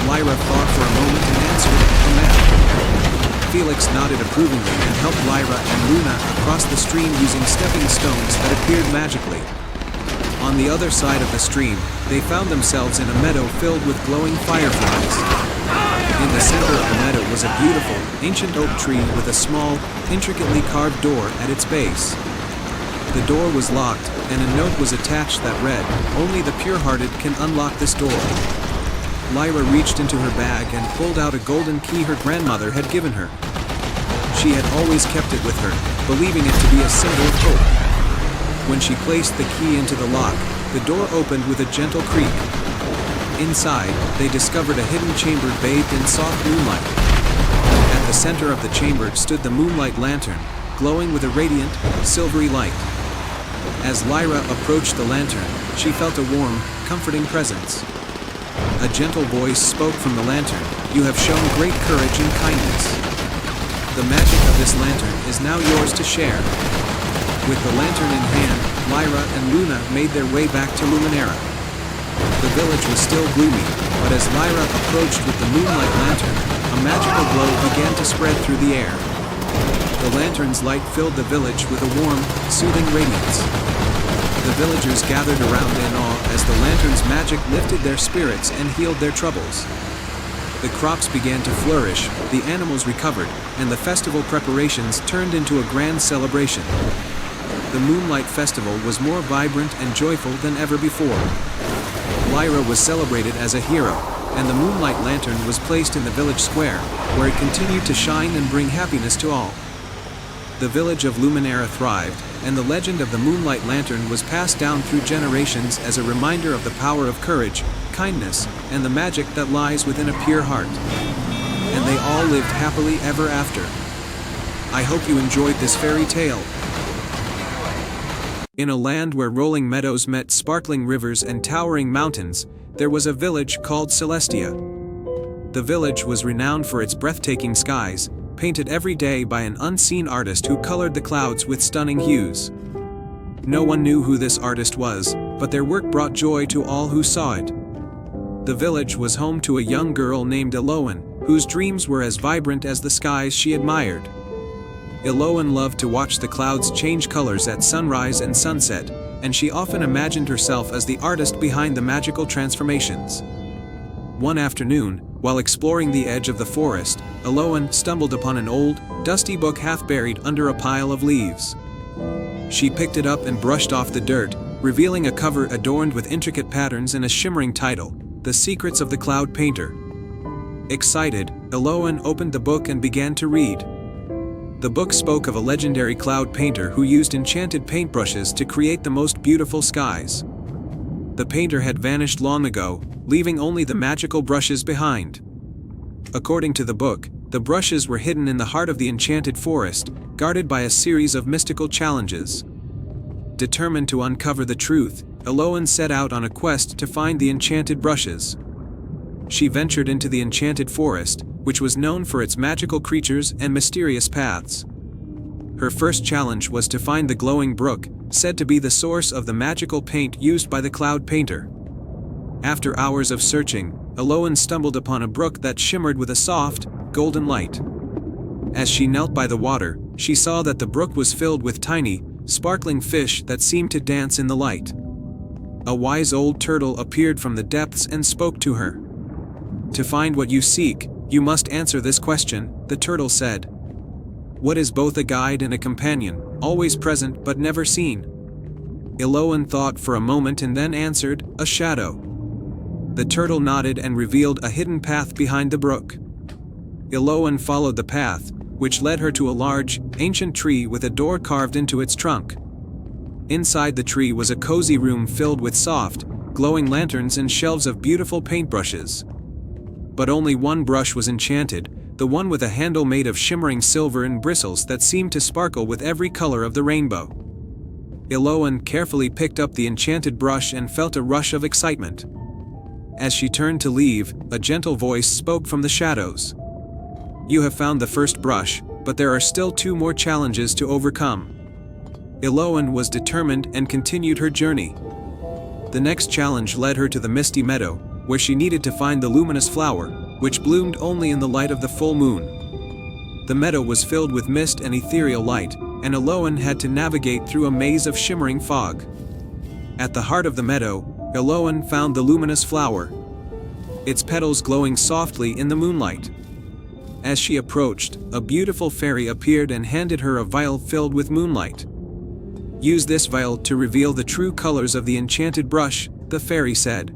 Lyra thought for a moment and answered, "A map." Felix nodded approvingly and helped Lyra and Luna across the stream using stepping stones that appeared magically. On the other side of the stream, they found themselves in a meadow filled with glowing fireflies. In the center of the meadow was a beautiful, ancient oak tree with a small, intricately carved door at its base. The door was locked, and a note was attached that read, "Only the pure-hearted can unlock this door." Lyra reached into her bag and pulled out a golden key her grandmother had given her. She had always kept it with her, believing it to be a symbol of hope. When she placed the key into the lock, the door opened with a gentle creak. Inside, they discovered a hidden chamber bathed in soft moonlight. At the center of the chamber stood the moonlight lantern, glowing with a radiant, silvery light. As Lyra approached the lantern, she felt a warm, comforting presence. A gentle voice spoke from the lantern, "You have shown great courage and kindness. The magic of this lantern is now yours to share." With the lantern in hand, Lyra and Luna made their way back to Luminara. The village was still gloomy, but as Lyra approached with the moonlight lantern, a magical glow began to spread through the air. The lantern's light filled the village with a warm, soothing radiance. The villagers gathered around in awe as the lantern's magic lifted their spirits and healed their troubles. The crops began to flourish, the animals recovered, and the festival preparations turned into a grand celebration. The Moonlight Festival was more vibrant and joyful than ever before. Lyra was celebrated as a hero, and the Moonlight Lantern was placed in the village square, where it continued to shine and bring happiness to all. The village of Luminera thrived, and the legend of the Moonlight Lantern was passed down through generations as a reminder of the power of courage, kindness, and the magic that lies within a pure heart. And they all lived happily ever after. I hope you enjoyed this fairy tale. In a land where rolling meadows met sparkling rivers and towering mountains, there was a village called Celestia. The village was renowned for its breathtaking skies, painted every day by an unseen artist who colored the clouds with stunning hues. No one knew who this artist was, but their work brought joy to all who saw it. The village was home to a young girl named Eloan, whose dreams were as vibrant as the skies she admired. Eloan loved to watch the clouds change colors at sunrise and sunset, and she often imagined herself as the artist behind the magical transformations. One afternoon, while exploring the edge of the forest, Eloan stumbled upon an old, dusty book half buried under a pile of leaves. She picked it up and brushed off the dirt, revealing a cover adorned with intricate patterns and a shimmering title, The Secrets of the Cloud Painter. Excited, Eloan opened the book and began to read. The book spoke of a legendary cloud painter who used enchanted paintbrushes to create the most beautiful skies. The painter had vanished long ago, leaving only the magical brushes behind. According to the book, the brushes were hidden in the heart of the enchanted forest, guarded by a series of mystical challenges. Determined to uncover the truth, Eloan set out on a quest to find the enchanted brushes. She ventured into the enchanted forest, which was known for its magical creatures and mysterious paths. Her first challenge was to find the glowing brook, said to be the source of the magical paint used by the cloud painter. After hours of searching, Eloan stumbled upon a brook that shimmered with a soft, golden light. As she knelt by the water, she saw that the brook was filled with tiny, sparkling fish that seemed to dance in the light. A wise old turtle appeared from the depths and spoke to her. "To find what you seek, you must answer this question," the turtle said. "What is both a guide and a companion, always present but never seen?" Eloan thought for a moment and then answered, "A shadow." The turtle nodded and revealed a hidden path behind the brook. Eloan followed the path, which led her to a large, ancient tree with a door carved into its trunk. Inside the tree was a cozy room filled with soft, glowing lanterns and shelves of beautiful paintbrushes. But only one brush was enchanted, the one with a handle made of shimmering silver and bristles that seemed to sparkle with every color of the rainbow. Eloan carefully picked up the enchanted brush and felt a rush of excitement. As she turned to leave, a gentle voice spoke from the shadows. "You have found the first brush, but there are still 2 more challenges to overcome." Eloan was determined and continued her journey. The next challenge led her to the misty meadow, where she needed to find the luminous flower, which bloomed only in the light of the full moon. The meadow was filled with mist and ethereal light, and Eloan had to navigate through a maze of shimmering fog. At the heart of the meadow, Eloan found the luminous flower, its petals glowing softly in the moonlight. As she approached, a beautiful fairy appeared and handed her a vial filled with moonlight. "Use this vial to reveal the true colors of the enchanted brush," the fairy said.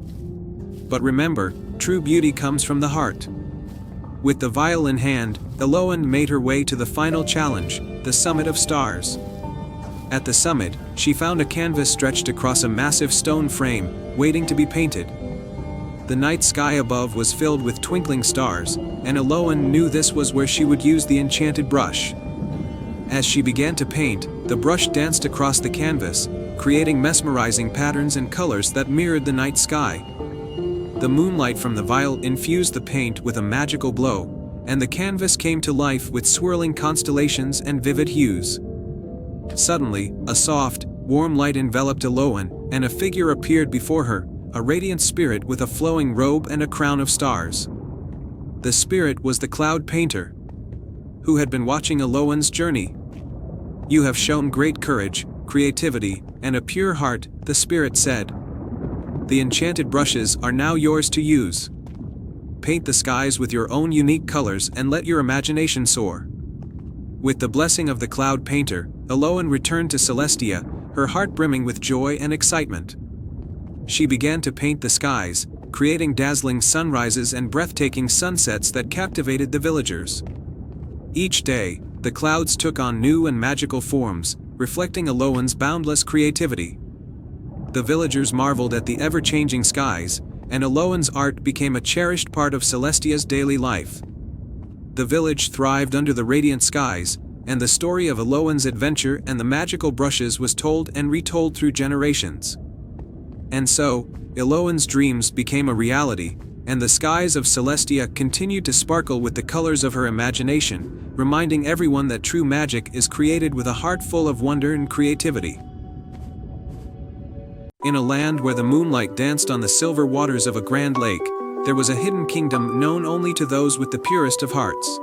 "But remember, true beauty comes from the heart." With the vial in hand, Eloan made her way to the final challenge, the Summit of Stars. At the summit, she found a canvas stretched across a massive stone frame, waiting to be painted. The night sky above was filled with twinkling stars, and Eloan knew this was where she would use the enchanted brush. As she began to paint, the brush danced across the canvas, creating mesmerizing patterns and colors that mirrored the night sky. The moonlight from the vial infused the paint with a magical glow, and the canvas came to life with swirling constellations and vivid hues. Suddenly, a soft, warm light enveloped Eloan, and a figure appeared before her, a radiant spirit with a flowing robe and a crown of stars. The spirit was the cloud painter, who had been watching Eloan's journey. "You have shown great courage, creativity, and a pure heart, the spirit said. The enchanted brushes are now yours to use. Paint the skies with your own unique colors and let your imagination soar. With the blessing of the cloud painter, Eloan returned to Celestia, her heart brimming with joy and excitement. She began to paint the skies, creating dazzling sunrises and breathtaking sunsets that captivated the villagers. Each day, the clouds took on new and magical forms, reflecting Eloan's boundless creativity. The villagers marveled at the ever-changing skies, and Eloan's art became a cherished part of Celestia's daily life. The village thrived under the radiant skies, and the story of Eloan's adventure and the magical brushes was told and retold through generations. And so, Eloan's dreams became a reality, and the skies of Celestia continued to sparkle with the colors of her imagination, reminding everyone that true magic is created with a heart full of wonder and creativity. In a land where the moonlight danced on the silver waters of a grand lake, there was a hidden kingdom known only to those with the purest of hearts.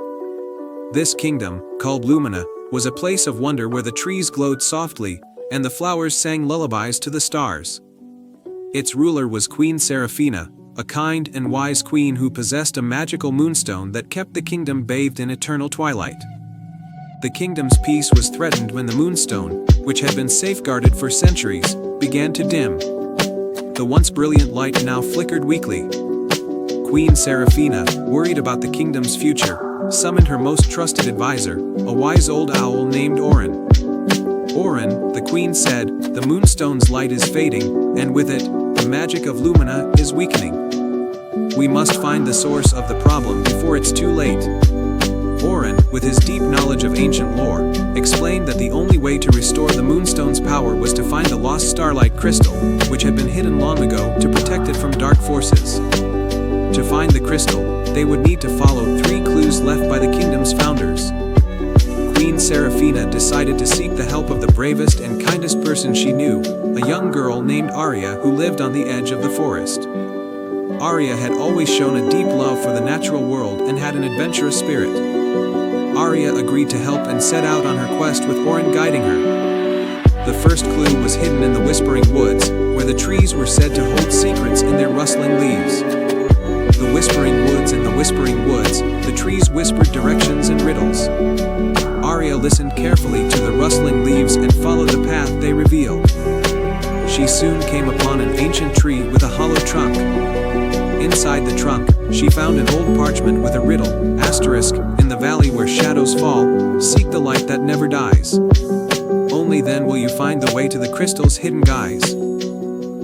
This kingdom, called Lumina, was a place of wonder where the trees glowed softly, and the flowers sang lullabies to the stars. Its ruler was Queen Seraphina, a kind and wise queen who possessed a magical moonstone that kept the kingdom bathed in eternal twilight. The kingdom's peace was threatened when the moonstone, which had been safeguarded for centuries, began to dim. The once brilliant light now flickered weakly. Queen Seraphina, worried about the kingdom's future, summoned her most trusted advisor, a wise old owl named Orin. Orin, the queen said, the moonstone's light is fading, and with it, the magic of Lumina is weakening. We must find the source of the problem before it's too late. Orin, with his deep knowledge of ancient lore, explained that the only way to restore the moonstone's power was to find the lost starlight crystal, which had been hidden long ago, to protect it from dark forces. To find the crystal, they would need to follow 3 clues left by the kingdom's founders. Queen Seraphina decided to seek the help of the bravest and kindest person she knew, a young girl named Arya who lived on the edge of the forest. Arya had always shown a deep love for the natural world and had an adventurous spirit. Arya agreed to help and set out on her quest with Orin guiding her. The first clue was hidden in the Whispering Woods, where the trees were said to hold secrets in their rustling leaves. The Whispering Woods and the Whispering Woods, the trees whispered directions and riddles. Arya listened carefully to the rustling leaves and followed the path they revealed. She soon came upon an ancient tree with a hollow trunk. Inside the trunk, she found an old parchment with a riddle, asterisk, in the valley where shadows fall, seek the light that never dies. Only then will you find the way to the crystal's hidden guise.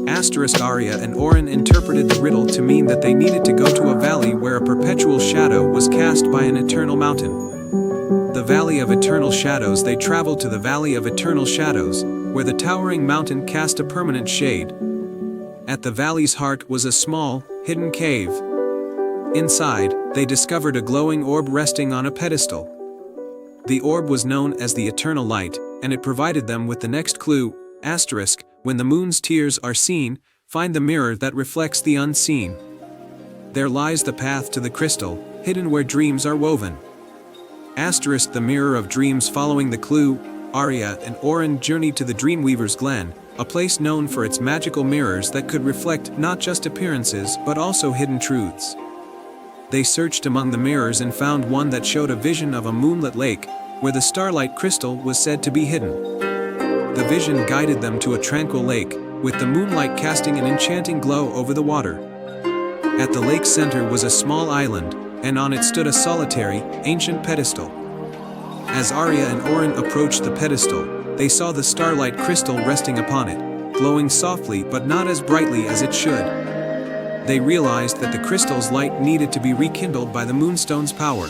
Asterisk. Arya and Orin interpreted the riddle to mean that they needed to go to a valley where a perpetual shadow was cast by an eternal mountain. The Valley of Eternal Shadows. They traveled to the Valley of Eternal Shadows, where the towering mountain cast a permanent shade. At the valley's heart was a small, hidden cave. Inside, they discovered a glowing orb resting on a pedestal. The orb was known as the Eternal Light, and it provided them with the next clue, asterisk, when the moon's tears are seen, find the mirror that reflects the unseen. There lies the path to the crystal, hidden where dreams are woven. Asterisk. The Mirror of Dreams. Following the clue, Arya and Orin journeyed to the Dreamweaver's Glen, a place known for its magical mirrors that could reflect not just appearances but also hidden truths. They searched among the mirrors and found one that showed a vision of a moonlit lake, where the starlight crystal was said to be hidden. The vision guided them to a tranquil lake, with the moonlight casting an enchanting glow over the water. At the lake's center was a small island, and on it stood a solitary, ancient pedestal. As Arya and Orin approached the pedestal, they saw the starlight crystal resting upon it, glowing softly but not as brightly as it should. They realized that the crystal's light needed to be rekindled by the moonstone's power.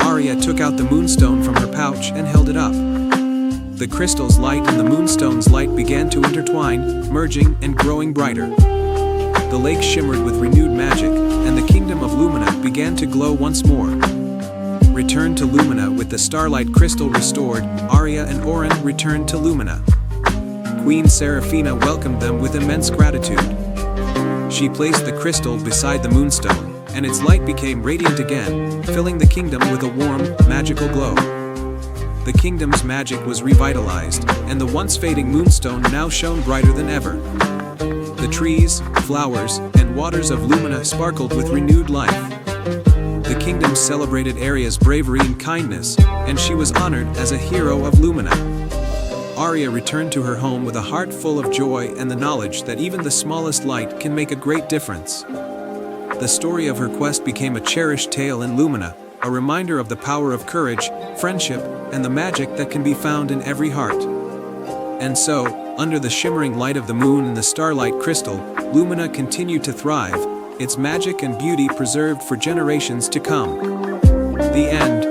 Arya took out the moonstone from her pouch and held it up. The crystal's light and the moonstone's light began to intertwine, merging and growing brighter. The lake shimmered with renewed magic, and the kingdom of Lumina began to glow once more. Returned to Lumina with the starlight crystal restored, Arya and Orin returned to Lumina. Queen Seraphina welcomed them with immense gratitude. She placed the crystal beside the moonstone, and its light became radiant again, filling the kingdom with a warm, magical glow. the kingdom's magic was revitalized, and the once fading moonstone now shone brighter than ever. The trees, flowers, and waters of Lumina sparkled with renewed life. The kingdom celebrated Aria's bravery and kindness, and she was honored as a hero of Lumina. Aria returned to her home with a heart full of joy and the knowledge that even the smallest light can make a great difference. The story of her quest became a cherished tale in Lumina, a reminder of the power of courage, friendship, and the magic that can be found in every heart. And so, under the shimmering light of the moon and the starlight crystal, Lumina continued to thrive, its magic and beauty preserved for generations to come. The end.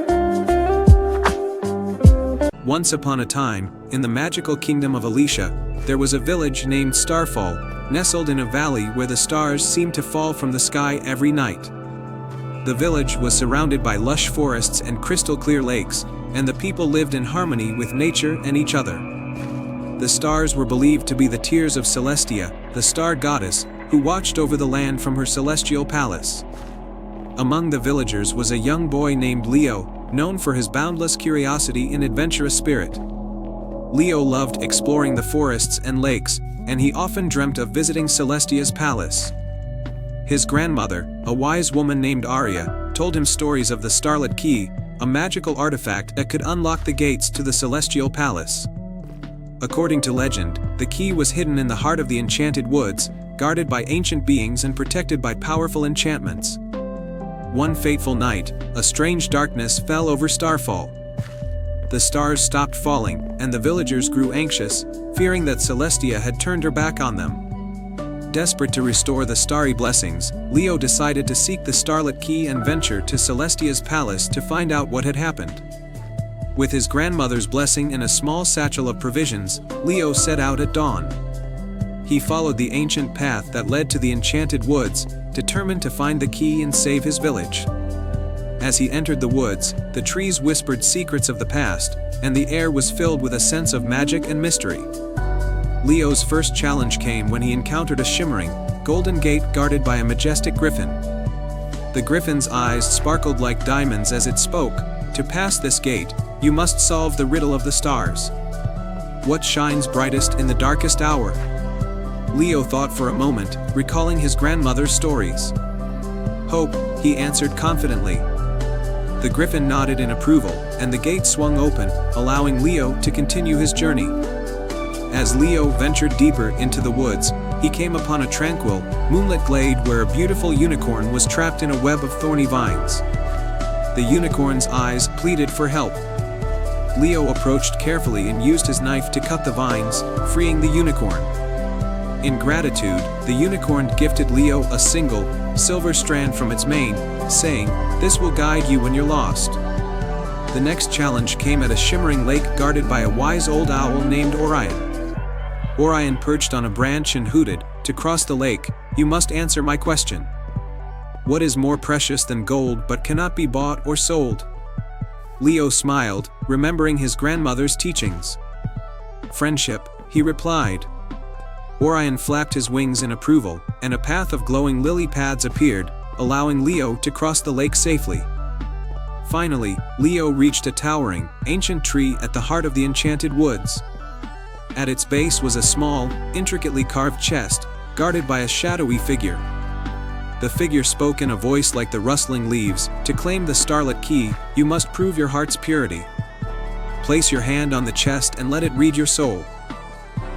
Once upon a time, in the magical kingdom of Alicia, there was a village named Starfall, nestled in a valley where the stars seemed to fall from the sky every night. The village was surrounded by lush forests and crystal-clear lakes, and the people lived in harmony with nature and each other. The stars were believed to be the tears of Celestia, the star goddess, who watched over the land from her celestial palace. Among the villagers was a young boy named Leo, known for his boundless curiosity and adventurous spirit. Leo loved exploring the forests and lakes, and he often dreamt of visiting Celestia's palace. His grandmother, a wise woman named Aria, told him stories of the Starlit Key, a magical artifact that could unlock the gates to the Celestial Palace. According to legend, the key was hidden in the heart of the Enchanted Woods, guarded by ancient beings and protected by powerful enchantments. One fateful night, a strange darkness fell over Starfall. The stars stopped falling, and the villagers grew anxious, fearing that Celestia had turned her back on them. Desperate to restore the starry blessings, Leo decided to seek the Starlit Key and venture to Celestia's palace to find out what had happened. With his grandmother's blessing and a small satchel of provisions, Leo set out at dawn. He followed the ancient path that led to the Enchanted Woods, determined to find the key and save his village. As he entered the woods, the trees whispered secrets of the past, and the air was filled with a sense of magic and mystery. Leo's first challenge came when he encountered a shimmering, golden gate guarded by a majestic griffin. The griffin's eyes sparkled like diamonds as it spoke, "To pass this gate, you must solve the riddle of the stars. What shines brightest in the darkest hour?" Leo thought for a moment, recalling his grandmother's stories. "Hope," he answered confidently. The griffin nodded in approval, and the gate swung open, allowing Leo to continue his journey. As Leo ventured deeper into the woods, he came upon a tranquil, moonlit glade where a beautiful unicorn was trapped in a web of thorny vines. The unicorn's eyes pleaded for help. Leo approached carefully and used his knife to cut the vines, freeing the unicorn. In gratitude, the unicorn gifted Leo a single, silver strand from its mane, saying, "This will guide you when you're lost." The next challenge came at a shimmering lake guarded by a wise old owl named Orion. Orion perched on a branch and hooted, "To cross the lake, you must answer my question. What is more precious than gold but cannot be bought or sold?" Leo smiled, remembering his grandmother's teachings. "Friendship," he replied. Orion flapped his wings in approval, and a path of glowing lily pads appeared, allowing Leo to cross the lake safely. Finally, Leo reached a towering, ancient tree at the heart of the Enchanted Woods. At its base was a small, intricately carved chest, guarded by a shadowy figure. The figure spoke in a voice like the rustling leaves, "To claim the Starlit Key, you must prove your heart's purity. Place your hand on the chest and let it read your soul."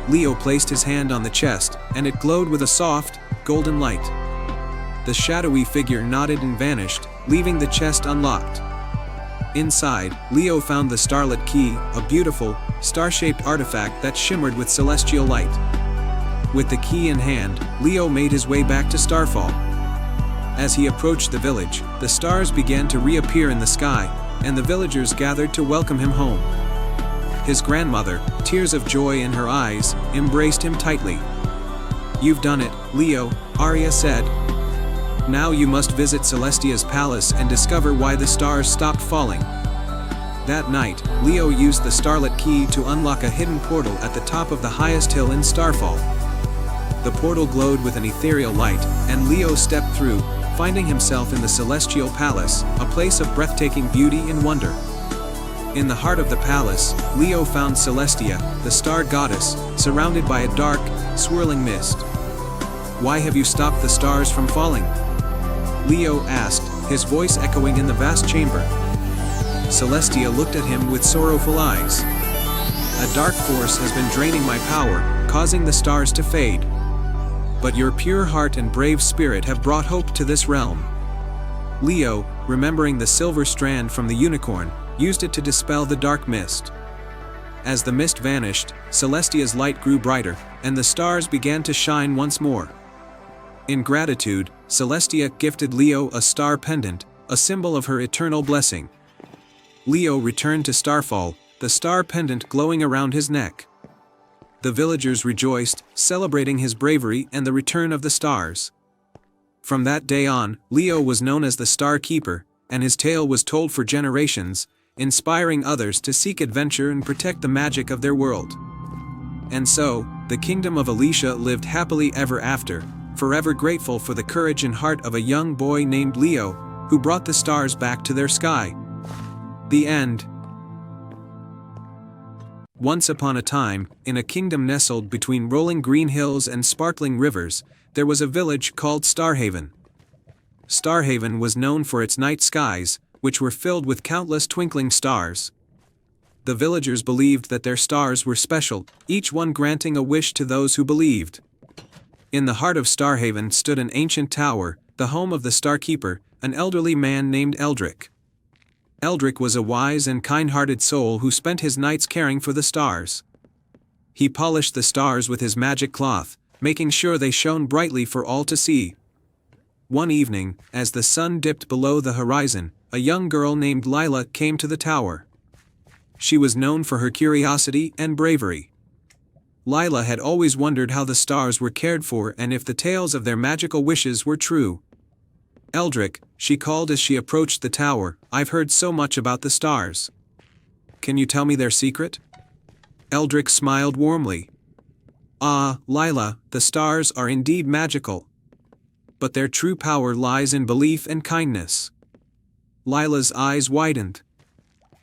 Leo placed his hand on the chest, and it glowed with a soft, golden light. The shadowy figure nodded and vanished, leaving the chest unlocked. Inside, Leo found the Starlit Key, a beautiful, star-shaped artifact that shimmered with celestial light. With the key in hand, Leo made his way back to Starfall. As he approached the village, the stars began to reappear in the sky, and the villagers gathered to welcome him home. His grandmother, tears of joy in her eyes, embraced him tightly. "You've done it, Leo," Aria said. "Now you must visit Celestia's palace and discover why the stars stopped falling." That night, Leo used the Starlit Key to unlock a hidden portal at the top of the highest hill in Starfall. The portal glowed with an ethereal light, and Leo stepped through, finding himself in the Celestial Palace, a place of breathtaking beauty and wonder. In the heart of the palace, Leo found Celestia, the star goddess, surrounded by a dark, swirling mist. "Why have you stopped the stars from falling?" Leo asked, his voice echoing in the vast chamber. Celestia looked at him with sorrowful eyes. "A dark force has been draining my power, causing the stars to fade. But your pure heart and brave spirit have brought hope to this realm." Leo, remembering the silver strand from the unicorn, used it to dispel the dark mist. As the mist vanished, Celestia's light grew brighter, and the stars began to shine once more. In gratitude, Celestia gifted Leo a star pendant, a symbol of her eternal blessing. Leo returned to Starfall, the star pendant glowing around his neck. The villagers rejoiced, celebrating his bravery and the return of the stars. From that day on, Leo was known as the Star Keeper, and his tale was told for generations, inspiring others to seek adventure and protect the magic of their world. And so, the kingdom of Alicia lived happily ever after, forever grateful for the courage and heart of a young boy named Leo, who brought the stars back to their sky. The end. Once upon a time, in a kingdom nestled between rolling green hills and sparkling rivers, there was a village called Starhaven. Starhaven was known for its night skies, which were filled with countless twinkling stars. The villagers believed that their stars were special, each one granting a wish to those who believed. In the heart of Starhaven stood an ancient tower, the home of the Star Keeper, an elderly man named Eldrick. Eldrick was a wise and kind-hearted soul who spent his nights caring for the stars. He polished the stars with his magic cloth, making sure they shone brightly for all to see. One evening, as the sun dipped below the horizon, a young girl named Lila came to the tower. She was known for her curiosity and bravery. Lila had always wondered how the stars were cared for and if the tales of their magical wishes were true. "Eldrick," she called as she approached the tower, "I've heard so much about the stars. Can you tell me their secret?" Eldrick smiled warmly. "Ah, Lila, the stars are indeed magical. But their true power lies in belief and kindness." Lila's eyes widened.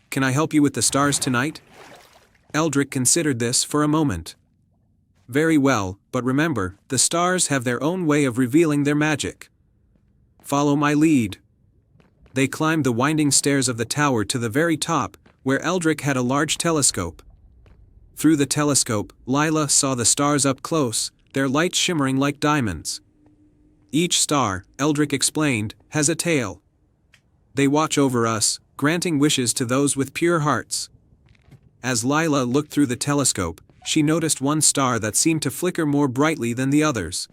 "Can I help you with the stars tonight?" Eldrick considered this for a moment. "Very well, but remember, the stars have their own way of revealing their magic. Follow my lead." They climbed the winding stairs of the tower to the very top, where Eldrick had a large telescope. Through the telescope, Lila saw the stars up close, their light shimmering like diamonds. "Each star," Eldrick explained, "has a tale. They watch over us, granting wishes to those with pure hearts." As Lila looked through the telescope, she noticed one star that seemed to flicker more brightly than the others.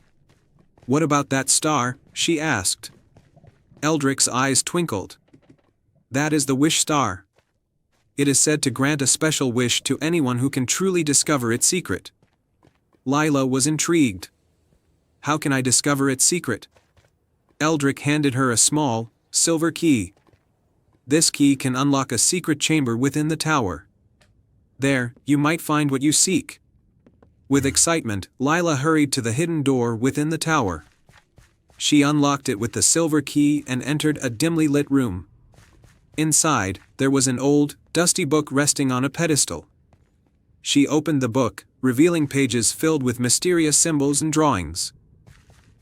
"What about that star?" she asked. Eldrick's eyes twinkled. "That is the Wish Star. It is said to grant a special wish to anyone who can truly discover its secret." Lila was intrigued. "How can I discover its secret?" Eldrick handed her a small, silver key. "This key can unlock a secret chamber within the tower. There, you might find what you seek." With excitement, Lila hurried to the hidden door within the tower. She unlocked it with the silver key and entered a dimly lit room. Inside, there was an old, dusty book resting on a pedestal. She opened the book, revealing pages filled with mysterious symbols and drawings.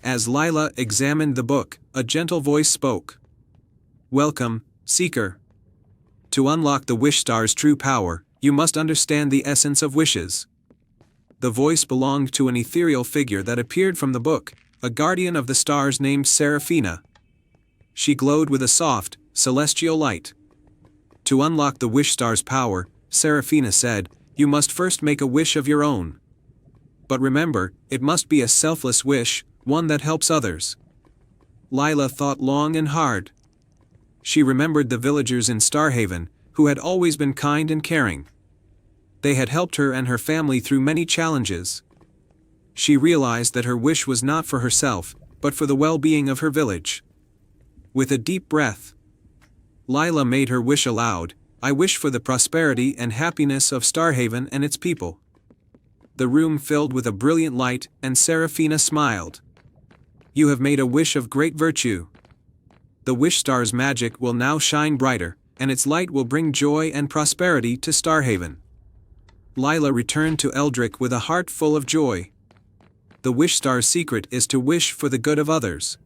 As Lila examined the book, a gentle voice spoke. "Welcome, Seeker. To unlock the Wish Star's true power, you must understand the essence of wishes." The voice belonged to an ethereal figure that appeared from the book, a guardian of the stars named Seraphina. She glowed with a soft, celestial light. To unlock the Wish Star's power, Seraphina said, you must first make a wish of your own. But remember, it must be a selfless wish, one that helps others. Lila thought long and hard. She remembered the villagers in Starhaven, who had always been kind and caring. They had helped her and her family through many challenges. She realized that her wish was not for herself, but for the well-being of her village. With a deep breath, Lila made her wish aloud. "I wish for the prosperity and happiness of Starhaven and its people." The room filled with a brilliant light, and Seraphina smiled. "You have made a wish of great virtue. The Wish Star's magic will now shine brighter, and its light will bring joy and prosperity to Starhaven. Lila returned to Eldrick with a heart full of joy. The Wish Star's secret is to wish for the good of others.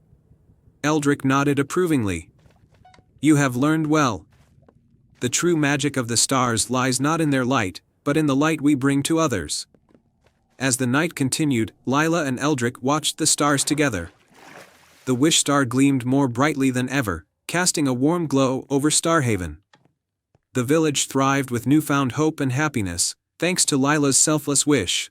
Eldrick nodded approvingly. You have learned well. The true magic of the stars lies not in their light, but in the light we bring to others. As the night continued, Lila and Eldrick watched the stars together. The Wish Star gleamed more brightly than ever, casting a warm glow over Starhaven. The village thrived with newfound hope and happiness, thanks to Lila's selfless wish.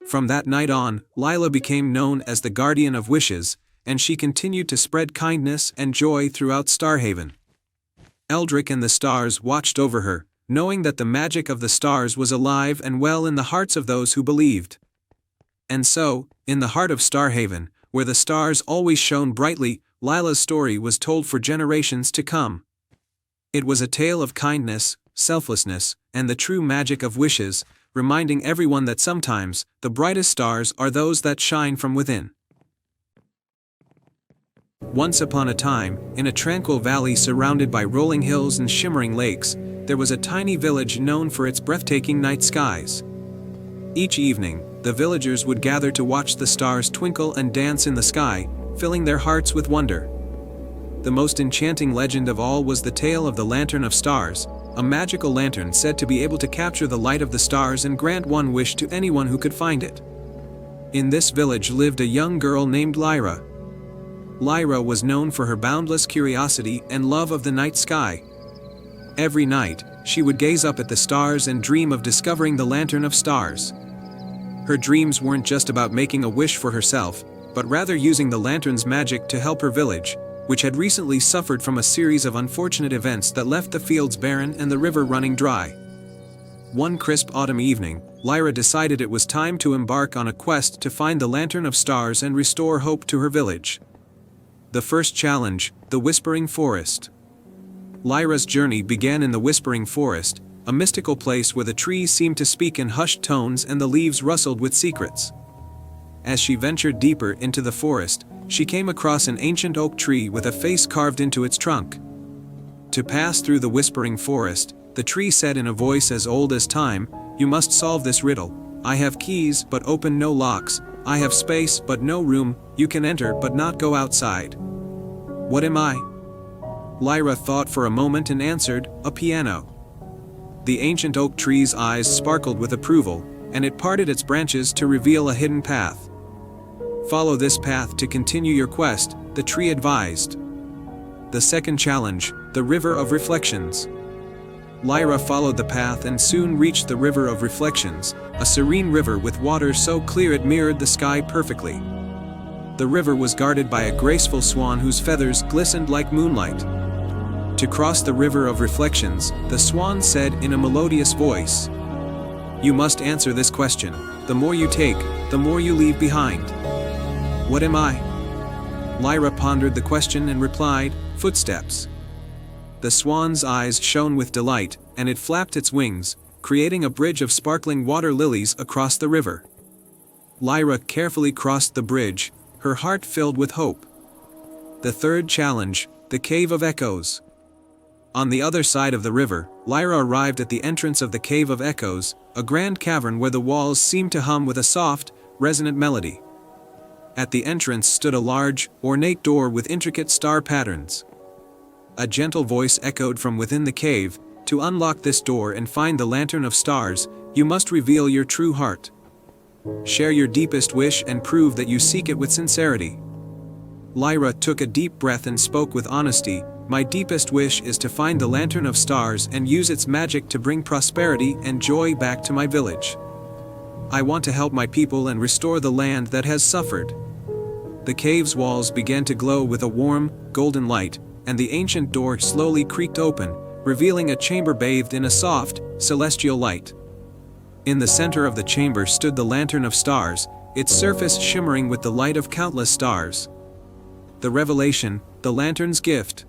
From that night on, Lila became known as the Guardian of Wishes, and she continued to spread kindness and joy throughout Starhaven. Eldrick and the stars watched over her, knowing that the magic of the stars was alive and well in the hearts of those who believed. And so, in the heart of Starhaven, where the stars always shone brightly, Lila's story was told for generations to come. It was a tale of kindness, selflessness, and the true magic of wishes, reminding everyone that sometimes, the brightest stars are those that shine from within. Once upon a time, in a tranquil valley surrounded by rolling hills and shimmering lakes, there was a tiny village known for its breathtaking night skies. Each evening, the villagers would gather to watch the stars twinkle and dance in the sky, filling their hearts with wonder. The most enchanting legend of all was the tale of the Lantern of Stars, a magical lantern said to be able to capture the light of the stars and grant one wish to anyone who could find it. In this village lived a young girl named Lyra. Lyra was known for her boundless curiosity and love of the night sky. Every night, she would gaze up at the stars and dream of discovering the Lantern of Stars. Her dreams weren't just about making a wish for herself, but rather using the lantern's magic to help her village, which had recently suffered from a series of unfortunate events that left the fields barren and the river running dry. One crisp autumn evening, Lyra decided it was time to embark on a quest to find the Lantern of Stars and restore hope to her village. The first challenge, the Whispering Forest. Lyra's journey began in the Whispering Forest, a mystical place where the trees seemed to speak in hushed tones and the leaves rustled with secrets. As she ventured deeper into the forest, she came across an ancient oak tree with a face carved into its trunk. To pass through the Whispering Forest, the tree said in a voice as old as time, "You must solve this riddle. I have keys but open no locks. I have space but no room. You can enter but not go outside." What am I? Lyra thought for a moment and answered, "A piano." The ancient oak tree's eyes sparkled with approval, and it parted its branches to reveal a hidden path. "Follow this path to continue your quest," the tree advised. The second challenge, the River of Reflections. Lyra followed the path and soon reached the River of Reflections, a serene river with water so clear it mirrored the sky perfectly. The river was guarded by a graceful swan whose feathers glistened like moonlight. To cross the River of Reflections, the swan said in a melodious voice, "You must answer this question. The more you take, the more you leave behind." What am I? Lyra pondered the question and replied, "Footsteps." The swan's eyes shone with delight, and it flapped its wings, creating a bridge of sparkling water lilies across the river. Lyra carefully crossed the bridge, her heart filled with hope. The third challenge, the Cave of Echoes. On the other side of the river, Lyra arrived at the entrance of the Cave of Echoes, a grand cavern where the walls seemed to hum with a soft, resonant melody. At the entrance stood a large, ornate door with intricate star patterns. A gentle voice echoed from within the cave, "To unlock this door and find the Lantern of Stars, you must reveal your true heart. Share your deepest wish and prove that you seek it with sincerity." Lyra took a deep breath and spoke with honesty, "My deepest wish is to find the Lantern of Stars and use its magic to bring prosperity and joy back to my village. I want to help my people and restore the land that has suffered." The cave's walls began to glow with a warm, golden light, and the ancient door slowly creaked open, revealing a chamber bathed in a soft, celestial light. In the center of the chamber stood the Lantern of Stars, its surface shimmering with the light of countless stars. The revelation, the lantern's gift.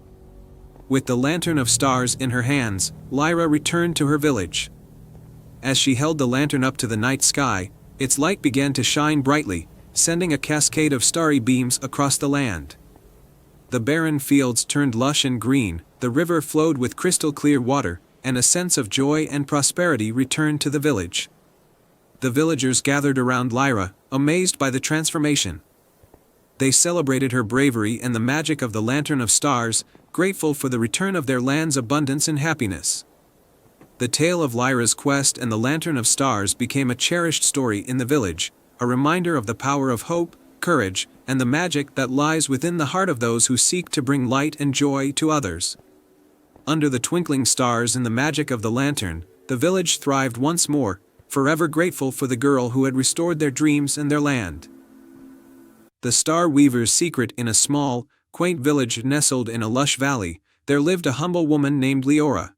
With the Lantern of Stars in her hands, Lyra returned to her village. As she held the lantern up to the night sky, its light began to shine brightly, sending a cascade of starry beams across the land. The barren fields turned lush and green, the river flowed with crystal-clear water, and a sense of joy and prosperity returned to the village. The villagers gathered around Lyra, amazed by the transformation. They celebrated her bravery and the magic of the Lantern of Stars, grateful for the return of their land's abundance and happiness. The tale of Lyra's quest and the Lantern of Stars became a cherished story in the village, a reminder of the power of hope, courage, and the magic that lies within the heart of those who seek to bring light and joy to others. Under the twinkling stars and the magic of the lantern, the village thrived once more, forever grateful for the girl who had restored their dreams and their land. The Star Weaver's secret. In a small, quaint village nestled in a lush valley, there lived a humble woman named Leora.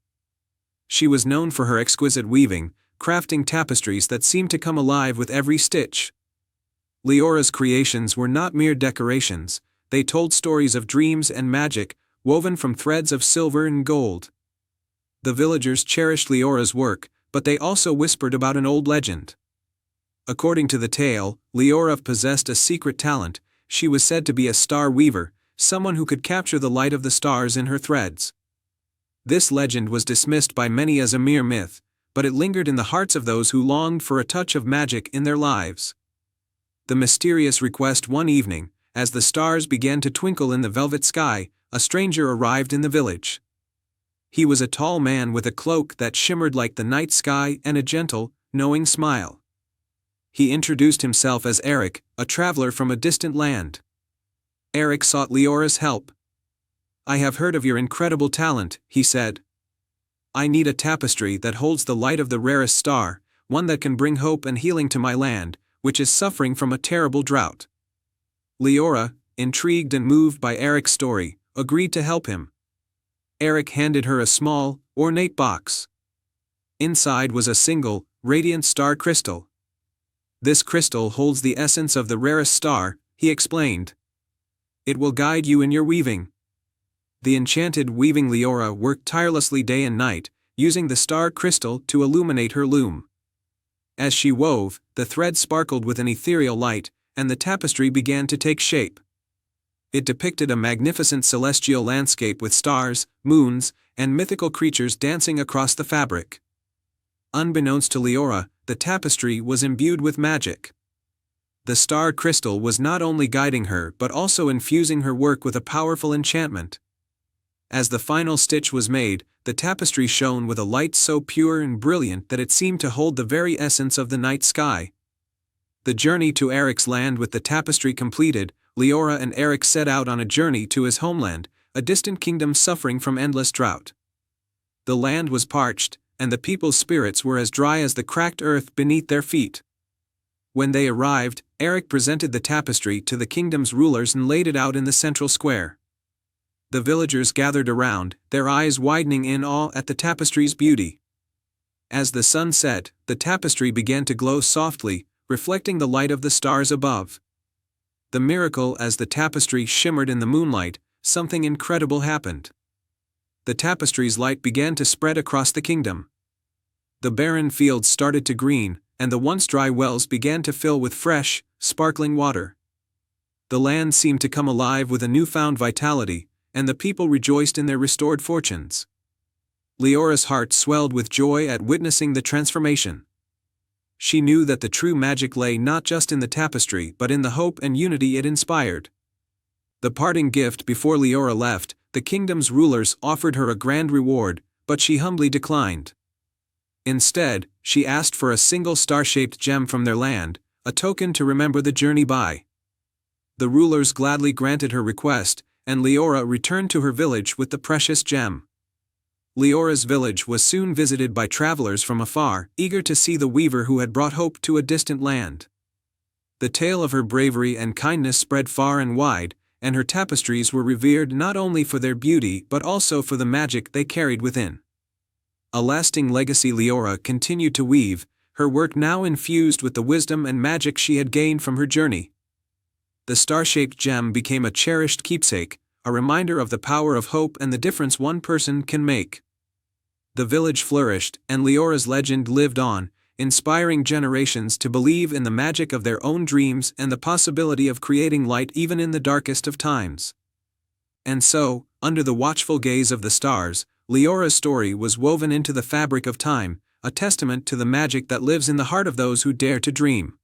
She was known for her exquisite weaving, crafting tapestries that seemed to come alive with every stitch. Leora's creations were not mere decorations, they told stories of dreams and magic, woven from threads of silver and gold. The villagers cherished Leora's work, but they also whispered about an old legend. According to the tale, Leora possessed a secret talent. She was said to be a star weaver, someone who could capture the light of the stars in her threads. This legend was dismissed by many as a mere myth, but it lingered in the hearts of those who longed for a touch of magic in their lives. The mysterious request. One evening, as the stars began to twinkle in the velvet sky, a stranger arrived in the village. He was a tall man with a cloak that shimmered like the night sky and a gentle, knowing smile. He introduced himself as Eric, a traveler from a distant land. Eric sought Leora's help. "I have heard of your incredible talent," he said. "I need a tapestry that holds the light of the rarest star, one that can bring hope and healing to my land, which is suffering from a terrible drought." Leora, intrigued and moved by Eric's story, agreed to help him. Eric handed her a small, ornate box. Inside was a single, radiant star crystal. "This crystal holds the essence of the rarest star," he explained. "It will guide you in your weaving." The enchanted weaving Leora worked tirelessly day and night, using the star crystal to illuminate her loom. As she wove, the thread sparkled with an ethereal light, and the tapestry began to take shape. It depicted a magnificent celestial landscape with stars, moons, and mythical creatures dancing across the fabric. Unbeknownst to Leora, the tapestry was imbued with magic. The star crystal was not only guiding her but also infusing her work with a powerful enchantment. As the final stitch was made, the tapestry shone with a light so pure and brilliant that it seemed to hold the very essence of the night sky. The journey to Eric's land. With the tapestry completed, Leora and Eric set out on a journey to his homeland, a distant kingdom suffering from endless drought. The land was parched, and the people's spirits were as dry as the cracked earth beneath their feet. When they arrived, Eric presented the tapestry to the kingdom's rulers and laid it out in the central square. The villagers gathered around, their eyes widening in awe at the tapestry's beauty. As the sun set, the tapestry began to glow softly, reflecting the light of the stars above. The miracle. As the tapestry shimmered in the moonlight, something incredible happened. The tapestry's light began to spread across the kingdom. The barren fields started to green, and the once dry wells began to fill with fresh, sparkling water. The land seemed to come alive with a newfound vitality, and the people rejoiced in their restored fortunes. Leora's heart swelled with joy at witnessing the transformation. She knew that the true magic lay not just in the tapestry but in the hope and unity it inspired. The parting gift. Before Leora left, the kingdom's rulers offered her a grand reward, but she humbly declined. Instead, she asked for a single star-shaped gem from their land, a token to remember the journey by. The rulers gladly granted her request, and Leora returned to her village with the precious gem. Leora's village was soon visited by travelers from afar, eager to see the weaver who had brought hope to a distant land. The tale of her bravery and kindness spread far and wide, and her tapestries were revered not only for their beauty but also for the magic they carried within. A lasting legacy. Leora continued to weave, her work now infused with the wisdom and magic she had gained from her journey. The star-shaped gem became a cherished keepsake, a reminder of the power of hope and the difference one person can make. The village flourished, and Leora's legend lived on, inspiring generations to believe in the magic of their own dreams and the possibility of creating light even in the darkest of times. And so, under the watchful gaze of the stars, Leora's story was woven into the fabric of time, a testament to the magic that lives in the heart of those who dare to dream.